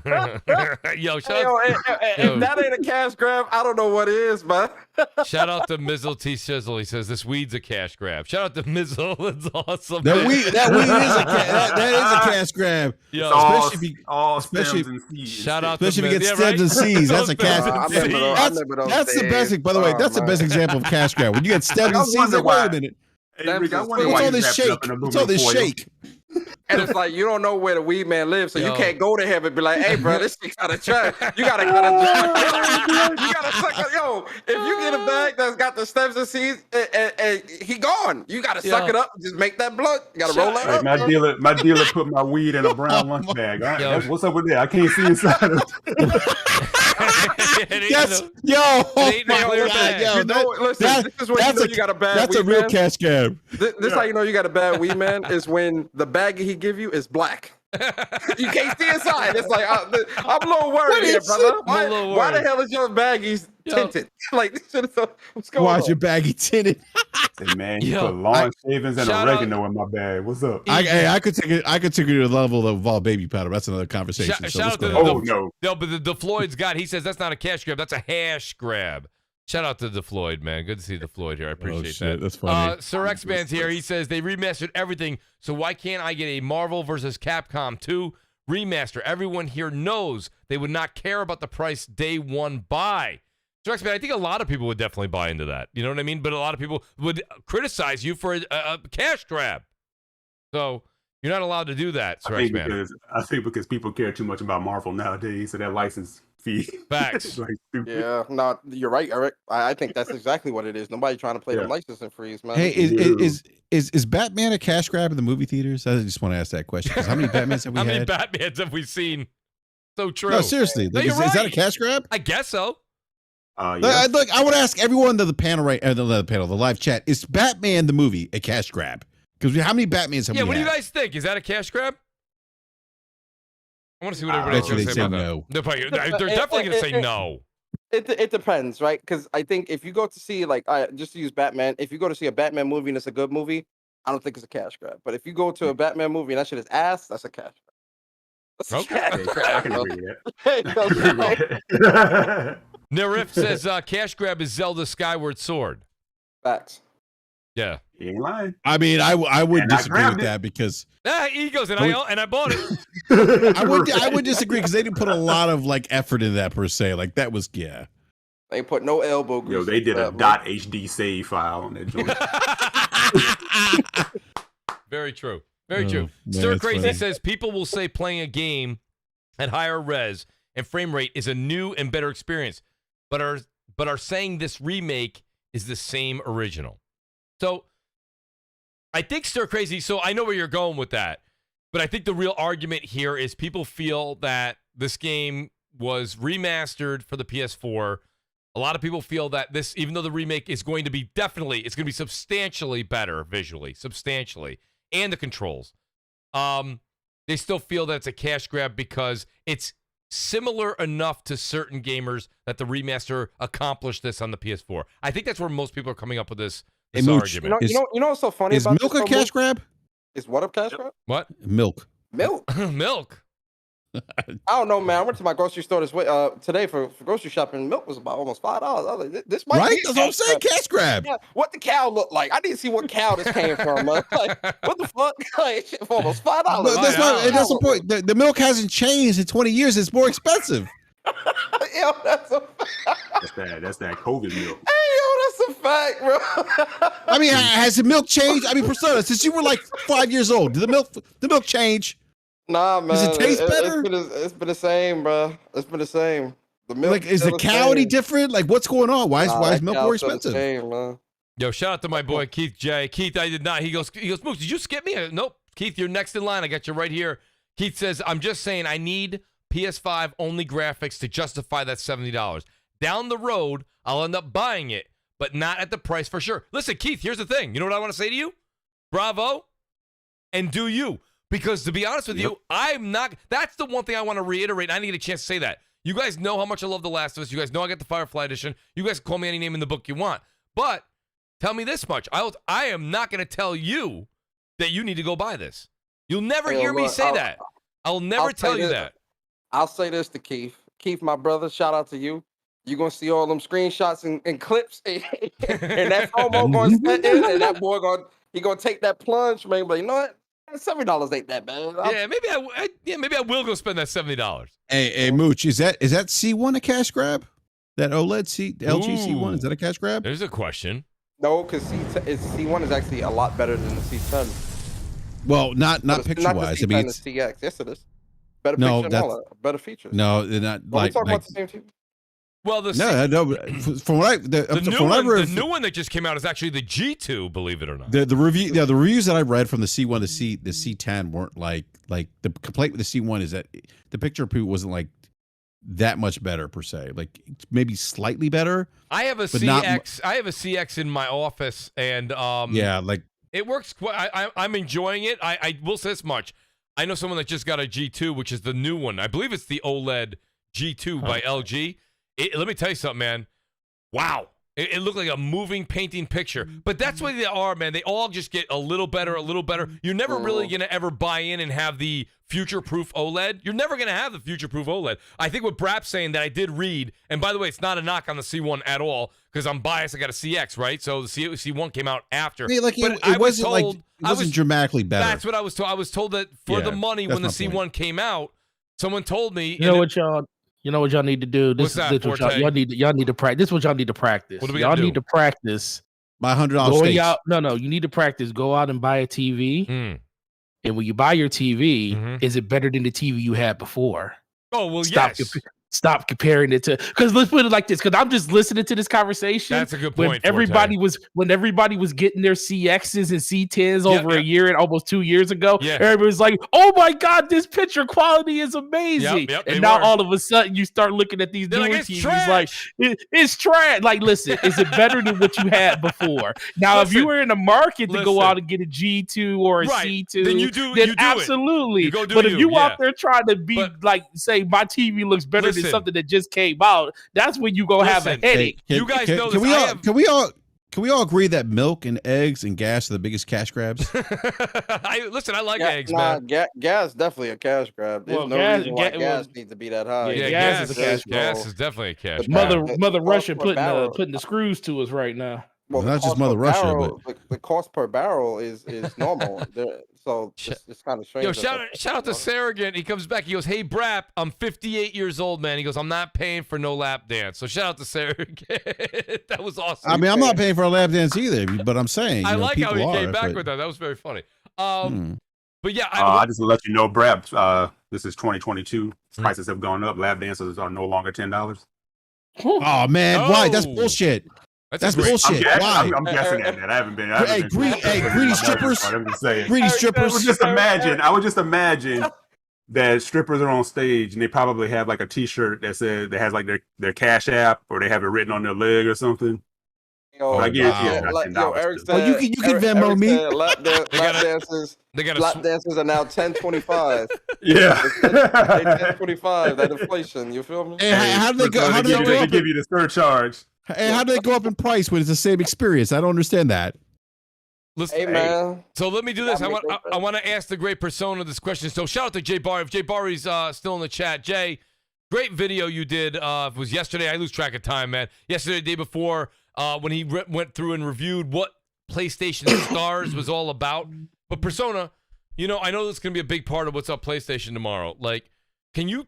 Yo, if that ain't a cash grab, I don't know what is, man. Shout out to Mizzle T Sizzle. He says this weed's a cash grab. Shout out to Mizzle. That's awesome. That weed is a cash grab. Yo, especially stems and seeds. Shout out especially to if you get stems and seeds. That's a cash grab. That's the best. By the way, that's the best example of cash grab. When you get stems and seeds, like, wait a minute. What's all this shake? What's all this shake? And it's like you don't know where the weed man lives, so you can't go to him and be like, "Hey, bro, this shit kind of trash." You gotta kind of, you gotta suck it. Yo, if you get a bag that's got the stems and seeds, and he gone, you gotta suck it up, and just make that blunt. You gotta roll it up. My dealer put my weed in a brown lunch bag. What's up with that? I can't see inside of you got a bad. That's a real cash grab. This how you know you got a bad weed man is when the bag he give you is black. You can't see inside. It's like I'm a little worried here, brother. Why the hell is your baggies tinted? Like this shit is what's going on? Why is your baggie tinted? Hey, man, you put lawn shavings and oregano in my bag. What's up? I could take it to the level of all baby powder. That's another conversation. Shout out to but the Floyd's got. He says that's not a cash grab. That's a hash grab. Shout out to the Floyd, man. Good to see the Floyd here. I appreciate that. That's funny. Sir X-Man's here. He says they remastered everything, so why can't I get a Marvel vs. Capcom 2 remaster? Everyone here knows they would not care about the price day one buy. Sir X-Man, I think a lot of people would definitely buy into that. You know what I mean? But a lot of people would criticize you for a cash grab. So you're not allowed to do that, Sir X-Man. I think because people care too much about Marvel nowadays, so that license fee. Facts. Yeah, no, you're right, Eric. I think that's exactly what it is. Nobody trying to play the licensing freeze, man. Hey, is Batman a cash grab in the movie theaters? I just want to ask that question. Because how many Batmans have we had? How many Batmans have we seen? So true. No, seriously. Like, is that a cash grab? I guess so. Yeah. Look, I would ask everyone to the panel, the live chat. Is Batman the movie a cash grab? Because how many Batmans have we had? Yeah, what do you guys think? Is that a cash grab? I want to see what everybody's going to say about no. that. They're definitely going to say no. It depends, right? Because I think if you go to see, like, just to use Batman, if you go to see a Batman movie and it's a good movie, I don't think it's a cash grab. But if you go to a Batman movie and that shit is ass, that's a cash grab. That's a cash grab. I can agree with that. Nerif says cash grab is Zelda Skyward Sword. Facts. Yeah. He ain't lying. I mean, I would And I disagree with grabbed it. that because He goes, and I bought it. I would disagree because they didn't put a lot of like effort into that per se. Like that was They ain't put no elbow grease. Yo, they did a into that, .hd save file on that joint. Very true. Very true. Man, Stir that's Crazy funny. says people will say playing a game at higher res and frame rate is a new and better experience, but are saying this remake is the same original. So I think Stir Crazy, so I know where you're going with that, but I think the real argument here is people feel that this game was remastered for the PS4. A lot of people feel that this, even though the remake is going to be it's going to be substantially better visually, substantially, and the controls. They still feel that it's a cash grab because it's similar enough to certain gamers that the remaster accomplished this on the PS4. I think that's where most people are coming up with this Mooch, argument. You know what's so funny Is about milk this, a though, cash Mooch? grab? Is what a cash grab? What? Milk. Milk. Milk. I don't know, man. I went to my grocery store today for grocery shopping. Milk was about almost $5. I was like, this might Right? be That's what I'm saying. Cash grab. Yeah, what the cow look like? I didn't see what cow this came from. Man. Like, what the fuck? Like, shit for almost $5. But that's the point. The milk hasn't changed in 20 years. It's more expensive. Yo, that's a That's that COVID milk. Hey, yo, that's a fact, bro. I mean, has the milk changed? I mean, Persona, since you were like 5 years old, did the milk change? Nah, man. Does it taste better? It's been the same, bro. It's been the same. The milk Like, is the cow any different? Like, what's going on? Why is milk more expensive? Same, man. Yo, shout out to my boy Keith J. Keith, I did not. He goes, Mooch, did you skip me? Nope. Keith, you're next in line. I got you right here. Keith says, I'm just saying I need PS5 only graphics to justify that $70. Down the road, I'll end up buying it, but not at the price for sure. Listen, Keith, here's the thing. You know what I want to say to you? Bravo, and do you. Because to be honest with you, I'm not. That's the one thing I want to reiterate. I didn't get a chance to say that. You guys know how much I love The Last of Us. You guys know I got the Firefly edition. You guys can call me any name in the book you want. But tell me this much. I am not going to tell you that you need to go buy this. You'll never hear me say that. I'll never tell you that. I'll say this to Keith. Keith, my brother, shout out to you. You're going to see all them screenshots and clips. And that promo going to spend in, and that boy going to take that plunge, man. But you know what? $70 ain't that bad. Maybe I will go spend that $70. Hey, Mooch, is that C1 a cash grab? That OLED LG C1, is that a cash grab? There's a question. No, because C1 is actually a lot better than the C10. Well, not picture wise. I mean, it's CX. Yes, it is. Better No, picture and all that. Better features. No, they're not. Well, like, we talking about the same TV. Well, from what the new one that just came out is actually the G2, believe it or not. The reviews that I read from the C1 to the C10 weren't like the complaint with the C1 is that the picture preview wasn't like that much better per se, like maybe slightly better. I have a CX. I have a CX in my office, and like it works. I'm enjoying it. I will say this much. I know someone that just got a G2, which is the new one. I believe it's the OLED G2 by LG. Let me tell you something, man. Wow. It looked like a moving painting picture. But that's what they are, man. They all just get a little better, a little better. You're never really going to ever buy in and have the future-proof OLED. You're never going to have the future-proof OLED. I think what Brap's saying that I did read, and by the way, it's not a knock on the C1 at all, because I'm biased. I got a CX, right? So the C1 came out after. Yeah, like but it wasn't dramatically better. That's what I was told. I was told that for the money when the C1 came out, someone told me. You know what y'all need to do? This What's is that, y'all need to practice. This is what y'all need to practice. What do we y'all do? need to practice. My $100 stakes. No, you need to practice. Go out and buy a TV. And when you buy your TV, is it better than the TV you had before? Oh, well, yes. Stop comparing it to, because let's put it like this, because I'm just listening to this conversation. That's a good point. When everybody was getting their CXs and C10s over a year and almost 2 years ago, everybody was like, "Oh my God, this picture quality is amazing!" And now all of a sudden you start looking at these newer TVs like it's trash. Like, listen, is it better than what you had before? Now, if you were in the market to go out and get a G2 or a C2, then you do it. Absolutely. But if you out there trying to be like, say, my TV looks better than something that just came out, that's when you gonna have a headache. You guys know this. Can we all agree that milk and eggs and gas are the biggest cash grabs? I like eggs, man. Gas definitely a cash grab. There's no reason why gas needs to be that high. Yeah, gas is a cash grab. Gas is definitely a cash grab. Mother Russia putting the screws to us right now. well, the Not just cost Mother per Russia, barrel, the cost per barrel is normal. So it's kind of strange. Yo, that shout out to Sarragan. He comes back. He goes, "Hey, Brap, I'm 58 years old, man." He goes, "I'm not paying for no lap dance." So shout out to Sarragan. That was awesome. I mean, I'm not paying for a lap dance either, but I'm saying, I like how he people came are, back but- with that. That was very funny. Hmm. But yeah, I just want to let you know, Brad. This is 2022. Prices have gone up. Lap dances are no longer $10. Oh man, why? That's Oh. bullshit. That's great- bullshit. Why? I'm guessing at that. I haven't been. Hey, greedy strippers. I'm just saying. Greedy I strippers. would just imagine that strippers are on stage and they probably have like a T-shirt that has like their Cash App, or they have it written on their leg or something. Yo, I guarantee wow. it's not $10. Eric too. said, Oh, you can Venmo me. Lap dances. They got Lap dances are now 10.25. Yeah. They 10.25. That inflation. You feel me? Hey, how do they go? How do they go They up? give you the surcharge. Hey, how do they go up in price when it's the same experience? I don't understand that. Listen, Hey man. So let me do this. Gotta I make want those I want to ask the great persona this question. So shout out to Jay Barry. If Jay Barry's still in the chat, Jay, great video you did. It was yesterday. I lose track of time, man. Yesterday, the day before, when he went through and reviewed what PlayStation Stars was all about. But persona, I know this is gonna be a big part of what's up PlayStation tomorrow. Like, can you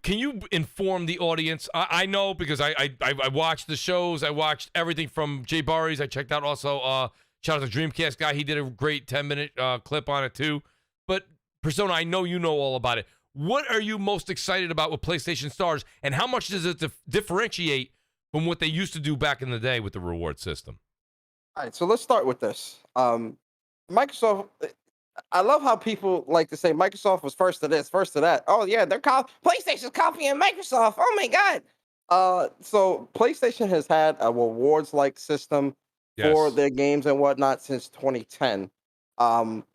inform the audience? I know because I watched the shows. I watched everything from Jay Barry's. I checked out also. Shout out to Dreamcast guy. He did a great 10-minute clip on it too. But persona, I know you know all about it. What are you most excited about with PlayStation Stars, and how much does it differentiate from what they used to do back in the day with the reward system? All right, so let's start with this. Microsoft. I love how people like to say Microsoft was first to this, first to that. Oh yeah, PlayStation's copying Microsoft. Oh my god. So PlayStation has had a rewards-like system for their games and whatnot since 2010.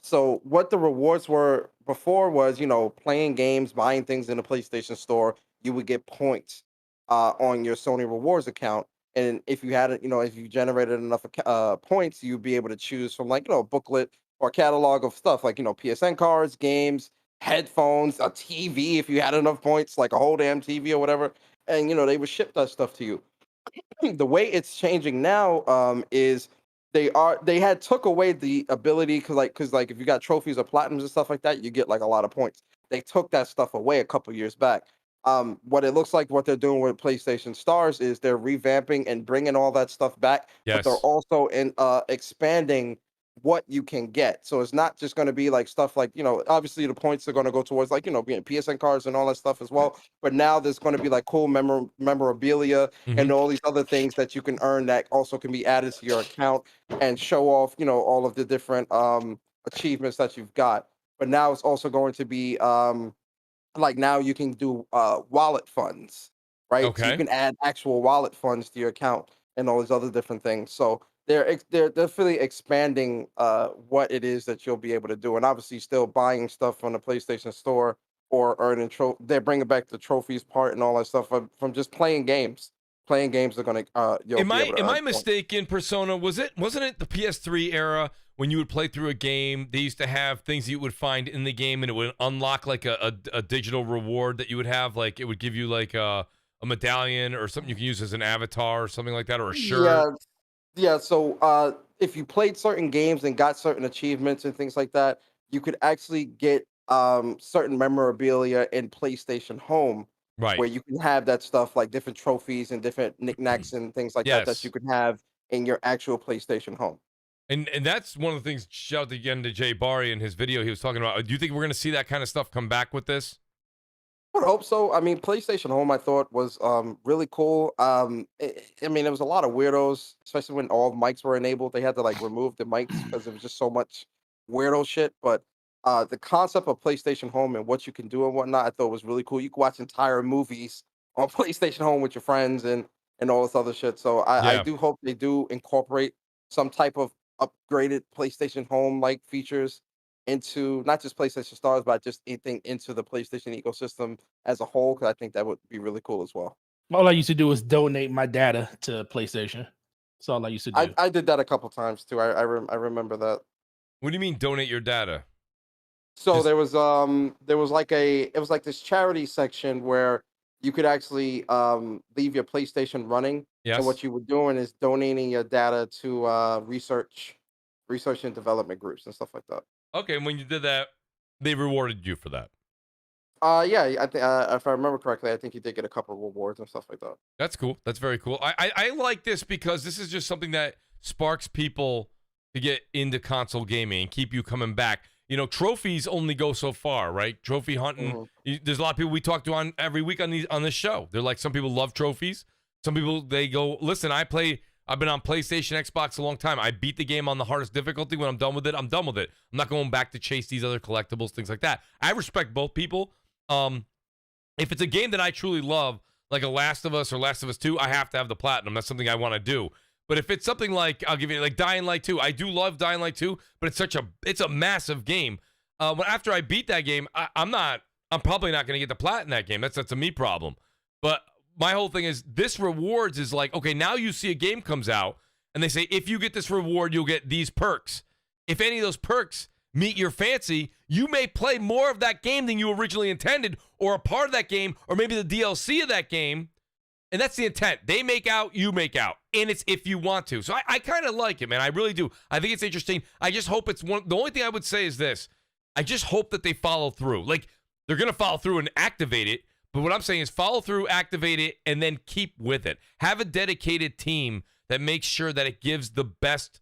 So what the rewards were before was, playing games, buying things in the PlayStation Store. You would get points on your Sony Rewards account, and if you had it, if you generated enough points, you'd be able to choose from like a booklet or catalog of stuff like PSN cards, games, headphones, a TV if you had enough points, like a whole damn TV or whatever, and they would ship that stuff to you. The way it's changing now is they had took away the ability because if you got trophies or platinums and stuff like that, you get like a lot of points. They took that stuff away a couple years back. What it looks like what they're doing with PlayStation Stars is they're revamping and bringing all that stuff back, but they're also expanding what you can get. So it's not just going to be like stuff like, obviously the points are going to go towards like, being PSN cards and all that stuff as well. But now there's going to be like cool memorabilia and all these other things that you can earn that also can be added to your account and show off, all of the different achievements that you've got. But now it's also going to be like now you can do wallet funds, right? Okay. So you can add actual wallet funds to your account and all these other different things. So they're definitely expanding what it is that you'll be able to do, and obviously still buying stuff from the PlayStation Store or earning they're bringing back the trophies part and all that stuff from just playing games. Playing games are gonna. Am I mistaken, Persona? Wasn't it the PS3 era when you would play through a game? They used to have things you would find in the game, and it would unlock like a digital reward that you would have. Like it would give you like a medallion or something you can use as an avatar or something like that, or a shirt. Yeah, so if you played certain games and got certain achievements and things like that, you could actually get certain memorabilia in PlayStation Home, Right. where you can have that stuff like different trophies and different knickknacks and things like that you can have in your actual PlayStation Home. And that's one of the things, shout out again to Jay Barry in his video he was talking about. Do you think we're going to see that kind of stuff come back with this? I would hope so. I mean, PlayStation Home, I thought was really cool. I mean, there was a lot of weirdos, especially when all mics were enabled. They had to like remove the mics because there was just so much weirdo shit. But the concept of PlayStation Home and what you can do and whatnot, I thought was really cool. You can watch entire movies on PlayStation Home with your friends and all this other shit. So I do hope they do incorporate some type of upgraded PlayStation Home like features into not just PlayStation Stars, but just anything into the PlayStation ecosystem as a whole, because I think that would be really cool as well. All I used to do was donate my data to PlayStation. That's all I used to do. I did that a couple times too. I remember that. What do you mean donate your data? So there was like it was like this charity section where you could actually leave your PlayStation running Yes. And what you were doing is donating your data to research and development groups and stuff like that. Okay, and when you did that, they rewarded you for that. Yeah, I think if I remember correctly, I think you did get a couple of rewards and stuff like that. That's cool. That's very cool. I like this because this is just something that sparks people to get into console gaming and keep you coming back. You know, trophies only go so far, right? Trophy hunting. There's a lot of people we talk to on every week on this show. They're like, some people love trophies. Some people, they go, listen, I've been on PlayStation, Xbox a long time. I beat the game on the hardest difficulty. When I'm done with it, I'm done with it. I'm not going back to chase these other collectibles, things like that. I respect both people. If it's a game that I truly love, like a Last of Us or Last of Us 2, I have to have the platinum. That's something I want to do. But if it's something like, I'll give you like Dying Light 2, I do love Dying Light 2, but it's a massive game. After I beat that game, I'm probably not going to get the plat in that game. That's a me problem. But my whole thing is this rewards is like, okay, now you see a game comes out and they say, if you get this reward, you'll get these perks. If any of those perks meet your fancy, you may play more of that game than you originally intended, or a part of that game, or maybe the DLC of that game. And that's the intent. They make out, you make out. And it's if you want to. So I kind of like it, man. I really do. I think it's interesting. I just hope it's the only thing I would say is this. I just hope that they follow through. Like, they're going to follow through and activate it. But what I'm saying is follow through, activate it, and then keep with it. Have a dedicated team that makes sure that it gives the best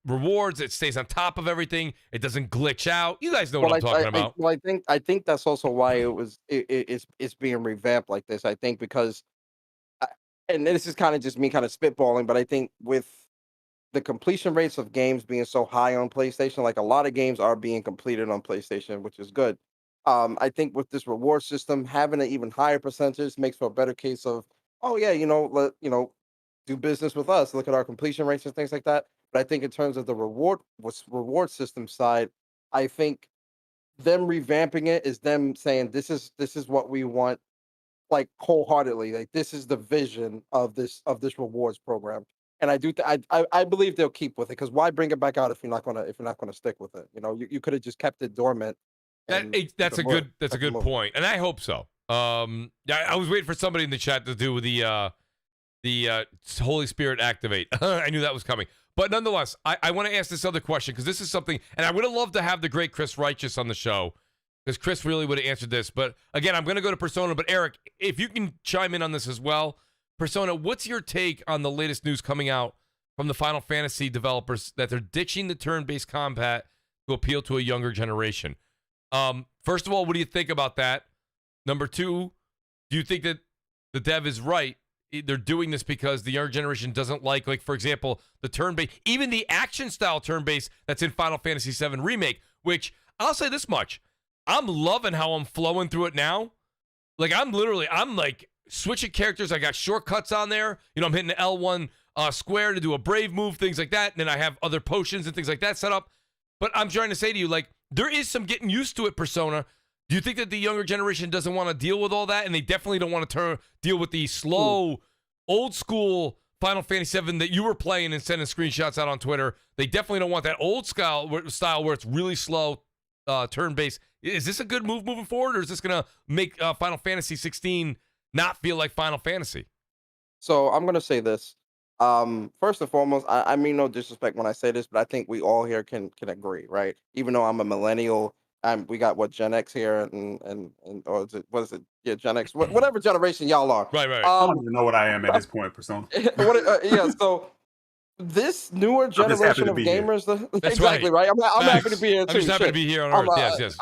rewards. It stays on top of everything. It doesn't glitch out. You guys know what I'm talking about. I think that's also why it's being revamped like this. I think because, and this is kind of just me kind of spitballing, but I think with the completion rates of games being so high on PlayStation, like a lot of games are being completed on PlayStation, which is good. I think with this reward system, having an even higher percentage makes for a better case of, oh yeah, do business with us. Look at our completion rates and things like that. But I think in terms of the reward system side, I think them revamping it is them saying this is what we want, like wholeheartedly. Like this is the vision of this rewards program. And I believe they'll keep with it, because why bring it back out if you're not gonna stick with it? You could have just kept it dormant. That's a good point, and I hope so. I was waiting for somebody in the chat to do the Holy Spirit activate. I knew that was coming. But nonetheless, I want to ask this other question, because this is something, and I would have loved to have the great Chris Righteous on the show, because Chris really would have answered this. But again, I'm going to go to Persona. But Eric, if you can chime in on this as well. Persona, what's your take on the latest news coming out from the Final Fantasy developers that they're ditching the turn-based combat to appeal to a younger generation? First of all, what do you think about that? Number two, do you think that the dev is right? They're doing this because the younger generation doesn't like, for example, the turn-based, even the action-style turn-based that's in Final Fantasy VII Remake, which I'll say this much. I'm loving how I'm flowing through it now. Like, I'm switching characters. I got shortcuts on there. I'm hitting the L1 square to do a brave move, things like that. And then I have other potions and things like that set up. But I'm trying to say to you, there is some getting used to it, Persona. Do you think that the younger generation doesn't want to deal with all that? And they definitely don't want to deal with the slow, old school Final Fantasy VII that you were playing and sending screenshots out on Twitter. They definitely don't want that old style where it's really slow, turn-based. Is this a good move moving forward, or is this going to make Final Fantasy 16 not feel like Final Fantasy? So I'm going to say this. First and foremost, I mean no disrespect when I say this, but I think we all here can agree, right? Even though I'm a millennial, we got Gen X here, and or what is it? Yeah, Gen X, whatever generation y'all are. Right. I don't even know what I am at this point, Persona. So this newer generation of gamers, That's exactly right. I'm happy to be here too. I'm just happy to be here on Earth. Yes.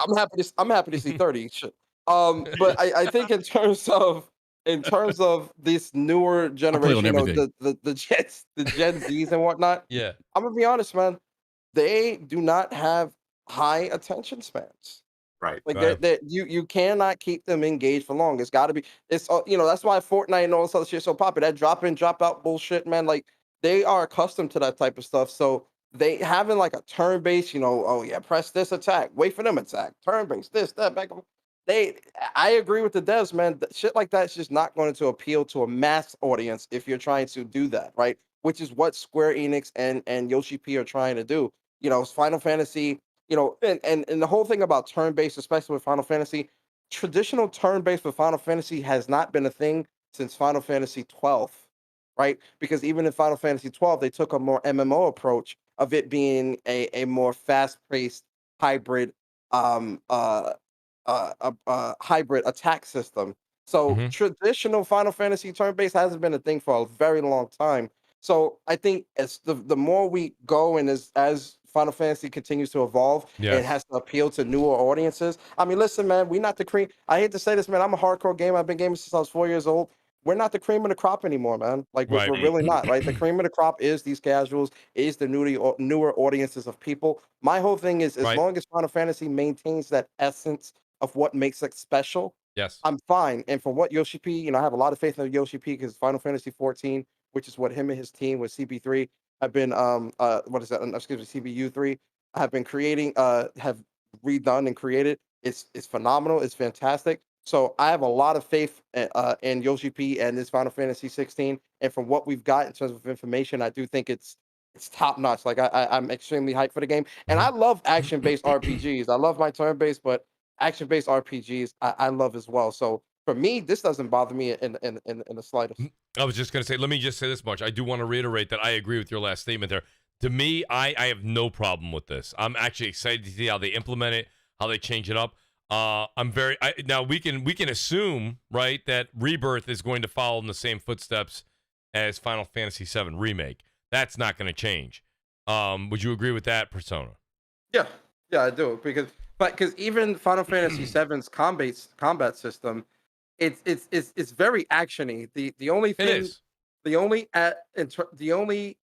I'm happy to see 30. Shit. But I think in terms of this newer generation, the Gen Zs and whatnot. Yeah, I'm gonna be honest, man. They do not have high attention spans. Right. You cannot keep them engaged for long. It's got to be. That's why Fortnite and all this other shit is so popular. That drop in, drop out bullshit, man. Like, they are accustomed to that type of stuff. So they having like a turn based, press this attack, wait for them attack, turn based, this, that, back. I agree with the devs, man. Shit like that's just not going to appeal to a mass audience if you're trying to do that, right? Which is what Square Enix and Yoshi P are trying to do. Final Fantasy, and the whole thing about turn-based, especially with Final Fantasy, traditional turn-based with Final Fantasy has not been a thing since Final Fantasy 12, right? Because even in Final Fantasy 12, they took a more MMO approach of it being a more fast-paced hybrid hybrid attack system. So Mhm. traditional Final Fantasy turn-based hasn't been a thing for a very long time. So I think as the more we go and as Final Fantasy continues to evolve, it Yes. has to appeal to newer audiences. I mean, listen, man, we're not the cream. I hate to say this, man. I'm a hardcore gamer. I've been gaming since I was 4 years old. We're not the cream of the crop anymore, man. Like we're, Right. we're really not, right? The cream of the crop is these casuals, is the newer audiences of people. My whole thing is as Right. long as Final Fantasy maintains that essence of what makes it special, Yes. I'm fine. And for what Yoshi P, I have a lot of faith in Yoshi P because Final Fantasy 14, which is what him and his team with CB3 have been what is that? Excuse me, CBU3 have been creating have redone and created. It's phenomenal. It's fantastic. So I have a lot of faith in Yoshi P and this Final Fantasy 16. And from what we've got in terms of information, I do think it's top notch. Like I'm extremely hyped for the game, and I Mhm. love action based RPGs. I love my turn based, but action based RPGs I love as well. So for me, this doesn't bother me in the slightest. I was just going to say, let me just say this much. I do want to reiterate that I agree with your last statement there. To me, I have no problem with this. I'm actually excited to see how they implement it, how they change it up. Now we can assume, right, that Rebirth is going to follow in the same footsteps as Final Fantasy VII Remake. That's not going to change. Would you agree with that, Persona? Yeah, yeah, I do because even Final Fantasy VII's combat system, it's very actiony. The only It thing is. the only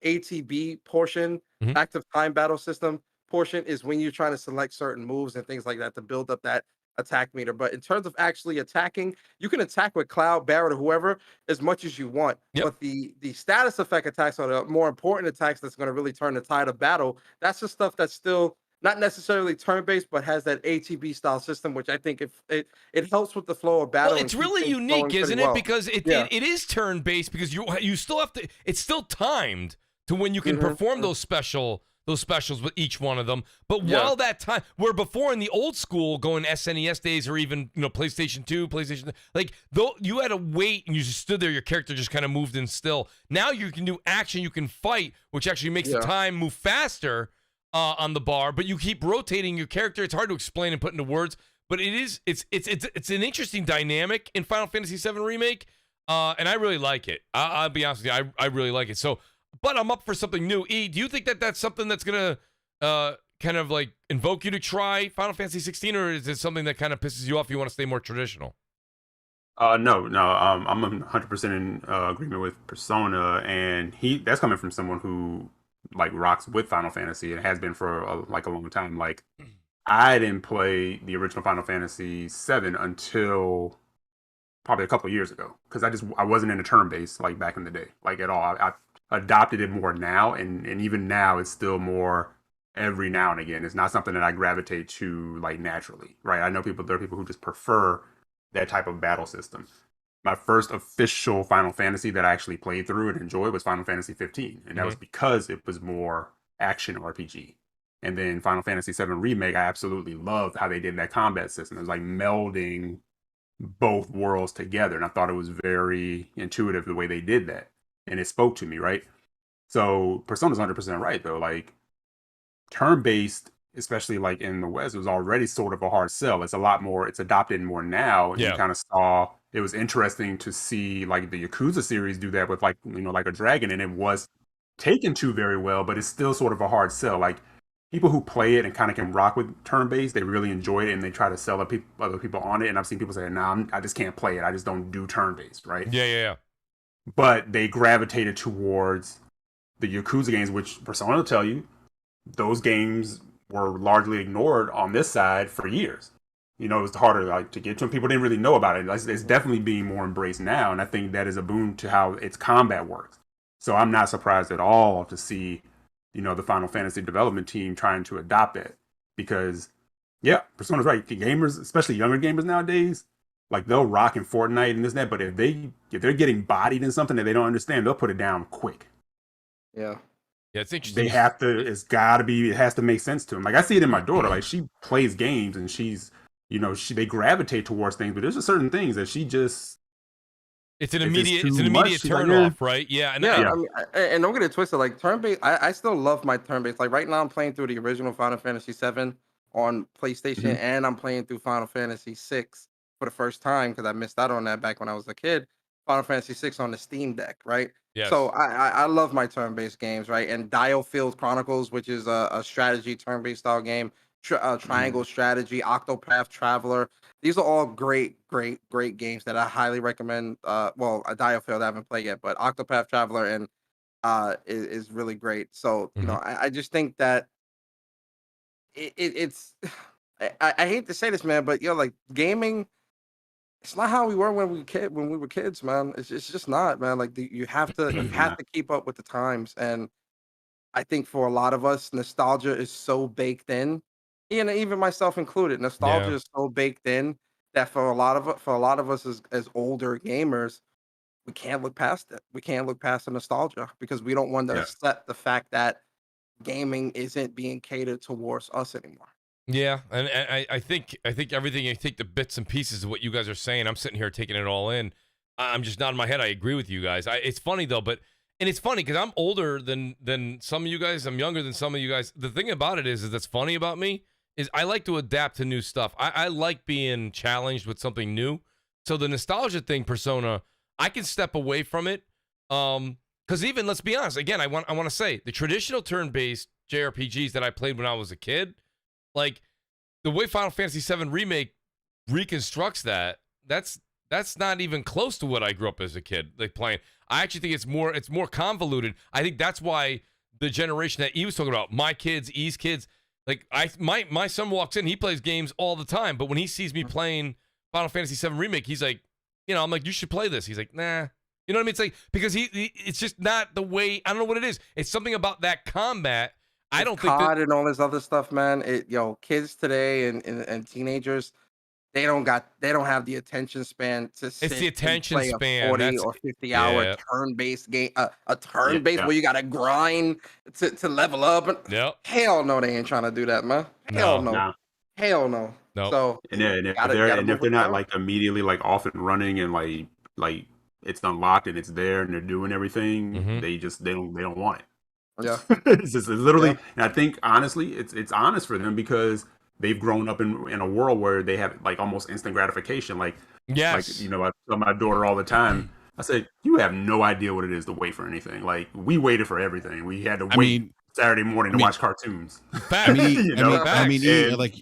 ATB portion, Mhm. active time battle system portion, is when you're trying to select certain moves and things like that to build up that attack meter. But in terms of actually attacking, you can attack with Cloud, Barret, or whoever as much as you want. Yep. But the status effect attacks are the more important attacks that's going to really turn the tide of battle. That's the stuff that's still not necessarily turn-based, but has that ATB style system, which I think if it helps with the flow of Well, battle and it's keeps really things unique, flowing pretty isn't it? well. Because it Yeah. is turn based because you still have to. It's still timed to when you can perform those specials with each one of them. But Yeah. while that time, where before in the old school, going SNES days or even PlayStation 2, PlayStation, like though you had to wait and you just stood there, your character just kind of moved in still. Now you can do action, you can fight, which actually makes the Yeah. time move faster on the bar. But you keep rotating your character. It's hard to explain and put into words. But it's an interesting dynamic in Final Fantasy VII Remake, and I really like it. I'll be honest with you, I really like it. So, but I'm up for something new. E, do you think that that's something that's gonna kind of like invoke you to try Final Fantasy 16, or is it something that kind of pisses you off? You want to stay more traditional? No. I'm 100% in agreement with Persona, and that's coming from someone who like rocks with Final Fantasy and has been for a long time. Like, I didn't play the original Final Fantasy VII until probably a couple of years ago because I wasn't in a turn base like back in the day, like at all. I adopted it more now, and even now it's still more every now and again. It's not something that I gravitate to like naturally, right? I know there are people who just prefer that type of battle system. My first official Final Fantasy that I actually played through and enjoyed was Final Fantasy 15, and that was because it was more action RPG. And then Final Fantasy VII Remake, I absolutely loved how they did that combat system. It was like melding both worlds together, and I thought it was very intuitive the way they did that, and it spoke to me, right? So Persona's 100% right though. Like, turn-based, especially like in the West, was already sort of a hard sell. It's a lot more, it's adopted more now. And Yeah. you kind of saw, it was interesting to see like the Yakuza series do that with like, like a dragon, and it was taken to very well, but it's still sort of a hard sell. Like, people who play it and kind of can rock with turn-based, they really enjoy it, and they try to sell other people on it. And I've seen people say, "Nah, I just can't play it. I just don't do turn-based," right? Yeah. But they gravitated towards the Yakuza games, which Persona will tell you, those games were largely ignored on this side for years. It was harder to get to them. People didn't really know about it. It's definitely being more embraced now, and I think that is a boon to how its combat works. So I'm not surprised at all to see, the Final Fantasy development team trying to adopt it, because, yeah, Persona's right. Gamers, especially younger gamers nowadays, like, they'll rock in Fortnite and this and that, but if they're getting bodied in something that they don't understand, they'll put it down quick. Yeah. Yeah, it's interesting. They have to. It has to make sense to them. Like, I see it in my daughter. Like, she plays games and she's, they gravitate towards things, but there's just certain things that she just It's an If immediate too much, like, turn off, right? Yeah, and Yeah, Yeah. I mean, and don't get it twisted. Like turn-based, I still love my turn-based. Like right now, I'm playing through the original Final Fantasy VII on PlayStation, Mhm. and I'm playing through Final Fantasy VI for the first time because I missed out on that back when I was a kid. Final Fantasy VI on the Steam Deck, right? So yes. I love my turn-based games, right? And Dialfield Chronicles, which is a strategy turn-based style game, Triangle Strategy, Octopath Traveler. These are all great games that I highly recommend. Well, a Dialfield I haven't played yet, but Octopath Traveler and is really great. So Mhm. I just think that it's I hate to say this, man, but like gaming, it's not how we were when we were kids, man. It's just not, man. Like you have Nah. to keep up with the times, and I think for a lot of us, nostalgia is so baked in, and even myself included, nostalgia Yeah. is so baked in that for a lot of us as older gamers, we can't look past it. We can't look past the nostalgia because we don't want to Yeah. accept the fact that gaming isn't being catered towards us anymore. Yeah, and I think everything, I think the bits and pieces of what you guys are saying, I'm sitting here taking it all in. I'm just nodding my head. I agree with you guys. It's funny though, and it's funny because I'm older than some of you guys. I'm younger than some of you guys. The thing about it is that's funny about me is I like to adapt to new stuff. I like being challenged with something new. So the nostalgia thing, Persona, I can step away from it. Because even, let's be honest, again, I want to say the traditional turn-based JRPGs that I played when I was a kid, like the way Final Fantasy VII Remake reconstructs that's not even close to what I grew up as a kid like playing. I actually think it's more convoluted. I think that's why the generation that E was talking about, my kids, E's kids, like my son walks in, he plays games all the time, but when he sees me playing Final Fantasy VII Remake, he's like, I'm like, you should play this. He's like, nah. You know what I mean? It's like, because he it's just not the way, I don't know what it is. It's something about that combat. I don't think COD that, and all this other stuff, man. Kids today and teenagers, they don't have the attention span to it's the sit and attention play a span. 40 That's, or 50-hour yeah, turn-based game, a Yeah. turn-based Yeah. where you gotta grind to level up. And yep, hell no, they ain't trying to do that, man. Hell no, no. Nah. Hell no. no. So And then if gotta move they're with the not times. like immediately like off and running and like it's unlocked and it's there and they're doing everything, Mhm. they don't want it. Yeah. It's literally, Yeah. and I think honestly, it's honest for them because they've grown up in a world where they have like almost instant gratification. Like Yes. I tell my daughter all the time. I said, you have no idea what it is to wait for anything. Like we waited for everything. We had to I wait mean, Saturday morning to watch cartoons. Facts. I mean, You know? And- like,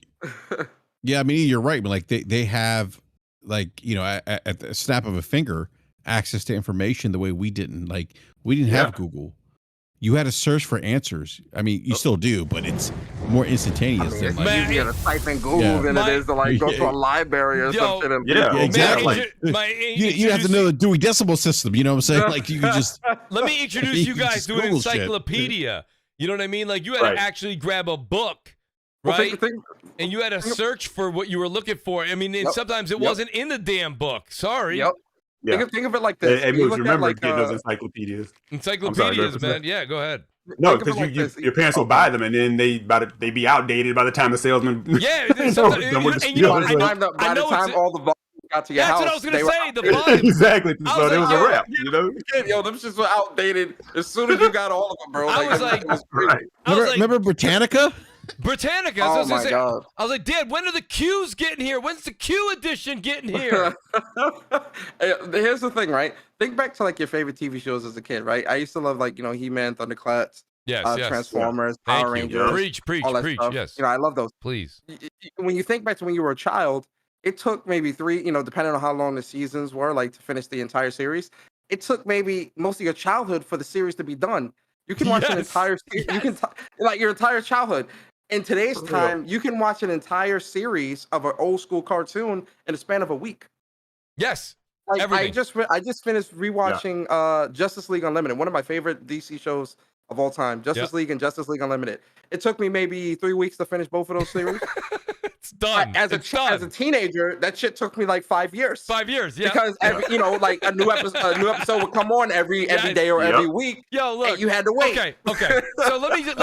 yeah, I mean, you're right, but like they have, like, at the snap of a finger, access to information the way we didn't. Like, we didn't have Yeah. Google. You had to search for answers. I mean, you still do, but it's more instantaneous I mean, than it's like. Man, easier to type in Google Yeah. than it is to like go to a library or Yo, some shit. And Yeah, exactly. You have to know the Dewey Decimal System. You know what I'm saying? Like you could just. Let me introduce you You guys just to an Google shit. encyclopedia. You know what I mean? Like you had Right. to actually grab a book, Well, right? think- And you had to search for what you were looking for. I mean, and Yep. sometimes it Yep. wasn't in the damn book. Sorry. Yep. Yeah. Think of it like this. Hey, When you Mooch, look at remember like getting those encyclopedias. Encyclopedias, go man. Yeah, go ahead. No, think of because it like this. your parents will buy them and then they be outdated by the time the salesman. Yeah, is sometimes- done with the and you know, spiel. I by the know time it's- all the volumes got to your That's house, what I was gonna they were say. The outdated. volume. Exactly. I So was it like, was a yo, wrap. You know. Yo, them shits were outdated as soon as you got all of them, bro. I was like- it was crazy. Right. I was like, Remember Britannica? Britannica. Oh I my god. was like, Dad, when are the Qs getting here? When's the Q edition getting here? Here's the thing, right? Think back to like your favorite TV shows as a kid, right? I used to love like He-Man, Thundercats, Yes, yes. Transformers, Thank Power you. Rangers, Preach, all that preach. stuff. Yes, I love those. please. When you think back to when you were a child, it took maybe three, depending on how long the seasons were, like to finish the entire series. It took maybe most of your childhood for the series to be done. You can watch an Yes, entire series. You can like your entire childhood. In today's For real. time, you can watch an entire series of an old school cartoon in the span of a week. Yes. Like Everything. I just finished rewatching Justice League Unlimited, one of my favorite DC shows of all time. Justice League and Justice League Unlimited. It took me maybe 3 weeks to finish both of those series. It's done. As a teenager, that shit took me like 5 years. 5 years, yeah. Because like a new episode would come on every day or every week. Yo, look, and you had to wait. Okay. So let me just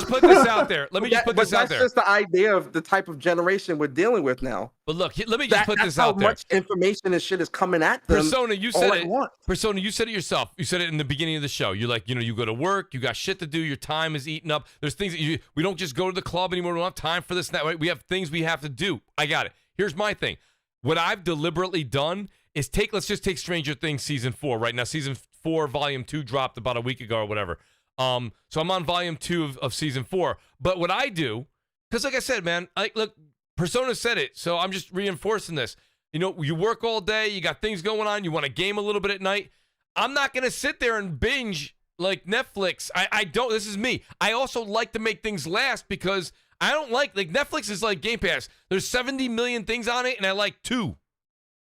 put this out there. That's just the idea of the type of generation we're dealing with now. But look, let me just put this out there. How much information and shit is coming at them. Persona, you said it. Persona, you said it yourself. You said it in the beginning of the show. You're like, you go to work, you got shit to do, your time is eaten up. There's things that we don't just go to the club anymore. We don't have time for this and that. We have things we have to do. I got it. Here's my thing. What I've deliberately done is let's just take Stranger Things season 4 right now. Season 4, volume 2 dropped about a week ago or whatever. So I'm on volume 2 of season 4. But what I do, because like I said, man, look, Persona said it, so I'm just reinforcing this. You work all day, you got things going on, you want to game a little bit at night. I'm not going to sit there and binge like Netflix. I don't. This is me. I also like to make things last because I don't like Netflix is like Game Pass. There's 70 million things on it, and I like 2.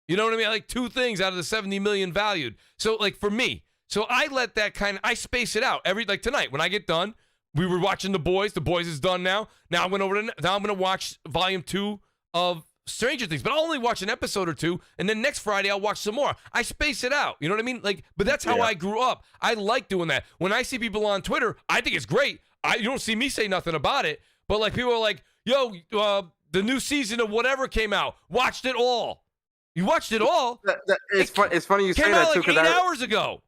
You know what I mean? I like 2 things out of the 70 million valued. So like for me, so I let that I space it out like tonight when I get done. We were watching The Boys. The Boys is done now. Now I'm going to watch volume 2 of Stranger Things, but I'll only watch an episode or 2, and then next Friday I'll watch some more. I space it out. You know what I mean? But that's how I grew up. I like doing that. When I see people on Twitter, I think it's great. You don't see me say nothing about it, but like people are like, yo, the new season of whatever came out. Watched it all. You watched it all? It's funny you say that too. Came out like 8 hours ago.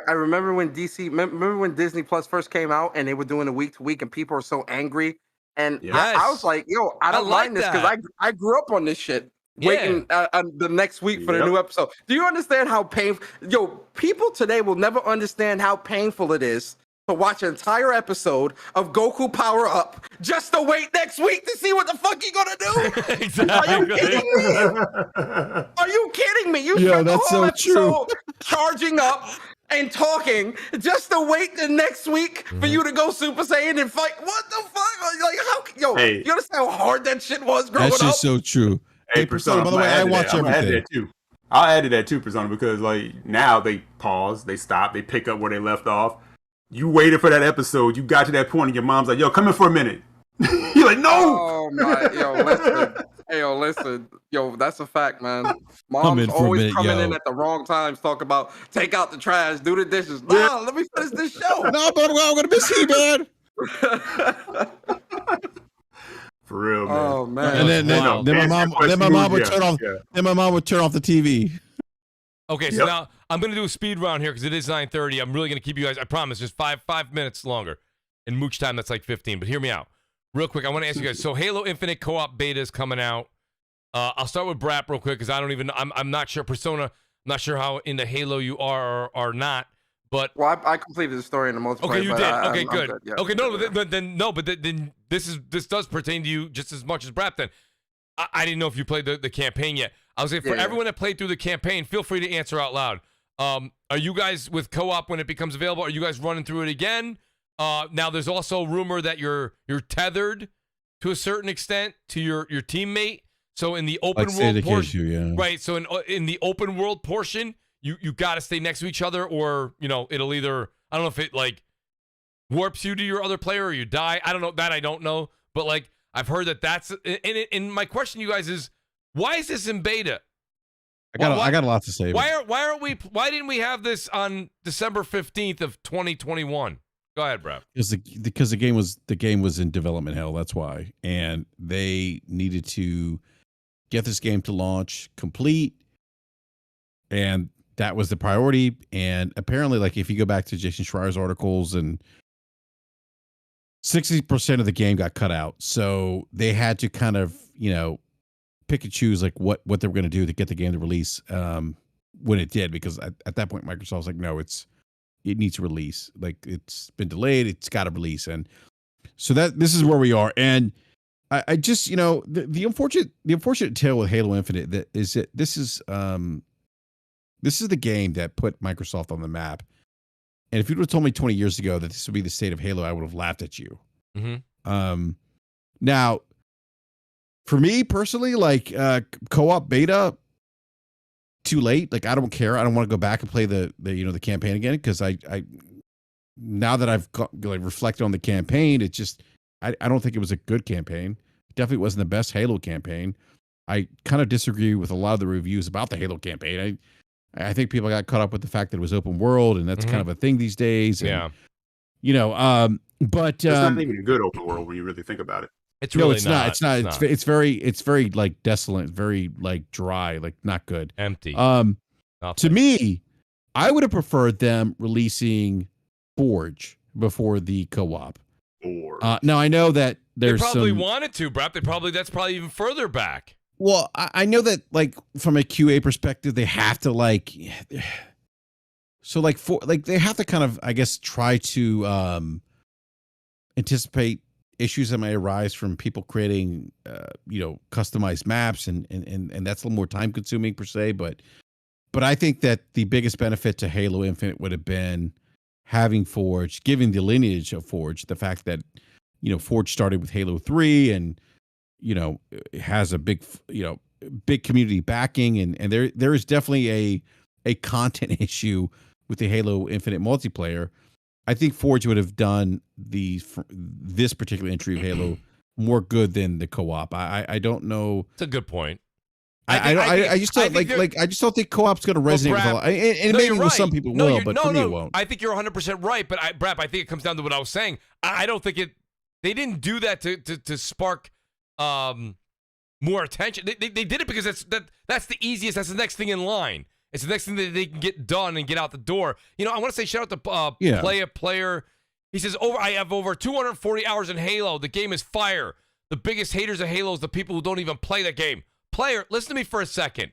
I remember when remember when Disney Plus first came out and they were doing it week to week and people were so angry. And I was like, yo, I don't mind this because I grew up on this shit. Waiting the next week for the new episode. Do you understand how painful? Yo, people today will never understand how painful it is to watch an entire episode of Goku power up just to wait next week to see what the fuck you gonna do. Exactly. Are you kidding me? Are you kidding me? You spent the whole episode charging up and talking just to wait the next week for you to go Super Saiyan and fight. What the fuck? Like, how? Yo, you understand how hard that shit was growing up? That's just so true. Hey, Persona, by the way, I watch everything. I'll add to that too, Persona, because like now they pause, they stop, they pick up where they left off. You waited for that episode, you got to that point, and your mom's like, "Yo, come in for a minute." You're like, "No." Oh my, listen, yo, that's a fact, man. Mom's always coming in at the wrong times, talk about take out the trash, do the dishes. No, let me finish this show. No, but I'm gonna miss you, man. For real, man. Oh man. And then my mom would turn off. Then my mom would turn off the TV. Okay, so now I'm gonna do a speed round here because it is 9:30. I'm really gonna keep you guys. I promise, just five minutes longer. In Mooch time, that's like 15. But hear me out, real quick. I want to ask you guys. So Halo Infinite co-op beta is coming out. I'll start with Brap real quick because I don't even. I'm not sure. Persona. I'm not sure how into Halo you are or not. But I completed the story in the multiplayer. Okay, you did. Okay, good. I'm good. Yeah, okay, then this does pertain to you just as much as Brap. Then I didn't know if you played the campaign yet. I was saying for everyone that played through the campaign, feel free to answer out loud. Are you guys with co-op when it becomes available? Are you guys running through it again? Now there's also rumor that you're tethered to a certain extent to your teammate. So in the open world portion, right? So in the open world portion, you got to stay next to each other, or it'll either, I don't know if it like warps you to your other player or you die. I don't know that. I don't know, but like I've heard that's. And my question to you guys is, why is this in beta? I got a lot to say. Why didn't we have this on December 15th of 2021? Go ahead, bro. Because the game was in development hell. That's why, and they needed to get this game to launch complete, and that was the priority. And apparently, like if you go back to Jason Schreier's articles, and 60% of the game got cut out, so they had to kind of pick and choose like what they were going to do to get the game to release when it did, because at that point Microsoft was like, no, it needs to release, like it's been delayed, it's got to release. And so this is where we are. And I just the unfortunate tale with Halo Infinite that this is the game that put Microsoft on the map. And if you would have told me 20 years ago that this would be the state of Halo, I would have laughed at you. Now for me personally, like co-op beta, too late. Like I don't care. I don't want to go back and play the campaign again, because I now that I've reflected on the campaign, it just I don't think it was a good campaign. definitely wasn't the best Halo campaign. I kind of disagree with a lot of the reviews about the Halo campaign. I think people got caught up with the fact that it was open world, and that's kind of a thing these days. And, but it's not even a good open world when you really think about it. It's really not. It's not. It's very like desolate, very like dry, like not good, empty. To me, I would have preferred them releasing Forge before the co-op. Now I know that there's they probably wanted to, Brap. That's probably even further back. Well, I know that like from a QA perspective, they have to like, so like they have to kind of, I guess, try to anticipate issues that may arise from people creating customized maps, and that's a little more time consuming per se, but I think that the biggest benefit to Halo Infinite would have been having Forge, giving the lineage of Forge, the fact that Forge started with Halo 3 and it has a big community backing, and there is definitely a content issue with the Halo Infinite multiplayer. I think Forge would have done this particular entry of Halo more good than the co-op. I don't know. It's a good point. I just don't think co-op's going to resonate with a lot. And maybe with some people will, but for me it won't. I think you're 100% right, but Brap, I think it comes down to what I was saying. I don't think they didn't do that to spark more attention. They did it because that's the easiest. That's the next thing in line. It's the next thing that they can get done and get out the door. I want to say shout out to player. He says, I have over 240 hours in Halo. The game is fire. The biggest haters of Halo is the people who don't even play the game. Player, listen to me for a second.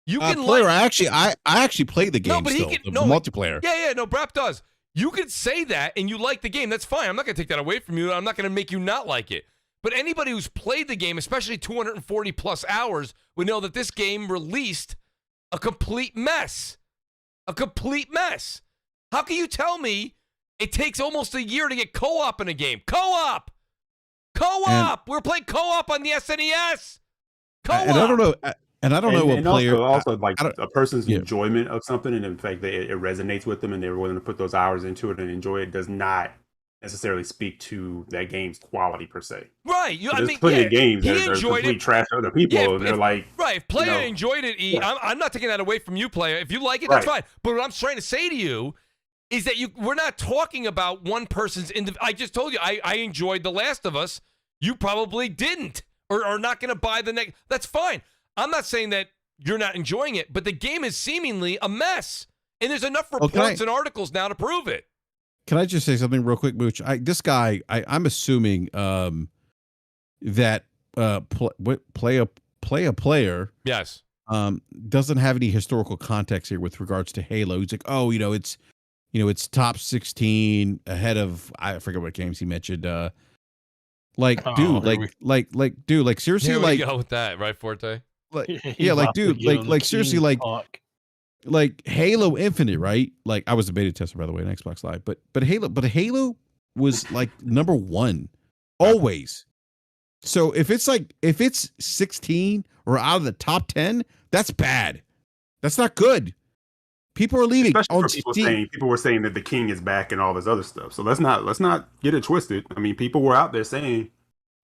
You can I actually play the game. Multiplayer. Yeah, no, Brap does. You can say that and you like the game. That's fine. I'm not going to take that away from you. I'm not going to make you not like it. But anybody who's played the game, especially 240 plus hours, would know that this game released a complete mess. A complete mess. How can you tell me it takes almost a year to get co-op in a game? Co-op! We're playing co-op on the SNES! Co-op! And I don't know... And I don't know what player... Also, like a person's enjoyment of something, and in fact, it resonates with them, and they're willing to put those hours into it and enjoy it, does not necessarily speak to that game's quality per se. Right. There's plenty of games that are complete trash to other people, and they're like... Right. If player enjoyed it, I'm not taking that away from you, player. If you like it, that's fine. But what I'm trying to say to you is that we're not talking about one person's... I just told you, I enjoyed The Last of Us. You probably didn't, or are not going to buy the next... That's fine. I'm not saying that you're not enjoying it, but the game is seemingly a mess. And there's enough reports and articles now to prove it. Can I just say something real quick, Mooch? This guy, I'm assuming that play a player yes doesn't have any historical context here with regards to Halo. He's like, it's top 16 ahead of, I forget what games he mentioned. Dude, seriously, Here we go with that, right, Forte? Seriously, like Halo Infinite, right? Like, I was a beta tester, by the way, on Xbox Live, but Halo was like number 1 always. So if it's 16 or out of the top 10, that's bad. That's not good. People are leaving. Especially for people were saying that the king is back and all this other stuff. So let's not get it twisted. I mean, people were out there saying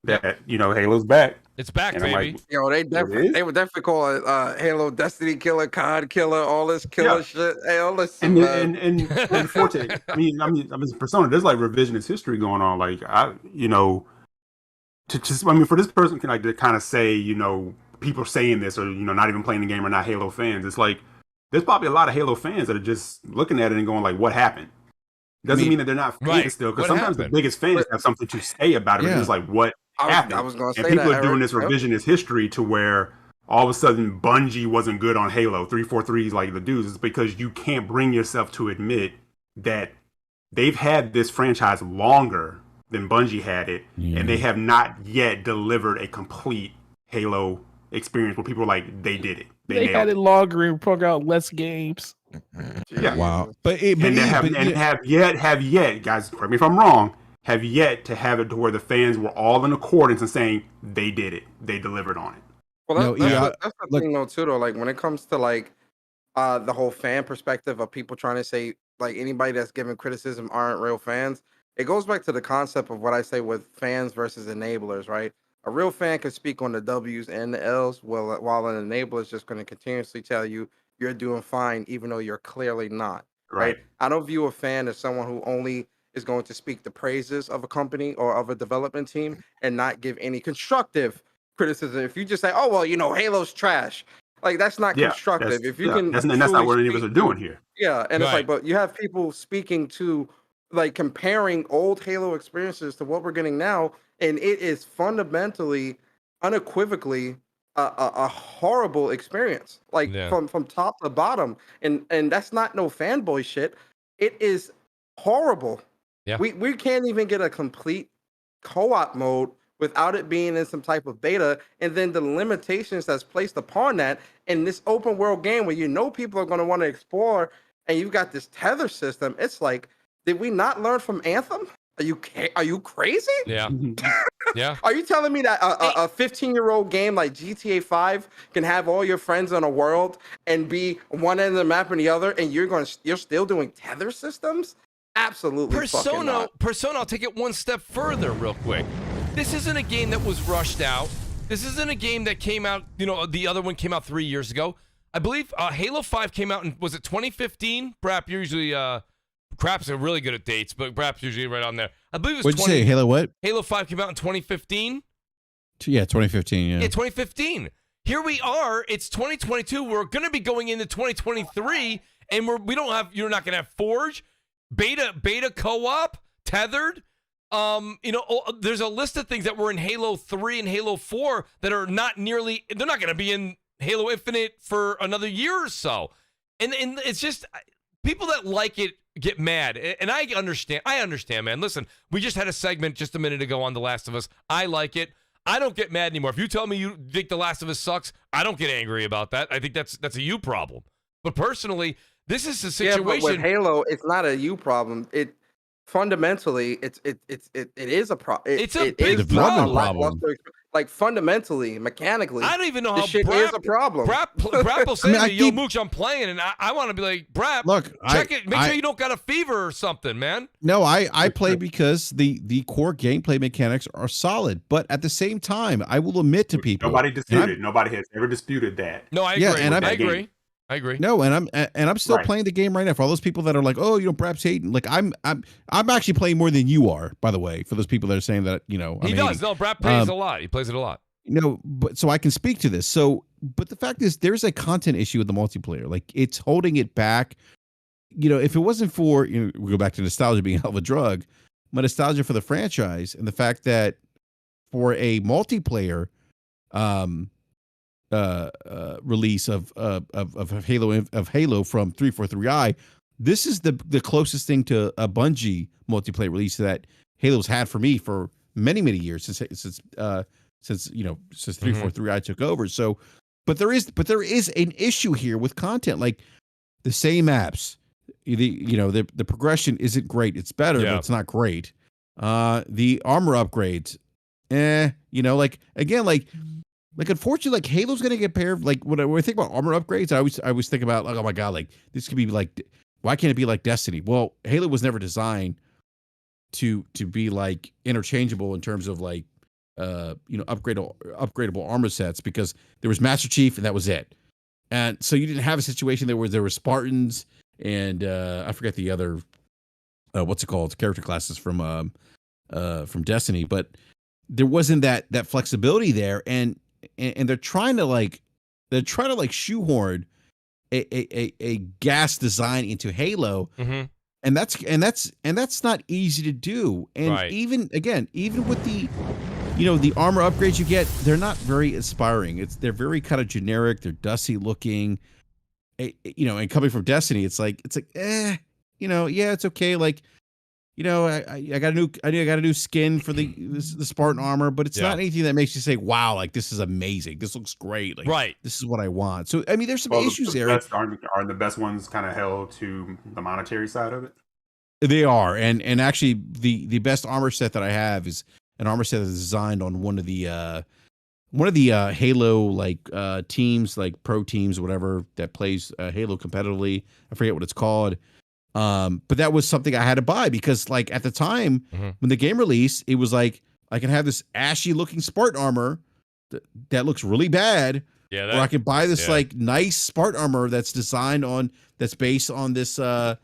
that Halo's back. It's back, and baby. They would definitely call it Halo Destiny Killer, COD Killer, all this killer shit. Hey, listen, and Forte. I mean, Persona. There's like revisionist history going on. Like for this person to kind of say, people saying this or not even playing the game or not Halo fans. It's like there's probably a lot of Halo fans that are just looking at it and going like, "What happened?" Doesn't mean that they're not fans still, because sometimes the biggest fans have something to say about it. Yeah. It's like, what happened? I was going to say and people that, are doing this revisionist history to where all of a sudden Bungie wasn't good on Halo. 343 is like the dudes. It's because you can't bring yourself to admit that they've had this franchise longer than Bungie had it, and they have not yet delivered a complete Halo experience where people are like, they did it. They had it longer and brought out less games. Yeah. Wow. Have yet, guys, correct me if I'm wrong, have yet to have it to where the fans were all in accordance and saying they did it. They delivered on it. Well, that's the thing though, too, though. Like when it comes to like the whole fan perspective of people trying to say like anybody that's giving criticism aren't real fans. It goes back to the concept of what I say with fans versus enablers, right? A real fan can speak on the W's and the L's, while an enabler is just going to continuously tell you you're doing fine, even though you're clearly not. Right. I don't view a fan as someone who only is going to speak the praises of a company or of a development team and not give any constructive criticism. If you just say, "Oh well, Halo's trash," like that's not constructive. If you can, that's not what any of us are doing here. Yeah, and it's Right. like, but you have people speaking to, like, comparing old Halo experiences to what we're getting now, and it is fundamentally, unequivocally, a horrible experience, like Yeah. from top to bottom, and that's not no fanboy shit. It is horrible. Yeah. We can't even get a complete co-op mode without it being in some type of beta, and then the limitations that's placed upon that in this open world game where people are going to want to explore, and you've got this tether system. It's like, did we not learn from Anthem? Are you crazy? Yeah. Yeah. Are you telling me that a 15-year-old game like GTA 5 can have all your friends on a world and be one end of the map and the other, and you're still doing tether systems? Absolutely fucking not. Persona, I'll take it one step further real quick. This isn't a game that was rushed out. This isn't a game that came out, the other one came out 3 years ago. I believe Halo 5 came out in, was it 2015? Brap usually, Craps are really good at dates, but Brap's usually right on there. I believe it was What'd you say, Halo what? Halo 5 came out in 2015? Yeah, 2015, yeah. Yeah, 2015. Here we are. It's 2022. We're going to be going into 2023, and you're not going to have Forge, beta co-op, tethered. There's a list of things that were in Halo 3 and Halo 4 that are not nearly, they're not going to be in Halo Infinite for another year or so. And it's just, people that like it get mad. And I understand, man. Listen, we just had a segment just a minute ago on The Last of Us. I like it. I don't get mad anymore. If you tell me you think The Last of Us sucks, I don't get angry about that. I think that's a you problem. But personally, this is a situation. Yeah, but with Halo, it's not a you problem. It fundamentally, it is a problem. It's a big problem. Like fundamentally, mechanically, I don't even know how shit is a problem. Brap will say to me, "Yo, Mooch, I'm playing," and I want to be like, "Brap, look, check it. Make sure you don't got a fever or something, man." No, I play because the core gameplay mechanics are solid, but at the same time, I will admit to people, nobody disputed. Nobody has ever disputed that. No, I agree. Yeah, and I agree. No, and I'm still playing the game right now. For all those people that are like, "Oh, Brap's hating," like I'm actually playing more than you are. By the way, for those people that are saying that, he does. No, Brap plays a lot. He plays it a lot. But so I can speak to this. So, but the fact is, there's a content issue with the multiplayer. Like, it's holding it back. If it wasn't for, we go back to nostalgia being a hell of a drug, my nostalgia for the franchise and the fact that for a multiplayer, release of Halo from 343i, this is the closest thing to a Bungie multiplayer release that Halo's had for me for many years since 343i took over. So, but there is an issue here with content, like the same maps. The progression isn't great. It's better, but it's not great. The armor upgrades, unfortunately, like Halo's gonna get paired. Like when I think about armor upgrades, I always think about, like, oh my god, like this could be like, why can't it be like Destiny? Well, Halo was never designed to be like interchangeable in terms of like upgradable armor sets, because there was Master Chief and that was it. And so you didn't have a situation there where there were Spartans and I forget the other what's it called, character classes from Destiny, but there wasn't that flexibility there, and they're trying to shoehorn a gas design into Halo, and that's not easy to do. And even with the the armor upgrades you get, they're not very inspiring. They're very kind of generic. They're dusty looking. And coming from Destiny, it's like yeah, it's okay. Like, I got a new skin for the Spartan armor, but it's not anything that makes you say, wow, like this is amazing. This looks great. Like, this is what I want. So, I mean, there's some issues there. Are the best ones kind of held to the monetary side of it? They are. And actually the best armor set that I have is an armor set that's designed on one of the Halo teams, like pro teams or whatever, that plays Halo competitively. I forget what it's called. But that was something I had to buy because, like, at the time when the game released, it was like I can have this ashy looking Spartan armor that looks really bad. Yeah, or I can buy this like nice Spartan armor that's based on this on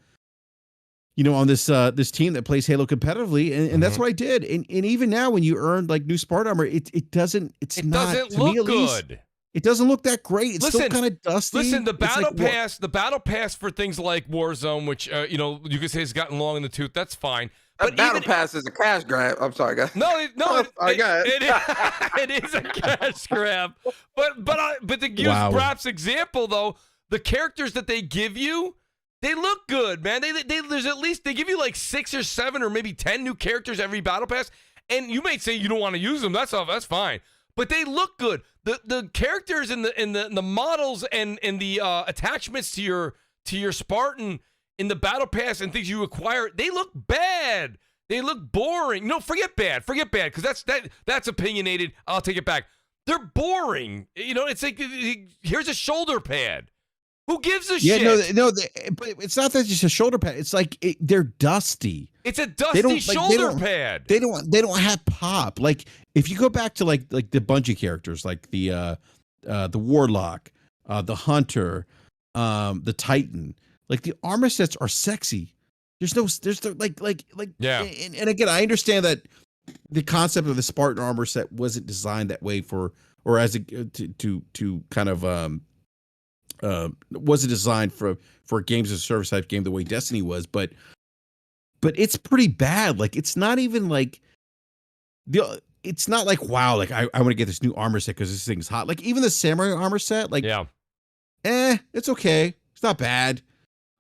this team that plays Halo competitively, and that's what I did. And even now, when you earn like new Spartan armor, it doesn't look good. It doesn't look that great. It's still kind of dusty. Listen, the battle pass for things like Warzone, which you could say has gotten long in the tooth. That's fine. But battle pass is a cash grab. I'm sorry, guys. No, I got it. It is a cash grab. But to use Brap's example though, the characters that they give you, they look good, man. They give you like 6 or 7 or maybe 10 new characters every battle pass, and you may say you don't want to use them. That's fine. But they look good. The characters and the models and the attachments to your Spartan in the battle pass and things you acquire, they look bad. They look boring. No, forget bad, because that's opinionated. I'll take it back. They're boring. It's like here's a shoulder pad. Who gives a shit? But it's not that just a shoulder pad. It's like they're dusty. It's a dusty shoulder pad. They don't have pop. Like if you go back to like the Bungie characters, like the Warlock, the Hunter, the Titan, like the armor sets are sexy. There's yeah. And again, I understand that the concept of the Spartan armor set wasn't designed that way to kind of wasn't designed for a games as a service type game the way Destiny was, but it's pretty bad. Like it's not even like it's not like wow, like I want to get this new armor set because this thing's hot. Like even the samurai armor set, like it's okay. It's not bad.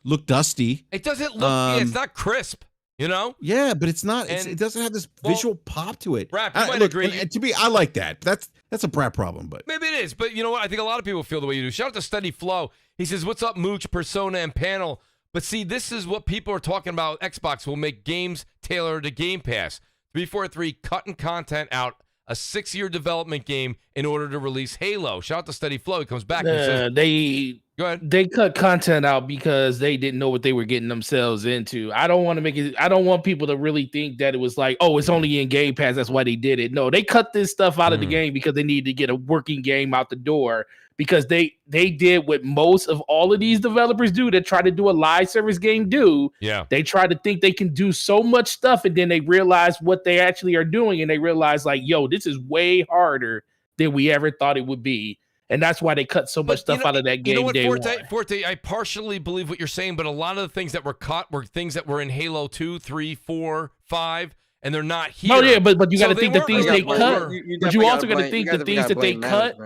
Look dusty. It doesn't look. It's not crisp. Yeah, but it's not. It doesn't have this visual pop to it. Brap, you might agree. And to me, I like that. That's a Brap problem, but maybe it is. But you know what? I think a lot of people feel the way you do. Shout out to Steady Flow. He says, "What's up, Mooch, Persona, and Panel?" But see, this is what people are talking about. Xbox will make games tailored to Game Pass. 343 cutting content out a 6-year development game in order to release Halo. Shout out to Steady Flow. He comes back and says, go ahead. They cut content out because they didn't know what they were getting themselves into. I don't want people to really think that it was like, oh, it's only in Game Pass, that's why they did it. No, they cut this stuff out of the game because they needed to get a working game out the door, because they did what most of all of these developers do that try to do a live service game do. Yeah. They try to think they can do so much stuff, and then they realize what they actually are doing, and they realize like, yo, this is way harder than we ever thought it would be. And that's why they cut so much stuff out of that game. You know what, Forte, I partially believe what you're saying, but a lot of the things that were cut were things that were in Halo 2, 3, 4, 5, and they're not here. Oh, yeah, but you got to think the things they cut. But you also got to think the things that they cut.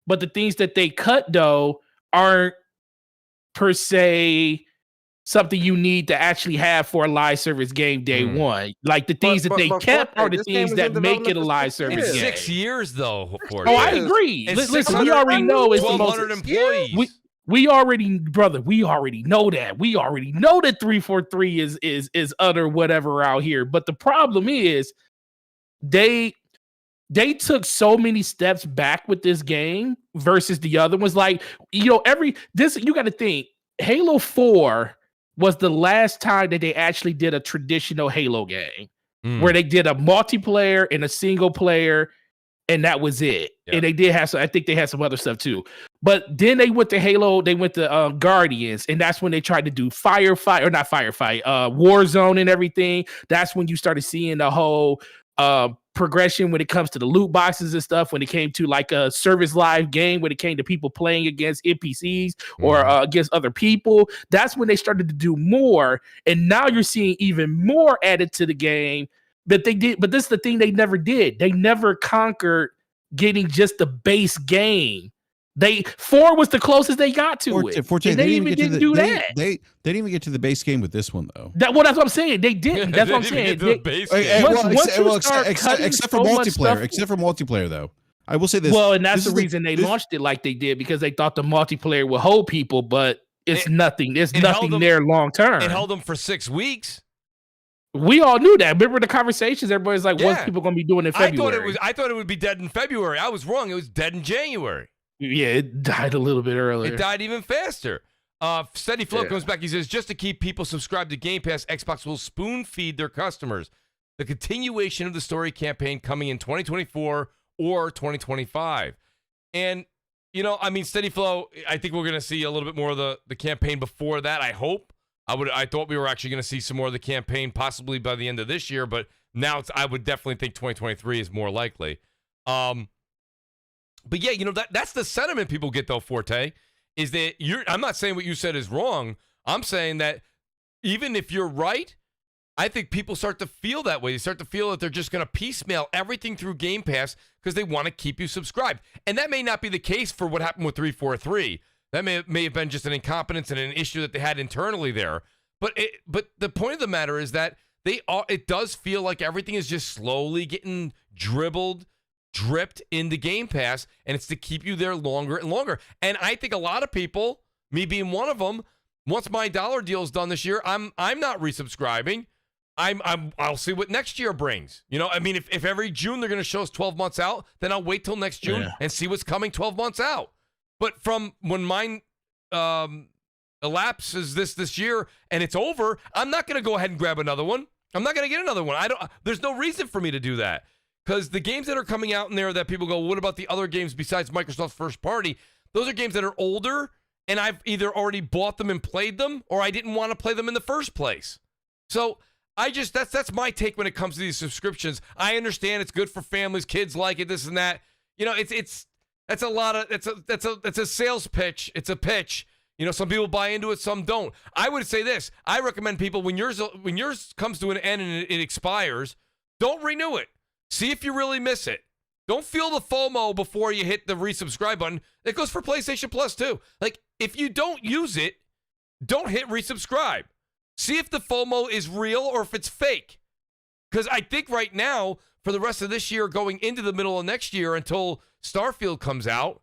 But the things that they cut, though, aren't per se something you need to actually have for a live service game day one. Like the things that they kept are the things that make it a live service game. 6 years, though. Oh, I agree. Listen, we already know it's the most 1,200 employees. We already know that. We already know that 343 is utter whatever out here. But the problem is they took so many steps back with this game versus the other ones. Like, you got to think Halo 4 was the last time that they actually did a traditional Halo game where they did a multiplayer and a single player, and that was it. Yeah. And they did have I think they had some other stuff too. But then they went to Halo, they went to Guardians, and that's when they tried to do Warzone and everything. That's when you started seeing the whole progression when it comes to the loot boxes and stuff, when it came to like a service live game, when it came to people playing against NPCs or against other people. That's when they started to do more, and now you're seeing even more added to the game. But this is the thing they never did. They never conquered getting just the base game. 4 was the closest they got to it. They didn't do that. They didn't even get to the base game with this one, though. That's what I'm saying. They didn't. That's what I'm saying. Except for multiplayer. Except for multiplayer, though. I will say this. Well, and that's the reason they launched it like they did, because they thought the multiplayer would hold people, but it's nothing. It's nothing there long term. It held them for 6 weeks. We all knew that. Remember the conversations? Everybody's like, what's people going to be doing in February? I thought it would be dead in February. I was wrong. It was dead in January. Yeah, it died a little bit earlier. It died even faster. Steady Flow comes back. He says, just to keep people subscribed to Game Pass, Xbox will spoon feed their customers. the continuation of the story campaign coming in 2024 or 2025. And, you know, I mean, Steady Flow, I think we're going to see a little bit more of the campaign before that, I hope. I thought we were actually going to see some more of the campaign possibly by the end of this year, but now I would definitely think 2023 is more likely. But yeah, you know, that's the sentiment people get though, Forte, is that I'm not saying what you said is wrong. I'm saying that even if you're right, I think people start to feel that way. They start to feel that they're just going to piecemeal everything through Game Pass because they want to keep you subscribed. And that may not be the case for what happened with 343. That may have been just an incompetence and an issue that they had internally there. But the point of the matter is that it does feel like everything is just slowly getting dripped into Game Pass, and it's to keep you there longer and longer. And I think a lot of people, me being one of them, once my dollar deal is done this year, I'm not resubscribing. I'll see what next year brings. You know, I mean, if every June they're going to show us 12 months out, then I'll wait till next June and see what's coming 12 months out. But from when mine elapses this year and it's over, I'm not going to go ahead and grab another one. I'm not going to get another one. There's no reason for me to do that. Because the games that are coming out in there that people go, what about the other games besides Microsoft's first party? Those are games that are older, and I've either already bought them and played them, or I didn't want to play them in the first place. So that's my take when it comes to these subscriptions. I understand it's good for families, kids like it, this and that. You know, that's a sales pitch. It's a pitch. You know, some people buy into it, some don't. I would say this: I recommend people when yours comes to an end and it expires, don't renew it. See if you really miss it. Don't feel the FOMO before you hit the resubscribe button. It goes for PlayStation Plus too. Like, if you don't use it, don't hit resubscribe. See if the FOMO is real or if it's fake. Because I think right now, for the rest of this year, going into the middle of next year until Starfield comes out,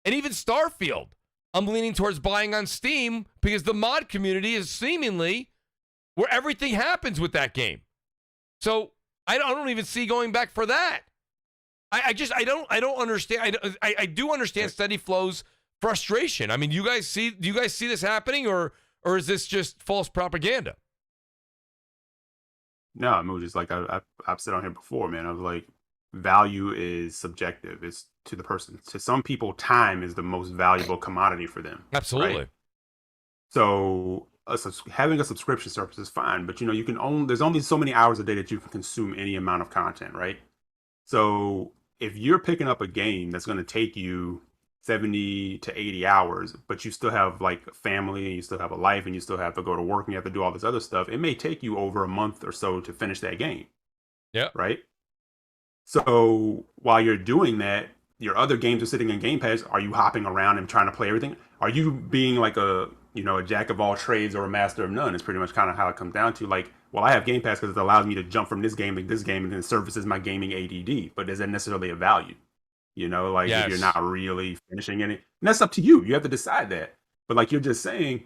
and even Starfield, I'm leaning towards buying on Steam because the mod community is seemingly where everything happens with that game. So I don't even see going back for that. I don't understand. I do understand Steady Flow's frustration. I mean, do you guys see this happening, or is this just false propaganda? No, Mooch, just like I've said on here before, man. I was like, value is subjective. It's to the person. To some people, time is the most valuable commodity for them. Absolutely. Right? So having a subscription service is fine, but you know, there's only so many hours a day that you can consume any amount of content, right? So if you're picking up a game that's going to take you 70 to 80 hours, but you still have like a family and you still have a life and you still have to go to work and you have to do all this other stuff, it may take you over a month or so to finish that game. Yeah. Right. So while you're doing that, your other games are sitting in Game Pass. Are you hopping around and trying to play everything? Are you being like a jack of all trades or a master of none? Is pretty much kind of how it comes down to. Like, well, I have Game Pass because it allows me to jump from this game to this game and then services my gaming ADD. But is that necessarily a value? You know, like if you're not really finishing any, and that's up to you. You have to decide that. But like you're just saying,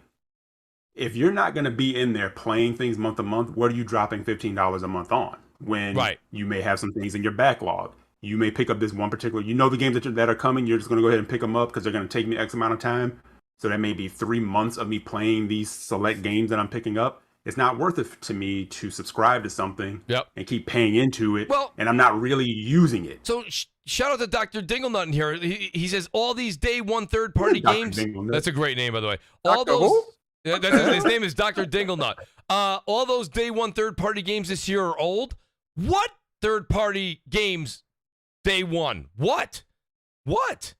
if you're not going to be in there playing things month to month, what are you dropping $15 a month on? When you may have some things in your backlog. You may pick up this one particular, the games that are coming, you're just going to go ahead and pick them up because they're going to take me X amount of time. So that may be 3 months of me playing these select games that I'm picking up. It's not worth it to me to subscribe to something and keep paying into it. Well, and I'm not really using it. So shout out to Dr. Dinglenut in here. He says all these day one third-party games. That's a great name, by the way. All Dr. those. Who? His name is Dr. Dinglenut. All those day one third-party games this year are old. What third-party games day one? What?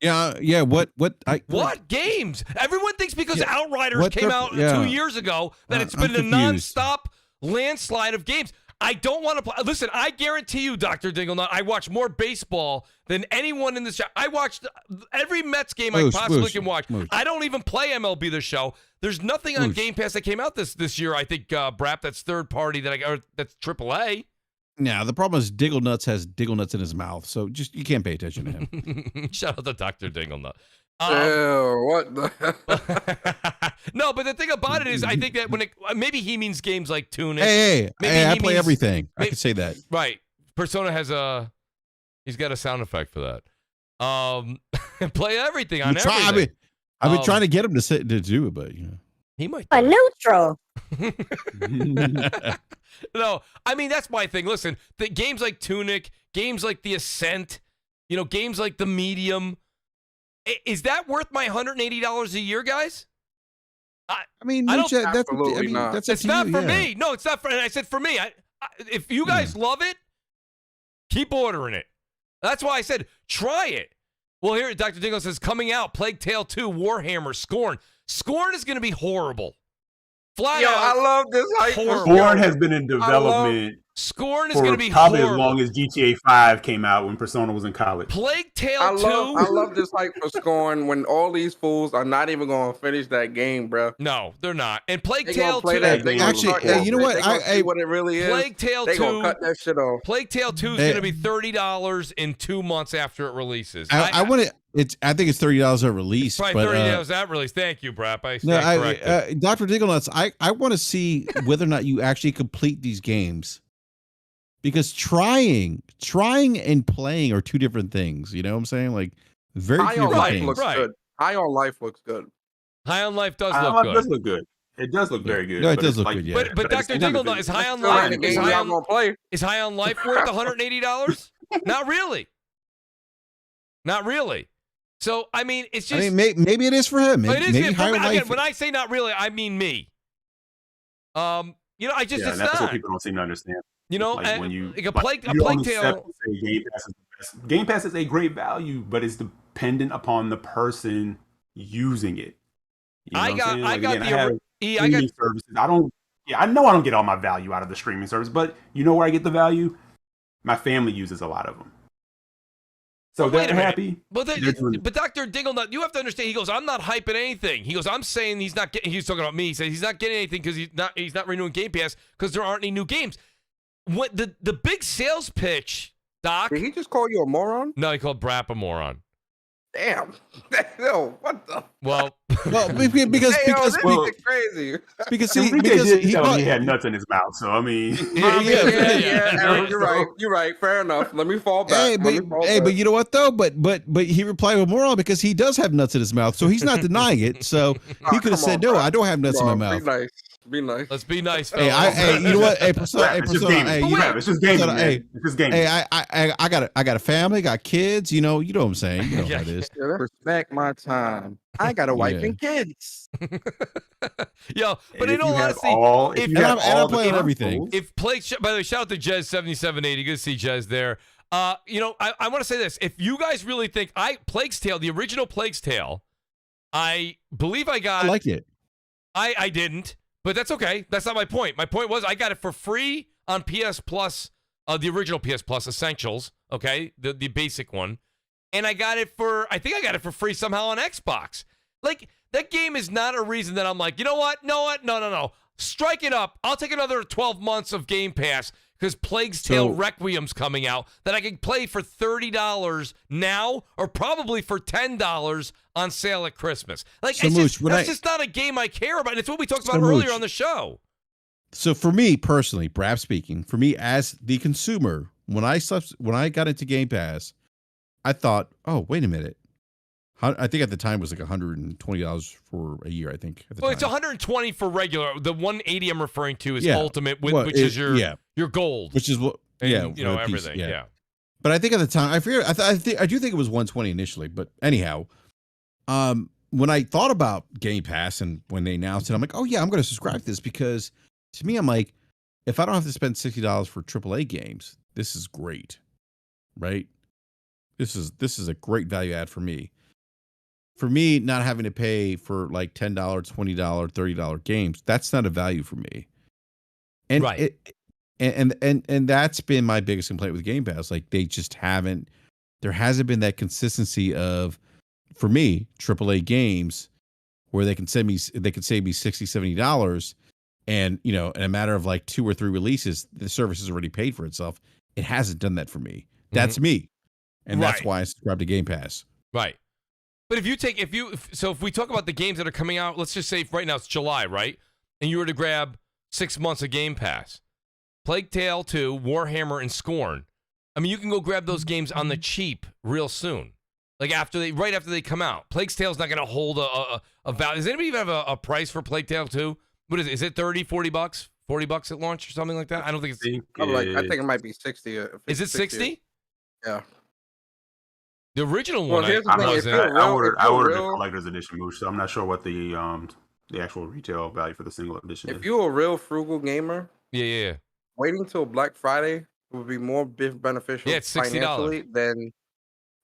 Yeah. What games? Everyone thinks because Outriders came out 2 years ago that it's been a nonstop landslide of games. I don't want to play. Listen, I guarantee you, Dr. Dinglenut, I watch more baseball than anyone in this show. I watched every Mets game I possibly can watch. I don't even play MLB The Show. There's nothing on Game Pass that came out this year, I think, Brap, that's third party that's AAA. Now, the problem is Dinglenuts has Dinglenuts in his mouth, so just you can't pay attention to him. Shout out to Dr. Dinglenut. What the? No, but the thing about it is, I think that maybe he means games like Tunic. Hey, I play everything. I can say that. Right. Persona has he's got a sound effect for that. Play everything on everything. I've been trying to get him to do it, but He might. A neutral. No, I mean, that's my thing. Listen, the games like Tunic, games like The Ascent, games like The Medium, is that worth my $180 a year, guys? I mean, I don't- that's Absolutely not. That's up It's to not you, for yeah. me. No, it's not for. And I said for me. If you guys love it, keep ordering it. That's why I said try it. Well, here Dr. Dingle says coming out: Plague Tale 2, Warhammer, Scorn. Scorn is going to be horrible. Flat Yo, out. I love this hype. for Horrible. Scorn has been in development Scorn is for going to be probably horrible. as long as GTA 5 came out when Persona was in college. Plague Tale I 2. love this hype for Scorn when all these fools are not even going to finish that game, bro. No, they're not. And Plague They Tale gonna play 2. that. They gonna Actually, start hey, you know what? They gonna I- see what it really is. Plague Tale They 2. gonna cut that shit off. Plague Tale 2 is Hey. going to be $30 in 2 months after it releases. I want to. I think it's $30 at release. Probably but, $30 at release. Thank you, Brap. I No, stand corrected. Dr. Digglenuts, I want to see whether or not you actually complete these games. Because trying and playing are two different things. You know what I'm saying? Like, very High few on different Life things. looks Right. good. High on Life looks good. High on Life does It look good. does look good. It does look very good. No, it but does it's look like- good, yeah. But at the Dr. same time, Dingle, it's- is High on Still ain't Life the game is y'all High on, gonna play. is High on Life worth $180? Not really. Not really. So I mean, it's just. I mean, maybe it is for him. but Maybe, it is maybe for Higher me. Again, Life. when I say not really, I mean me. I just yeah, it's and that's not. what people don't seem to understand. Like when you like a Plague you only Tale. accept and say Game Pass is the best. Game Pass is a great value, but it's dependent upon the person using it. You know I what I'm saying? got Again, the I have I got streaming services. I know I don't get all my value out of the streaming service, but you know where I get the value? My family uses a lot of them. So Well, wait they're a minute. happy. But They're doing- but Dr. Dinglenut, you have to understand. He goes, I'm not hyping anything. He goes, I'm saying he's not getting. He's talking about me. He says he's not getting anything because he's not renewing Game Pass because there aren't any new games. What the big sales pitch, Doc? Did he just call you a moron? No, he called Brap a moron. Damn. Yo, what the? Well, Well, because Hey, yo, because this well- is crazy. because he Enrique because did he tell me thought, he had nuts in his mouth, so I mean, Aaron, you're right. You're right. Fair enough. Let me fall back. Hey, Let me fall but back. you know what though? But he replied with moron because he does have nuts in his mouth, so he's not denying it. So he could come have said, on, "No, bro. I don't have nuts in my Come on, mouth." Be nice. Be nice. let's be nice, Hey, fellas. you know what? Hey, Persona, Crap, it's just Persona, gaming. hey, you know, Crap, it's just gaming, Persona, man. hey, It's just gaming. hey, I got a family, got kids. You know what I'm saying. You know how it is. Respect my time. I got a wife Yeah. and kids. Yo, but And in if all you had honesty, all- if if- you And had I'm all the playing everything. consoles- if Plague, by the way, shout out to Jez7780. Good to see Jez there. I want to say this. If you guys really think Plague's Tale, the original Plague's Tale, I believe I got. I liked it. I didn't, but that's okay. That's not my point. My point was I got it for free on PS Plus, the original PS Plus Essentials, okay, the basic one, and I think I got it for free somehow on Xbox. Like that game is not a reason that I'm like, you know what? No. Strike it up. I'll take another 12 months of Game Pass because Plague's Tale So- Requiem's coming out that I can play for $30 now or probably for $10 on sale at Christmas. Like, So, it's Mooch, just, when that's I- just not a game I care about. And it's what we talked So, about earlier Mooch. on the show. So for me personally, Brad speaking, for me as the consumer, when I got into Game Pass, I thought, oh, wait a minute. I think at the time it was like $120 for a year. I think. At the Well, time. it's 120 for regular. The 180 I'm referring to is Yeah. Ultimate, Well, which is your gold. which is what. And, yeah, you know, for a piece, everything. Yeah. But I think at the time, I forget. I do think it was 120 initially. But anyhow, when I thought about Game Pass and when they announced it, I'm like, oh yeah, I'm going to subscribe to this because to me, I'm like, if I don't have to spend $60 for AAA games, this is great, right? This is a great value add for me. For me, not having to pay for like $10, $20, $30 games, that's not a value for me. And Right. And that's been my biggest complaint with Game Pass. Like they just haven't. There hasn't been that consistency of, for me, AAA games where they can save me $60, $70, and in a matter of like 2 or 3 releases, the service has already paid for itself. It hasn't done that for me. That's me, and that's Right. why I subscribe to Game Pass. Right. But if we talk about the games that are coming out, let's just say right now it's July, right? And you were to grab 6 months of Game Pass, Plague Tale 2, Warhammer, and Scorn. I mean, you can go grab those games on the cheap real soon. Like right after they come out. Plague's Tale's not going to hold a value. Does anybody even have a price for Plague Tale 2? What is it? Is it 30, 40 bucks? 40 bucks at launch or something like that? I don't think it's. I think it might be 60. Is it 60? Yeah. The original one. Here's the thing, I ordered the collector's edition, Mooch, so I'm not sure what the actual retail value for the single edition is. If you're a real frugal gamer, yeah, waiting till Black Friday would be more beneficial. Yeah, it's $60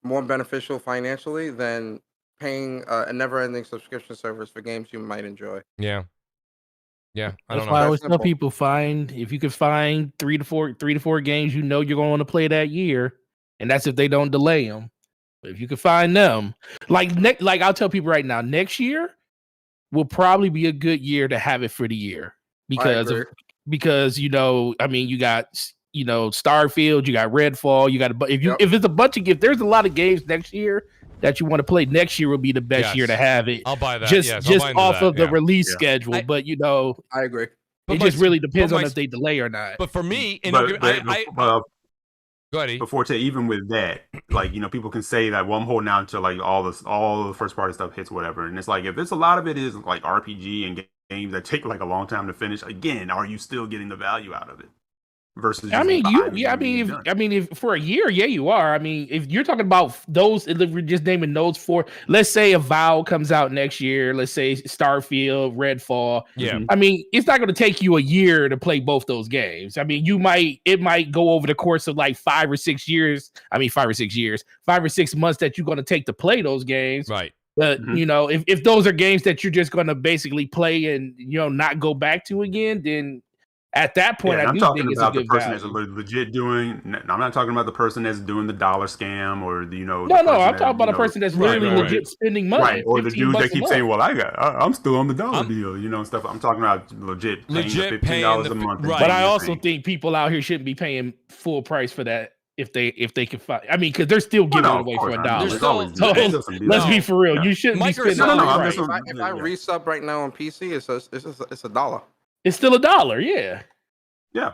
more beneficial financially than paying a never-ending subscription service for games you might enjoy. Yeah. I That's don't know. why I always tell people if you can find 3 to 4 games you know you're going to play that year, and that's if they don't delay them. But if you can find them, like I'll tell people right now, next year will probably be a good year to have it for the year because you got Starfield, you got Redfall, you got if it's a bunch of if there's a lot of games next year that you want to play, next year will be the best year to have it. I'll buy that. Just off of the release schedule. But I agree. It just really depends on if they delay or not. But for me, go ahead. Before even with that, like people can say that, well, I'm holding out until like all the first party stuff hits, whatever. And it's like if it's a lot of it is like RPG and games that take like a long time to finish, again, are you still getting the value out of it? Versus, if for a year, you are. I mean, if you're talking about those, if we're just naming those 4, let's say Avowed comes out next year, let's say Starfield, Redfall. Yeah. I mean, it's not going to take you a year to play both those games. I mean, it might go over the course of like 5 or 6 years. I mean, 5 or 6 years, 5 or 6 months that you're going to take to play those games. Right. But if those are games that you're just going to basically play and not go back to again, then at that point, I do think it's a good value. I'm talking about the person that's legit doing. I'm not talking about the person that's doing the dollar scam or No, I'm talking about a person that's literally legit spending money. Right, or the dude that keeps saying, "Well, I'm still on the dollar deal," and stuff. I'm talking about legit paying the $15 a month. Right. But I also think people out here shouldn't be paying full price for that. If they can find, I mean, because they're still giving it away for $1. Let's be for real. You shouldn't be spending. If I resub right now on PC, it's $1. It's still $1, yeah.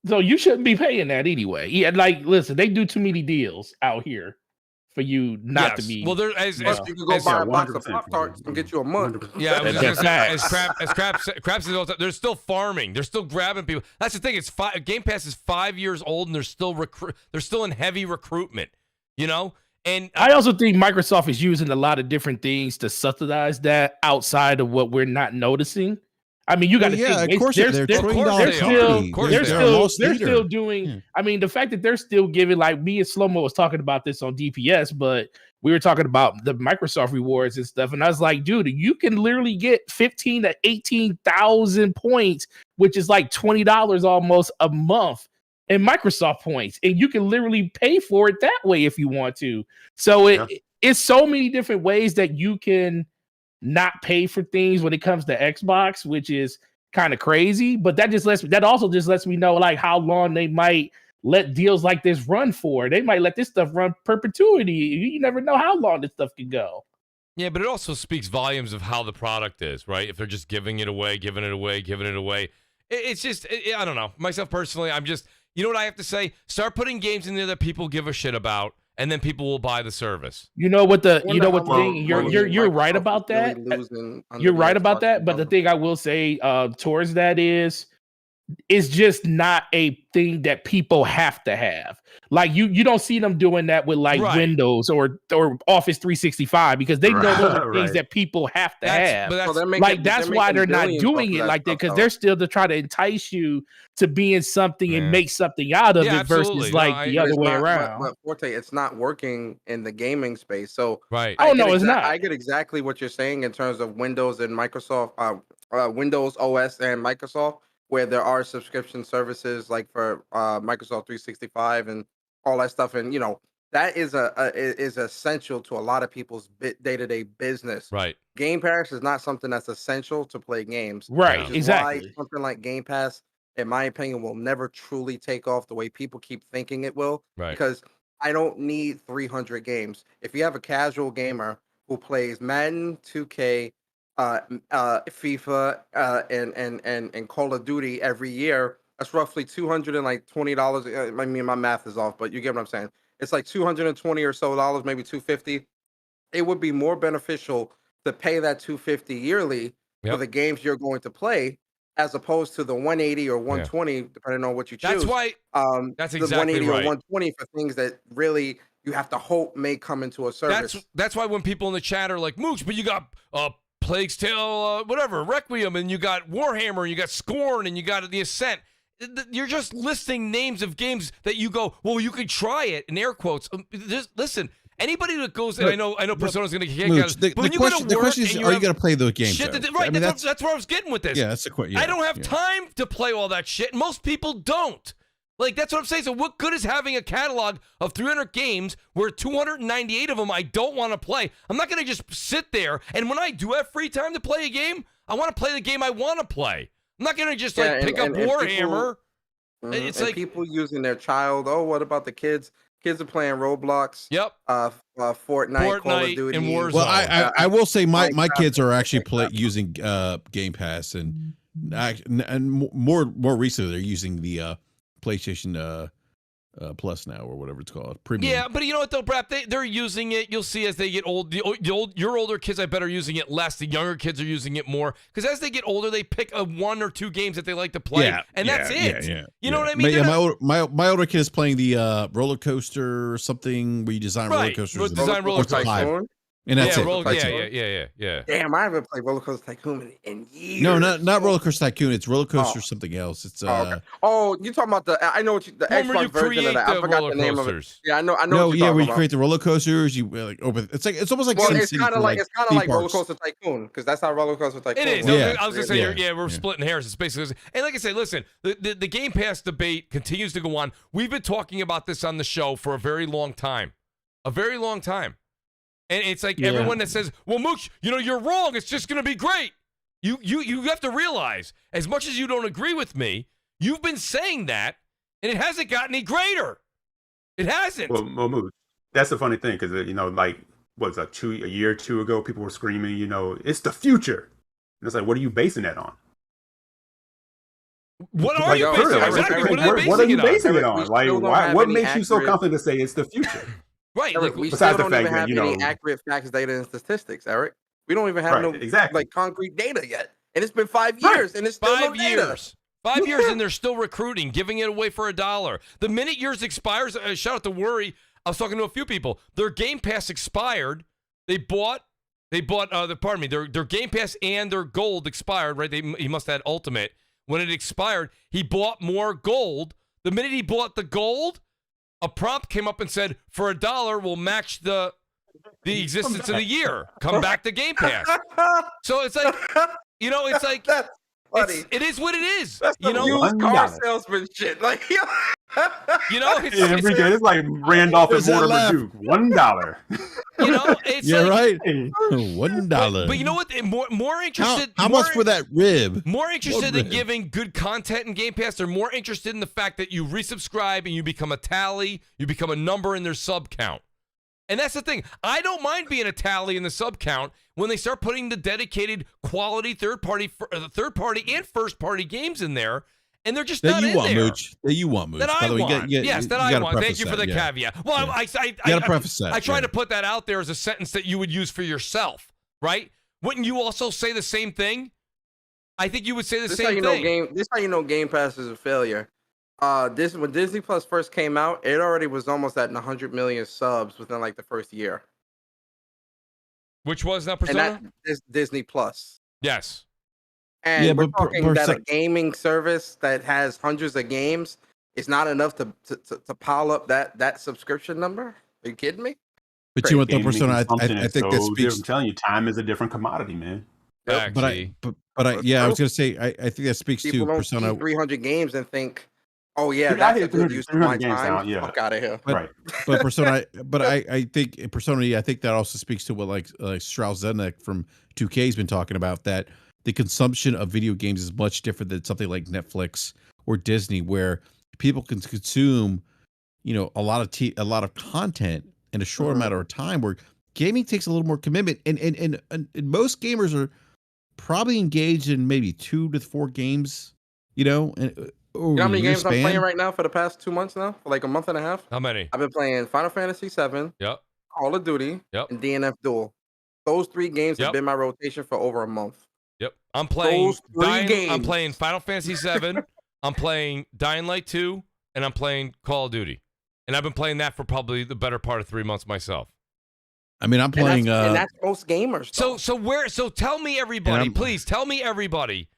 So you shouldn't be paying that anyway. Yeah, like listen, they do too many deals out here for you not to be. Well, you can go buy a box of Pop-Tarts and get you a month. Yeah, as Crap says all the time, they're still farming. They're still grabbing people. That's the thing. Game Pass is 5 years old and they're still in heavy recruitment. And I also think Microsoft is using a lot of different things to subsidize that outside of what we're not noticing. I mean, you got to think. Of course, they're still doing. I mean, the fact that they're still giving, like me and Slow-Mo was talking about this on DPS, but we were talking about the Microsoft rewards and stuff, and I was like, dude, you can literally get 15 to 18,000 points, which is like $20 almost a month in Microsoft points, and you can literally pay for it that way if you want to. So it's so many different ways that you can not pay for things when it comes to Xbox, which is kind of crazy. But that also just lets me know like how long they might let deals like this run for. They might let this stuff run perpetuity. You never know how long this stuff can go. Yeah, but it also speaks volumes of how the product is, right? If they're just giving it away. It's just, I don't know. Myself personally, I'm just, you know what I have to say? Start putting games in there that people give a shit about, and then people will buy the service. You're right about that. You're right about that. But the thing I will say towards that is, it's just not a thing that people have to have. Like you don't see them doing that with like Windows or Office 365 because they know those are things that people have to have. That's why they're not doing it like that, because they're still to try to entice you to be in something and make something out of it versus the other way around. But Forte, it's not working in the gaming space. So it's not. I get exactly what you're saying in terms of Windows and Microsoft, Windows OS and Microsoft, where there are subscription services like for Microsoft 365 and all that stuff, and that is is essential to a lot of people's day-to-day business. Right. Game Pass is not something that's essential to play games. Right. Exactly. Why something like Game Pass, in my opinion, will never truly take off the way people keep thinking it will. Right. Because I don't need 300 games. If you have a casual gamer who plays Madden, 2K, FIFA, and Call of Duty every year, that's roughly $220. I mean, my math is off, but you get what I'm saying. it's like $220 or so, maybe 250. It would be more beneficial to pay that 250 yearly for the games you're going to play, as opposed to the 180 or 120, depending on what you choose. That's why. That's the exactly 180 right. or 120 for things that really you have to hope may come into a service. That's why when people in the chat are like, Mooch, but you got Plague's Tale, whatever, Requiem, and you got Warhammer, and you got Scorn, and you got The Ascent. You're just listing names of games that you go, well, you could try it, in air quotes. Just listen. Anybody that goes, and I know Persona's going to get out of it, but when you go to work, the question is, are you going to play those games? Shit right, I mean, that's where I was getting with this. Yeah, that's the question. I don't have time to play all that shit, and most people don't. Like, that's what I'm saying. So what good is having a catalog of 300 games where 298 of them I don't want to play? I'm not going to just sit there, and when I do have free time to play a game, I want to play the game I want to play. I'm not going to just, pick up Warhammer. It's like people using their child. Oh, what about the kids? Kids are playing Roblox. Yep. Fortnite, Call of Duty, and Warzone. Well, I will say my kids are actually using Game Pass, and more recently they're using the PlayStation Plus now, or whatever it's called, Premium. Yeah, but you know what though, Brap? They're using it. You'll see as they get old. Your older kids, I bet, are using it less. The younger kids are using it more, because as they get older, they pick one or two games that they like to play, and that's it. You know what I mean? My older kid is playing the roller coaster or something where you design roller coasters. Design roller coasters. And that's it. Yeah. Damn, I haven't played Roller Coaster Tycoon in years. No, not Roller Coaster Tycoon. It's Roller Coaster something else. It's Oh, you talking about I know what the Xbox version of that. I forgot the name of it. Yeah, I know. No, yeah, where you create the roller coasters. You open. It's almost like. Well, it's kind of like Roller Coaster Tycoon, because that's how Roller Coaster Tycoon. It is. Yeah. I was gonna say, we're splitting hairs. It's basically, and like I say, listen, the Game Pass debate continues to go on. We've been talking about this on the show for a very long time. And it's like everyone that says, well, Mooch, you're wrong. It's just going to be great. You have to realize, as much as you don't agree with me, you've been saying that, and it hasn't gotten any greater. It hasn't. Well, Mooch, that's the funny thing, because, like, what was that, a year or two ago, people were screaming, it's the future. And it's like, what are you basing that on? What are you basing it on? Exactly. What are you basing it on? Like, what makes you so confident to say it's the future? Right. Eric, we still don't even have any accurate facts, data, and statistics, Eric. We don't even have concrete data yet. And it's been 5 years, and it's still 5 years. 5 years, and they're still recruiting, giving it away for $1. The minute yours expires, shout out to Worry. I was talking to a few people. Their Game Pass expired. They bought their Game Pass and their Gold expired, right? He must have had Ultimate. When it expired, he bought more Gold. The minute he bought the Gold, a prompt came up and said, for $1, we'll match the existence of the year. Come back to Game Pass. So it's like, it's like, it is what it is. That's used car salesman shit. Like, it's like Randolph and Mortimer Duke. $1. It's right. $1. But you know what? More interested. How much for that rib? More interested in giving good content in Game Pass. They're more interested in the fact that you resubscribe and you become a tally. You become a number in their sub count. And that's the thing. I don't mind being a tally in the sub count when they start putting the dedicated quality third party and first party games in there. And they're just not in there. Mooch. That you want, Mooch. That I want. Yes, that I want. Thank you for the caveat. Well, I gotta preface that. I try to put that out there as a sentence that you would use for yourself, right? Wouldn't you also say the same thing? I think you would say the same thing. This is how you know Game Pass is a failure. When Disney Plus first came out, it already was almost at 100 million subs within like the first year. Which was that Persona? And that is Disney Plus. Yes. And we're talking that a gaming service that has hundreds of games is not enough to pile up that subscription number. Are you kidding me? But you want the Persona? I think that speaks. I'm telling you, time is a different commodity, man. But I was gonna say I think that speaks to Persona. People don't see 300 games and think, oh yeah, that's a good use of my time. Fuck out of here. But Persona, I think Persona. I think that also speaks to what like Strauss Zednek from 2K has been talking about, that the consumption of video games is much different than something like Netflix or Disney, where people can consume, a lot of content in a short amount of time. Where gaming takes a little more commitment, and most gamers are probably engaged in maybe 2 to 4 games, and You know how many games I'm playing right now for the past 2 months now? For like a month and a half? How many? I've been playing Final Fantasy 7, Yep. Call of Duty, Yep. and DNF Duel. Those 3 games have Yep. been my rotation for over a month. Yep. I'm playing Those 3 games. I'm playing Final Fantasy 7. I'm playing Dying Light 2, and I'm playing Call of Duty. And I've been playing that for probably the better part of 3 months myself. I mean, I'm playing. And that's most gamers. Though. So tell me, everybody, please tell me, everybody,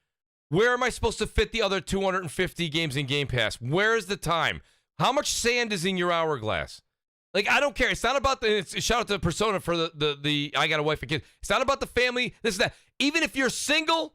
where am I supposed to fit the other 250 games in Game Pass? Where is the time? How much sand is in your hourglass? Like, I don't care. It's not about shout out to Persona for the I got a wife and kids. It's not about the family, this and that. Even if you're single,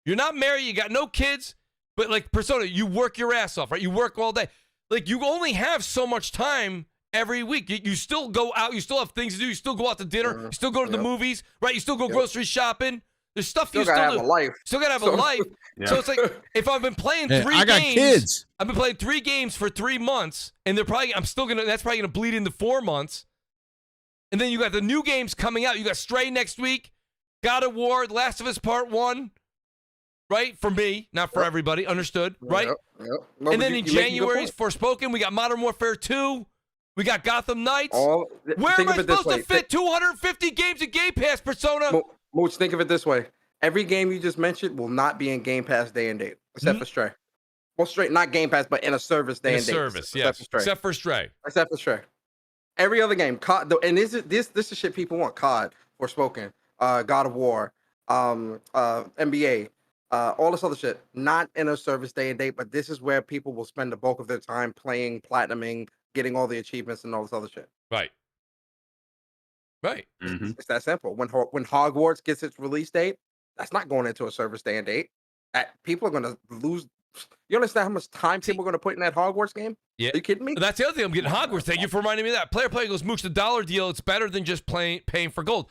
you're not married, you got no kids, but like Persona, you work your ass off, right? You work all day. Like, you only have so much time every week. You still go out, you still have things to do, you still go out to dinner, you still go to the movies, right? You still go grocery shopping. There's stuff you still gotta have a life. Still gotta have a life. Yeah. So it's like, if I've been playing 3 games, I got kids. I've been playing 3 games for 3 months, and that's probably gonna bleed into 4 months. And then you got the new games coming out. You got Stray next week, God of War, Last of Us Part 1, right? For me, not for everybody. Understood, right? No, and then in January's Forspoken, we got Modern Warfare 2. We got Gotham Knights. Where am I supposed to fit 250 games in Game Pass, Persona? Mooch, think of it this way. Every game you just mentioned will not be in Game Pass day and date, except for Stray. Well, Stray, not Game Pass, but in a service day and date. Service, yes. Except for Stray. Except for Stray. Every other game, COD, and this is shit people want. COD, Forspoken, God of War, NBA, all this other shit, not in a service day and date, but this is where people will spend the bulk of their time playing, platinuming, getting all the achievements and all this other shit. Right. Right. It's that simple. When Hogwarts gets its release date, that's not going into a service day and date. People are going to lose. You understand how much time people are going to put in that Hogwarts game? Yeah. Are you kidding me? That's the other thing. I'm getting Hogwarts. Thank you for reminding me of that. Player goes, Mooch, the dollar deal, it's better than just paying for gold.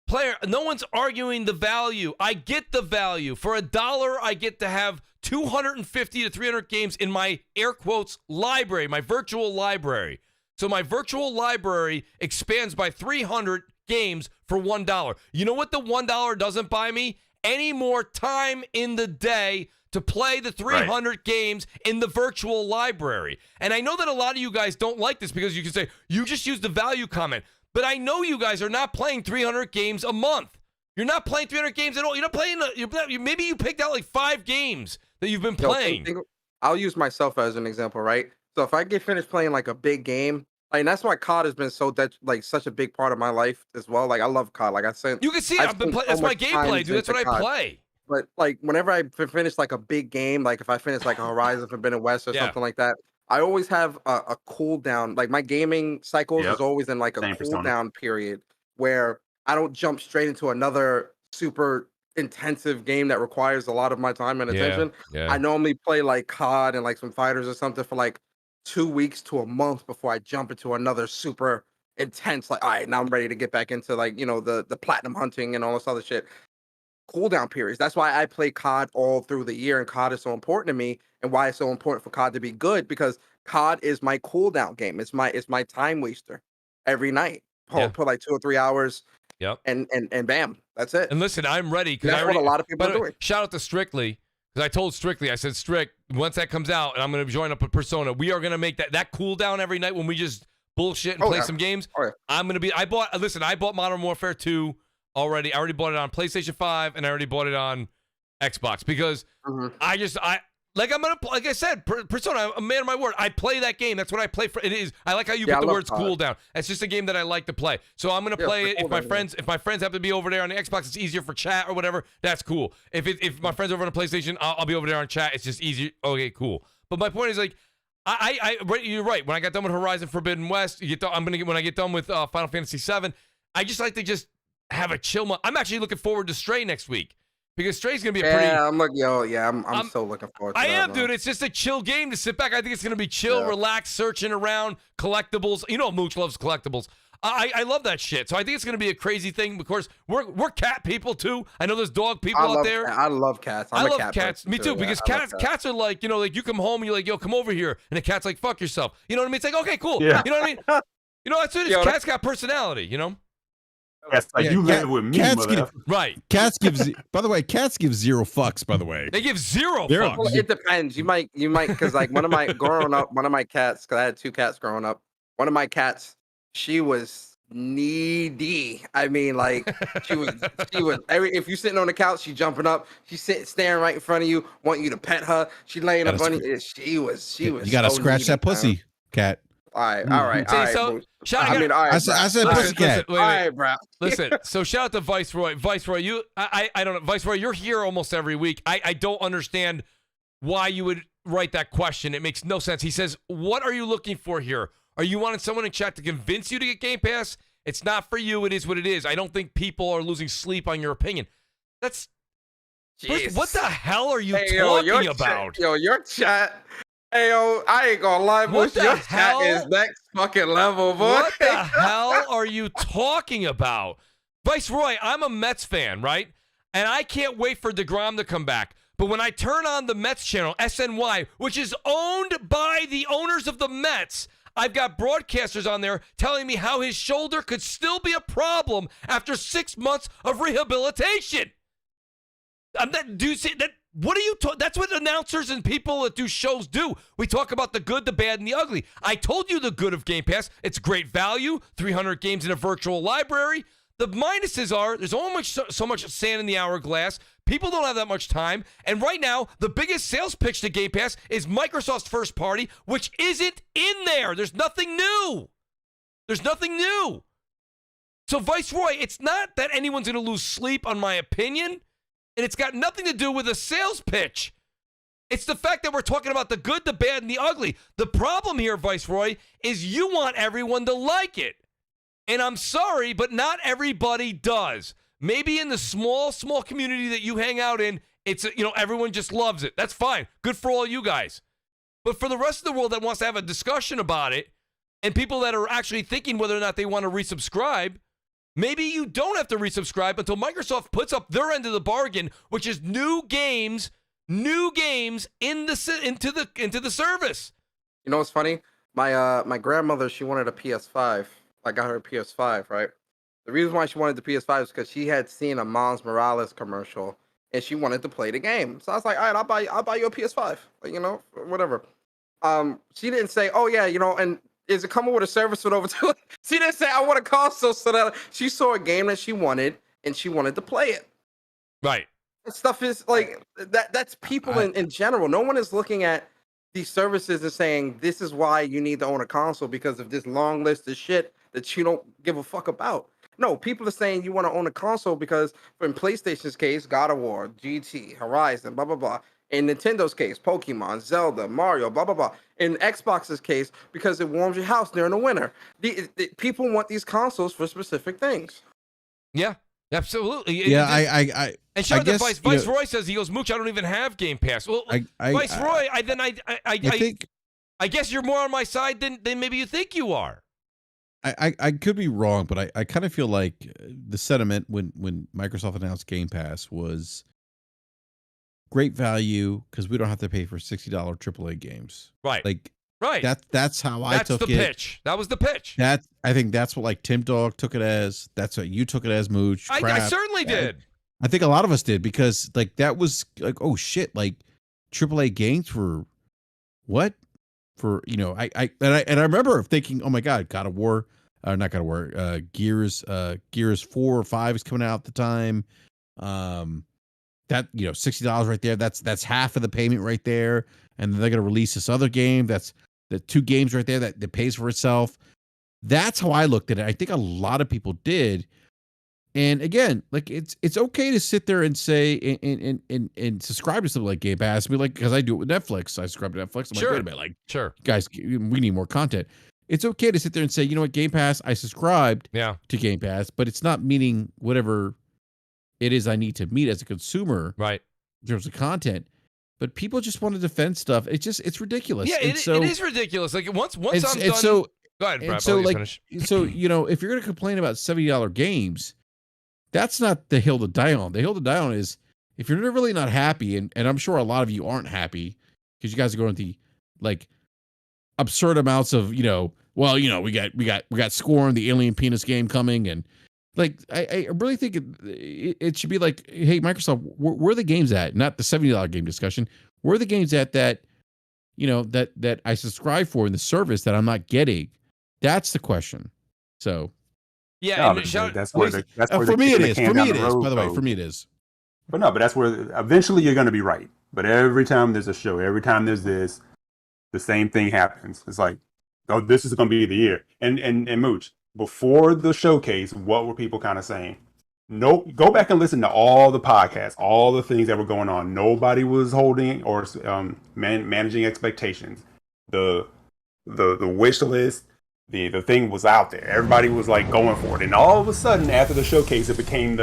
Player, no one's arguing the value. I get the value. For $1, I get to have 250 to 300 games in my air quotes library, my virtual library. So my virtual library expands by 300 games for $1. You know what the $1 doesn't buy me? Any more time in the day to play the 300 games in the virtual library. And I know that a lot of you guys don't like this because you can say, you just use the value comment. But I know you guys are not playing 300 games a month. You're not playing 300 games at all. You're not playing, maybe you picked out like 5 games that you've been playing. I'll use myself as an example, right? So if I get finished playing like a big game, like that's why COD has been such a big part of my life as well. Like I love COD. Like I said, you can see I've been playing. That's my gameplay, dude. That's what I play. But like whenever I finish like a big game, like if I finish like a Horizon Forbidden West or something like that, I always have a cooldown. Like my gaming cycles is always in like a cooldown period where I don't jump straight into another super intensive game that requires a lot of my time and attention. I normally play like COD and like some fighters or something for like 2 weeks to a month before I jump into another super intense, like, all right, now I'm ready to get back into like, the platinum hunting and all this other shit. Cooldown periods. That's why I play COD all through the year, and COD is so important to me, and why it's so important for COD to be good, because COD is my cooldown game. It's my time waster every night. Put like 2 or 3 hours. Yep. And bam, that's it. And listen, I'm ready because that's what a lot of people are doing. Shout out to Strictly, because I told Strictly, I said, Strick, once that comes out, and I'm going to join up with Persona, we are going to make that cooldown every night when we just bullshit and play some games. I'm going to be. I bought Modern Warfare 2 already. I already bought it on PlayStation 5, and I already bought it on Xbox because like I said, Persona, I'm a man of my word. I play that game. That's what I play for. It is. I like how you put the words cooldown. It's just a game that I like to play. So I'm gonna play it. If my friends happen to be over there on the Xbox, it's easier for chat or whatever. That's cool. If my friends are over on the PlayStation, I'll be over there on chat. It's just easier. Okay, cool. But my point is like, you're right. When I got done with Horizon Forbidden West, when I get done with Final Fantasy 7, I just like to just have a chill month. I'm actually looking forward to Stray next week. Because Stray's gonna be a pretty. I'm so looking forward to that. Dude. It's just a chill game to sit back. I think it's gonna be chill, relaxed, searching around collectibles. You know, Mooch loves collectibles. I love that shit. So I think it's gonna be a crazy thing. Of course, we're cat people too. I know there's dog people out there. I love cats. I love cats. Me too. Because cats are like, like you come home and you're like, yo, come over here, and the cat's like, fuck yourself. You know what I mean? It's like, okay, cool. Yeah. You know what I mean? That's it. Cats got personality. That's like Yeah, you live with me, cats mother. give, Right. cats gives. By the way, cats give 0 fucks. By the way, They give 0 They're- fucks. Well, it depends. You might, because like one of my cats, because I had 2 cats growing up. One of my cats, she was needy. I mean, like she was if you're sitting on the couch, she jumping up. She's staring right in front of you, wanting you to pet her. She laying up on you. She was. You gotta so scratch needy, that pussy, man. cat. All right, all right, See, all right. so, Mooch. shout I mean, all right. I said bro. pussy cat. Wait, All wait. right, bro. Listen, so shout out to Viceroy. Viceroy, I don't know. Viceroy, you're here almost every week. I don't understand why you would write that question. It makes no sense. He says, what are you looking for here? Are you wanting someone in chat to convince you to get Game Pass? It's not for you. It is what it is. I don't think people are losing sleep on your opinion. That's Jeez. what the hell are you Hey, talking about? Your chat. Hey, yo, I ain't gonna lie, What Mooch. the Your hell? chat is next fucking level, boy. What the hell are you talking about? Viceroy, I'm a Mets fan, right? And I can't wait for DeGrom to come back. But when I turn on the Mets channel, SNY, which is owned by the owners of the Mets, I've got broadcasters on there telling me how his shoulder could still be a problem after 6 months of rehabilitation. Do you see that? What are you talking? That's what announcers and people that do shows do. We talk about the good, the bad, and the ugly. I told you the good of Game Pass. It's great value, 300 games in a virtual library. The minuses are there's so much sand in the hourglass. People don't have that much time. And right now, the biggest sales pitch to Game Pass is Microsoft's first party, which isn't in there. There's nothing new. There's nothing new. So, Viceroy, it's not that anyone's going to lose sleep on my opinion. And it's got nothing to do with a sales pitch. It's the fact that we're talking about the good, the bad, and the ugly. The problem here, Viceroy, is you want everyone to like it. And I'm sorry, but not everybody does. Maybe in the small community that you hang out in, it's, everyone just loves it. That's fine. Good for all you guys. But for the rest of the world that wants to have a discussion about it, and people that are actually thinking whether or not they want to resubscribe, maybe you don't have to resubscribe until Microsoft puts up their end of the bargain, which is new games into the service. You know what's funny? My grandmother, she wanted a PS5. I got her a PS5, right? The reason why she wanted the PS5 is because she had seen a Miles Morales commercial and she wanted to play the game. So I was like, all right, I'll buy you a PS5. Like, whatever. She didn't say, oh yeah, and is it coming with a service with over two? She didn't say I want a console, so that she saw a game that she wanted and she wanted to play it. Right. That stuff is like that. That's people in general. No one is looking at these services and saying this is why you need to own a console because of this long list of shit that you don't give a fuck about. No, people are saying you want to own a console because, in PlayStation's case, God of War, GT, Horizon, blah blah blah. In Nintendo's case, Pokemon, Zelda, Mario, blah, blah, blah. In Xbox's case, because it warms your house during the winter. The people want these consoles for specific things. Yeah, absolutely. Yeah, I and shout out to guess, Viceroy says, he goes, Mooch, I don't even have Game Pass. Well, Viceroy, I guess you're more on my side than maybe you think you are. I could be wrong, but I kind of feel like the sentiment when Microsoft announced Game Pass was great value because we don't have to pay for $60 AAA games. Right. Like, right. That's how I took it. That's the pitch. That was the pitch. I think that's what like Tim Dog took it as. That's what you took it as, Mooch. I certainly did. I think a lot of us did because like that was like, oh shit, like AAA games for what? For I remember thinking, oh my god, God of War, not God of War, Gears 4 or 5 is coming out at the time. That $60 right there. That's half of the payment right there, and then they're gonna release this other game. That's the 2 games right there that pays for itself. That's how I looked at it. I think a lot of people did. And again, like it's okay to sit there and say and subscribe to something like Game Pass. Be like, because I do it with Netflix. I subscribe to Netflix. I'm sure. Like, wait a minute, like, sure, guys, we need more content. It's okay to sit there and say, you know what, Game Pass, I subscribed to Game Pass, but it's not meeting whatever it is I need to meet as a consumer, right? In terms of content. But people just want to defend stuff. It's ridiculous. Yeah, it is ridiculous. Like once I'm done. So go ahead, Brad. So like, finish. So if you're gonna complain about $70 games, that's not the hill to die on. The hill to die on is if you're really not happy, and I'm sure a lot of you aren't happy because you guys are going to the like absurd amounts of we got Scorn, the alien penis game coming, and Like I really think it should be like, hey, Microsoft, where are the games at? Not the $70 game discussion. Where are the games at that, you know, that I subscribe for in the service that I'm not getting? That's the question. So Yeah, No, and that's where for me it is. can For me down it the is. road By the way, goes. for me it is. But no, but that's where eventually you're going to be right. But every time there's a show, every time there's this, the same thing happens. It's like, oh, this is going to be the year. And Mooch, before the showcase, what were people kind of saying? No, go back and listen to all the podcasts, all the things that were going on. Nobody was holding or managing expectations. The wish list, the thing was out there. Everybody was like going for it. And all of a sudden, after the showcase, it became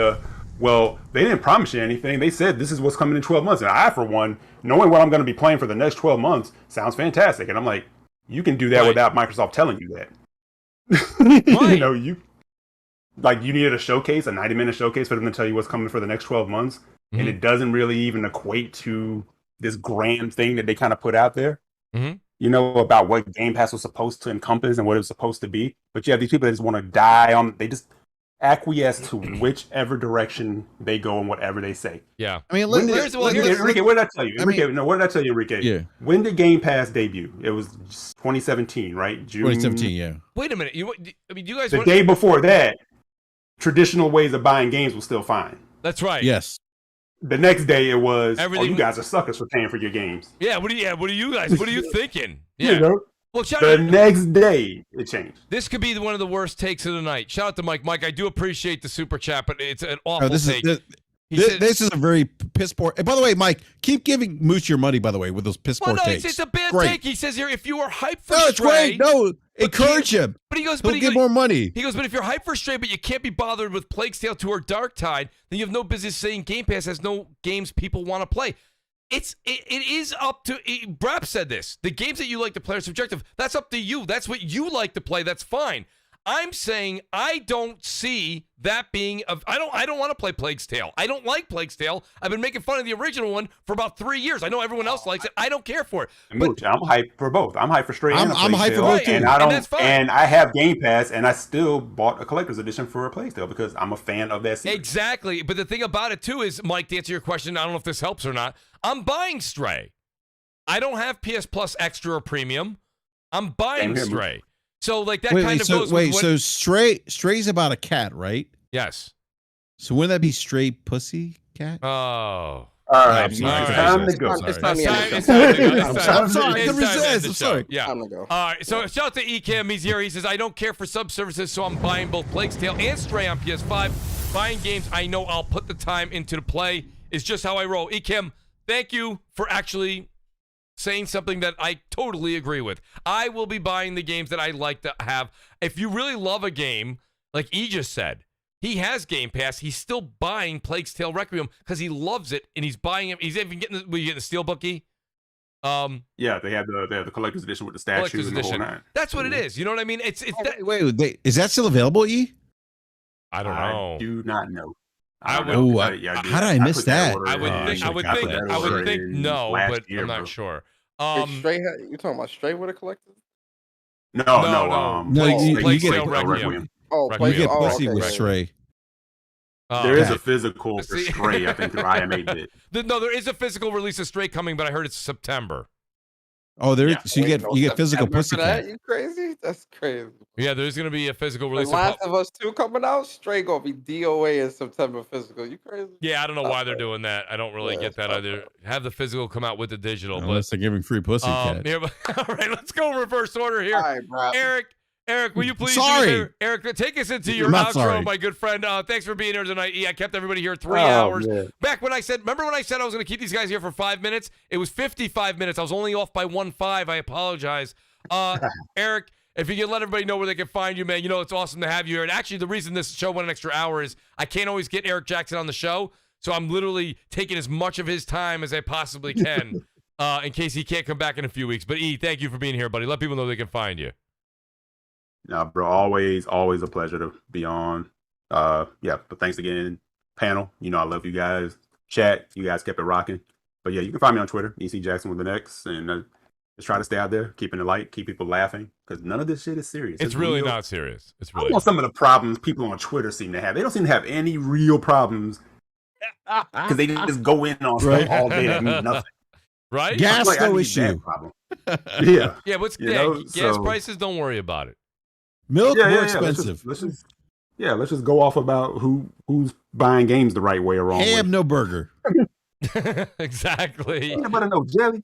well, they didn't promise you anything. They said this is what's coming in 12 months. And I, for one, knowing what I'm going to be playing for the next 12 months sounds fantastic. And I'm like, you can do that without Microsoft telling you that. You know, you needed a showcase, a 90-minute showcase for them to tell you what's coming for the next 12 months. Mm-hmm. And it doesn't really even equate to this grand thing that they kind of put out there. Mm-hmm. You know, about what Game Pass was supposed to encompass and what it was supposed to be. But you have these people that just want to die on, they just acquiesce to whichever direction they go and whatever they say. Yeah. I mean, Enrique, what did I tell you? What did I tell you, Enrique? Yeah. When did Game Pass debut? It was 2017, right? June 2017, yeah. Wait a minute. You guys. The day before that, traditional ways of buying games was still fine. That's right. Yes. The next day it was, everything. You guys are suckers for paying for your games. Yeah. What are you guys? What are you thinking? Yeah. You know? Well, next day it changed. This could be one of the worst takes of the night. Shout out to Mike. Mike, I do appreciate the super chat, but it's an awful take. This is a very piss poor. And by the way, Mike, keep giving Mooch your money. By the way, with those piss poor takes. It's a bad take. He says here, if you are hyped for it's Stray, great. No, encourage him. But he goes, he'll get more money. He goes, but if you're hyped for Stray, but you can't be bothered with Plague's Tale 2 or Dark Tide, then you have no business saying Game Pass has no games people want to play. It is up to Brap said this. The games that you like to play are subjective. That's up to you. That's what you like to play. That's fine. I'm saying I don't see that being I don't want to play Plague's Tale. I don't like Plague's Tale. I've been making fun of the original one for about 3 years. I know everyone else likes it. I don't care for it. But I'm hyped for both. I'm hyped for Stray. I'm hyped for both too. And that's fine. And I have Game Pass, and I still bought a collector's edition for a Plague's Tale because I'm a fan of that series. Exactly. But the thing about it too is, Mike, to answer your question, I don't know if this helps or not. I'm buying Stray. I don't have PS Plus Extra or Premium. I'm buying Stray. So like that goes. So Stray's about a cat, right? Yes. So wouldn't that be Stray Pussy Cat? Oh. All right. It's time to go. It's time to go. I'm sorry. I couldn't resist. I'm sorry. Yeah. Time to go. All right. So shout out to Ekim. He's here. He says, I don't care for sub-services, so I'm buying both Plague's Tale and Stray on PS5. Buying games I know I'll put the time into to play is just how I roll. Ekim, thank you for actually saying something that I totally agree with. I will be buying the games that I like to have. If you really love a game, like E just said, he has Game Pass. He's still buying Plague's Tale Requiem because he loves it, and he's buying it. He's even getting the Steelbook. Yeah, they have the collector's edition with the statues and the whole nine. That's what it is. You know what I mean? It's wait, is that still available, E? I don't know. I do not know. How did I miss that? I would think no, but I'm not sure. Stray, you talking about Stray with a collector? No. Plague's Tale Requiem. Oh, you get pussy with Stray. There is a physical for Stray, I think, through IM8 did. No, there is a physical release of Stray coming, but I heard it's September. Oh, so you get physical pussy cat. You crazy? That's crazy. Yeah, there's gonna be a physical release. Last of Us 2 coming out. Stray gonna be DOA in September physical. You crazy? Yeah, I don't know why they're doing that. I don't really get that either. Have the physical come out with the digital, unless they're giving free pussy cat. Yeah, all right, let's go reverse order here. All right, bro. Eric, will you please? Sorry, Eric, take us into your outro, my good friend. Thanks for being here tonight. I kept everybody here 3 hours. Man. Back when remember when I said I was going to keep these guys here for 5 minutes? It was 55 minutes. I was only off by 1.5. I apologize. Eric, if you can let everybody know where they can find you, man, it's awesome to have you here. And actually, the reason this show went an extra hour is I can't always get Eric Jackson on the show, so I'm literally taking as much of his time as I possibly can in case he can't come back in a few weeks. But thank you for being here, buddy. Let people know they can find you. No, bro, always a pleasure to be on. But thanks again, panel. I love you guys. Chat, you guys kept it rocking. But yeah, you can find me on Twitter, EC Jackson with an X. And Just try to stay out there, keeping it light, keep people laughing, because none of this shit is serious. It's really real. not serious. It's I really don't know some of the problems people on Twitter seem to have. They don't seem to have any real problems because they just go in on stuff all day that means nothing. right. Gas Like, I no need issue. that problem. Yeah. Yeah, what's You know, gas so- prices? Don't worry about it. Milk more Let's expensive. let's just go off about who's buying games the right way or wrong way. Ham no burger. Exactly. Peanut butter, no jelly.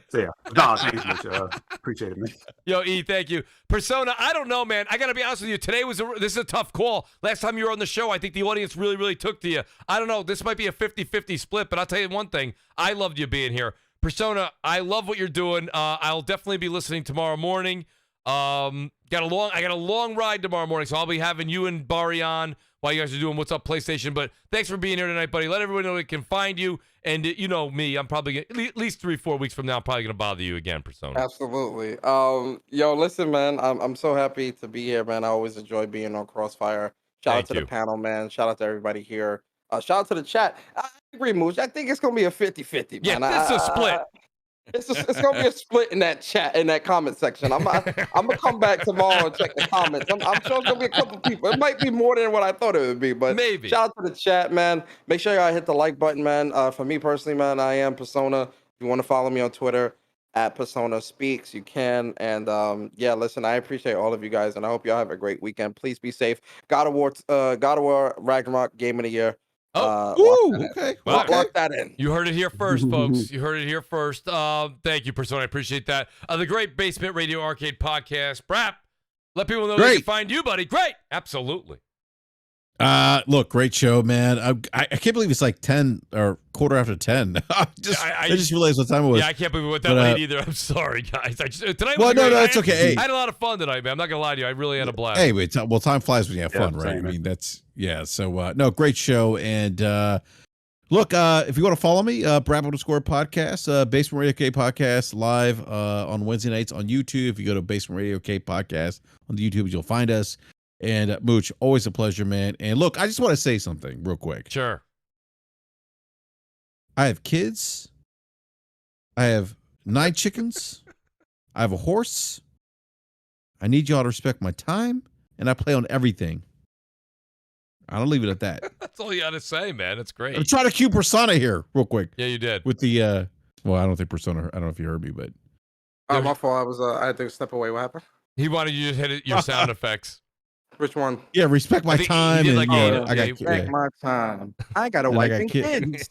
So yeah, no, thanks much. Appreciate it, man. Yo, E, thank you. Persona, I don't know, man. I got to be honest with you. Today this is a tough call. Last time you were on the show, I think the audience really, really took to you. I don't know. This might be a 50-50 split, but I'll tell you one thing. I loved you being here. Persona, I love what you're doing. I'll definitely be listening tomorrow morning. I got a long ride tomorrow morning, so I'll be having you and Bari on while you guys are doing What's Up PlayStation. But thanks for being here tonight, buddy. Let everyone know they can find you. And you know me, I'm probably at least 3-4 weeks from now, I'm probably gonna bother you again, Persona. Absolutely. Yo, listen, man. I'm so happy to be here, man. I always enjoy being on Crossfire. Shout out to the panel, man. Shout out to everybody here. Shout out to the chat. I agree, Mooch. I think it's gonna be a 50-50, man. Yeah, it's a split. It's gonna be a split in that chat, in that comment section. I'm gonna come back tomorrow and check the comments. I'm sure it's gonna be a couple people. It might be more than what I thought it would be, but maybe. Shout out to the chat, man. Make sure y'all hit the like button, man. For me personally, man, I am Persona. If you want to follow me on Twitter at Persona Speaks, you can. And yeah, listen, I appreciate all of you guys, and I hope y'all have a great weekend. Please be safe. God of War Ragnarok Game of the Year. Okay. Lock that in. You heard it here first, folks. You heard it here first. Thank you, Persona. I appreciate that. The Great Basement Radio Arcade Podcast. Brap, let people know they can find you, buddy. Great. Absolutely. Look, great show, man. I can't believe it's like 10 or quarter after 10. I just realized what time it was. Yeah, I can't believe it went that late either. I'm sorry, guys. Tonight was it's okay. I had a lot of fun tonight, man. I'm not gonna lie to you. I really had a blast. Hey, wait, well, time flies when you have fun, right? Same, I mean, so no, great show. And look, if you want to follow me, Brap_podcast, Basement Radio K Podcast, live on Wednesday nights on YouTube. If you go to Basement Radio K Podcast on the YouTube, you'll find us. And Mooch, always a pleasure, man. And look, I just want to say something real quick. Sure. I have kids. I have 9 chickens. I have a horse. I need y'all to respect my time, and I play on everything. I'll leave it at that. That's all you got to say, man. That's great. I'm trying to cue Persona here real quick. Yeah, you did. With the, well, I don't think Persona, I don't know if you heard me, but. My fault. I had to step away. What happened? He wanted you to hit your sound effects. Which one? Yeah, respect my time. And, like, I got respect my time. I got a wife and kids.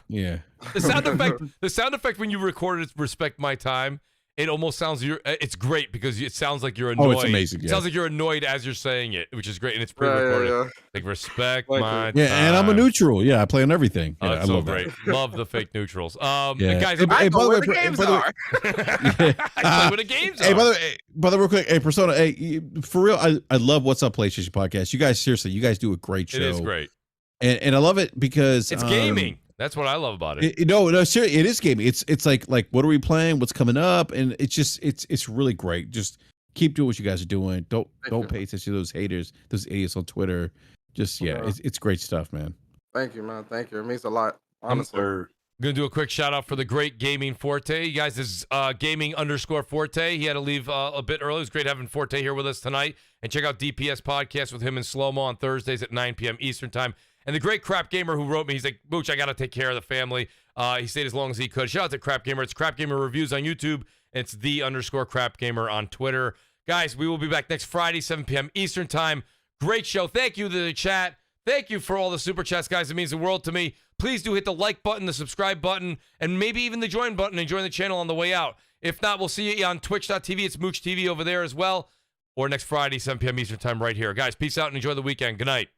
Yeah. The sound effect when you recorded "Respect My Time," it almost sounds it's great because it sounds like you're annoyed. Oh, it's amazing. It sounds like you're annoyed as you're saying it, which is great, and it's pre-recorded. Yeah. Like respect my time. Yeah, and I'm a neutral. Yeah, I play on everything. Oh, Yeah, that's I love so great. that. Love the fake neutrals. Yeah. Guys, Hey, I by the know way, where the games are. I play where the games are. Hey, by the way, real quick, hey, Persona, hey, for real, I love What's Up PlayStation Podcast. You guys, seriously, you guys do a great show. It is great. And I love it because it's gaming. That's what I love about it. No, seriously, it is gaming. It's like what are we playing? What's coming up? And it's just it's really great. Just keep doing what you guys are doing. Don't pay attention to those haters, those idiots on Twitter. Just it's great stuff, man. Thank you, man. Thank you. It means a lot. Honestly. I'm gonna do a quick shout out for the great Gaming Forte. You guys, this is gaming_Forte. He had to leave a bit early. It was great having Forte here with us tonight. And check out DPS podcast with him and Slow-Mo on Thursdays at 9 p.m. Eastern time. And the great Crap Gamer who wrote me, he's like, Mooch, I got to take care of the family. He stayed as long as he could. Shout out to Crap Gamer. It's Crap Gamer Reviews on YouTube. And it's _Crap Gamer on Twitter. Guys, we will be back next Friday, 7 p.m. Eastern time. Great show. Thank you to the chat. Thank you for all the super chats, guys. It means the world to me. Please do hit the like button, the subscribe button, and maybe even the join button and join the channel on the way out. If not, we'll see you on twitch.tv. It's Mooch TV over there as well. Or next Friday, 7 p.m. Eastern time right here. Guys, peace out and enjoy the weekend. Good night.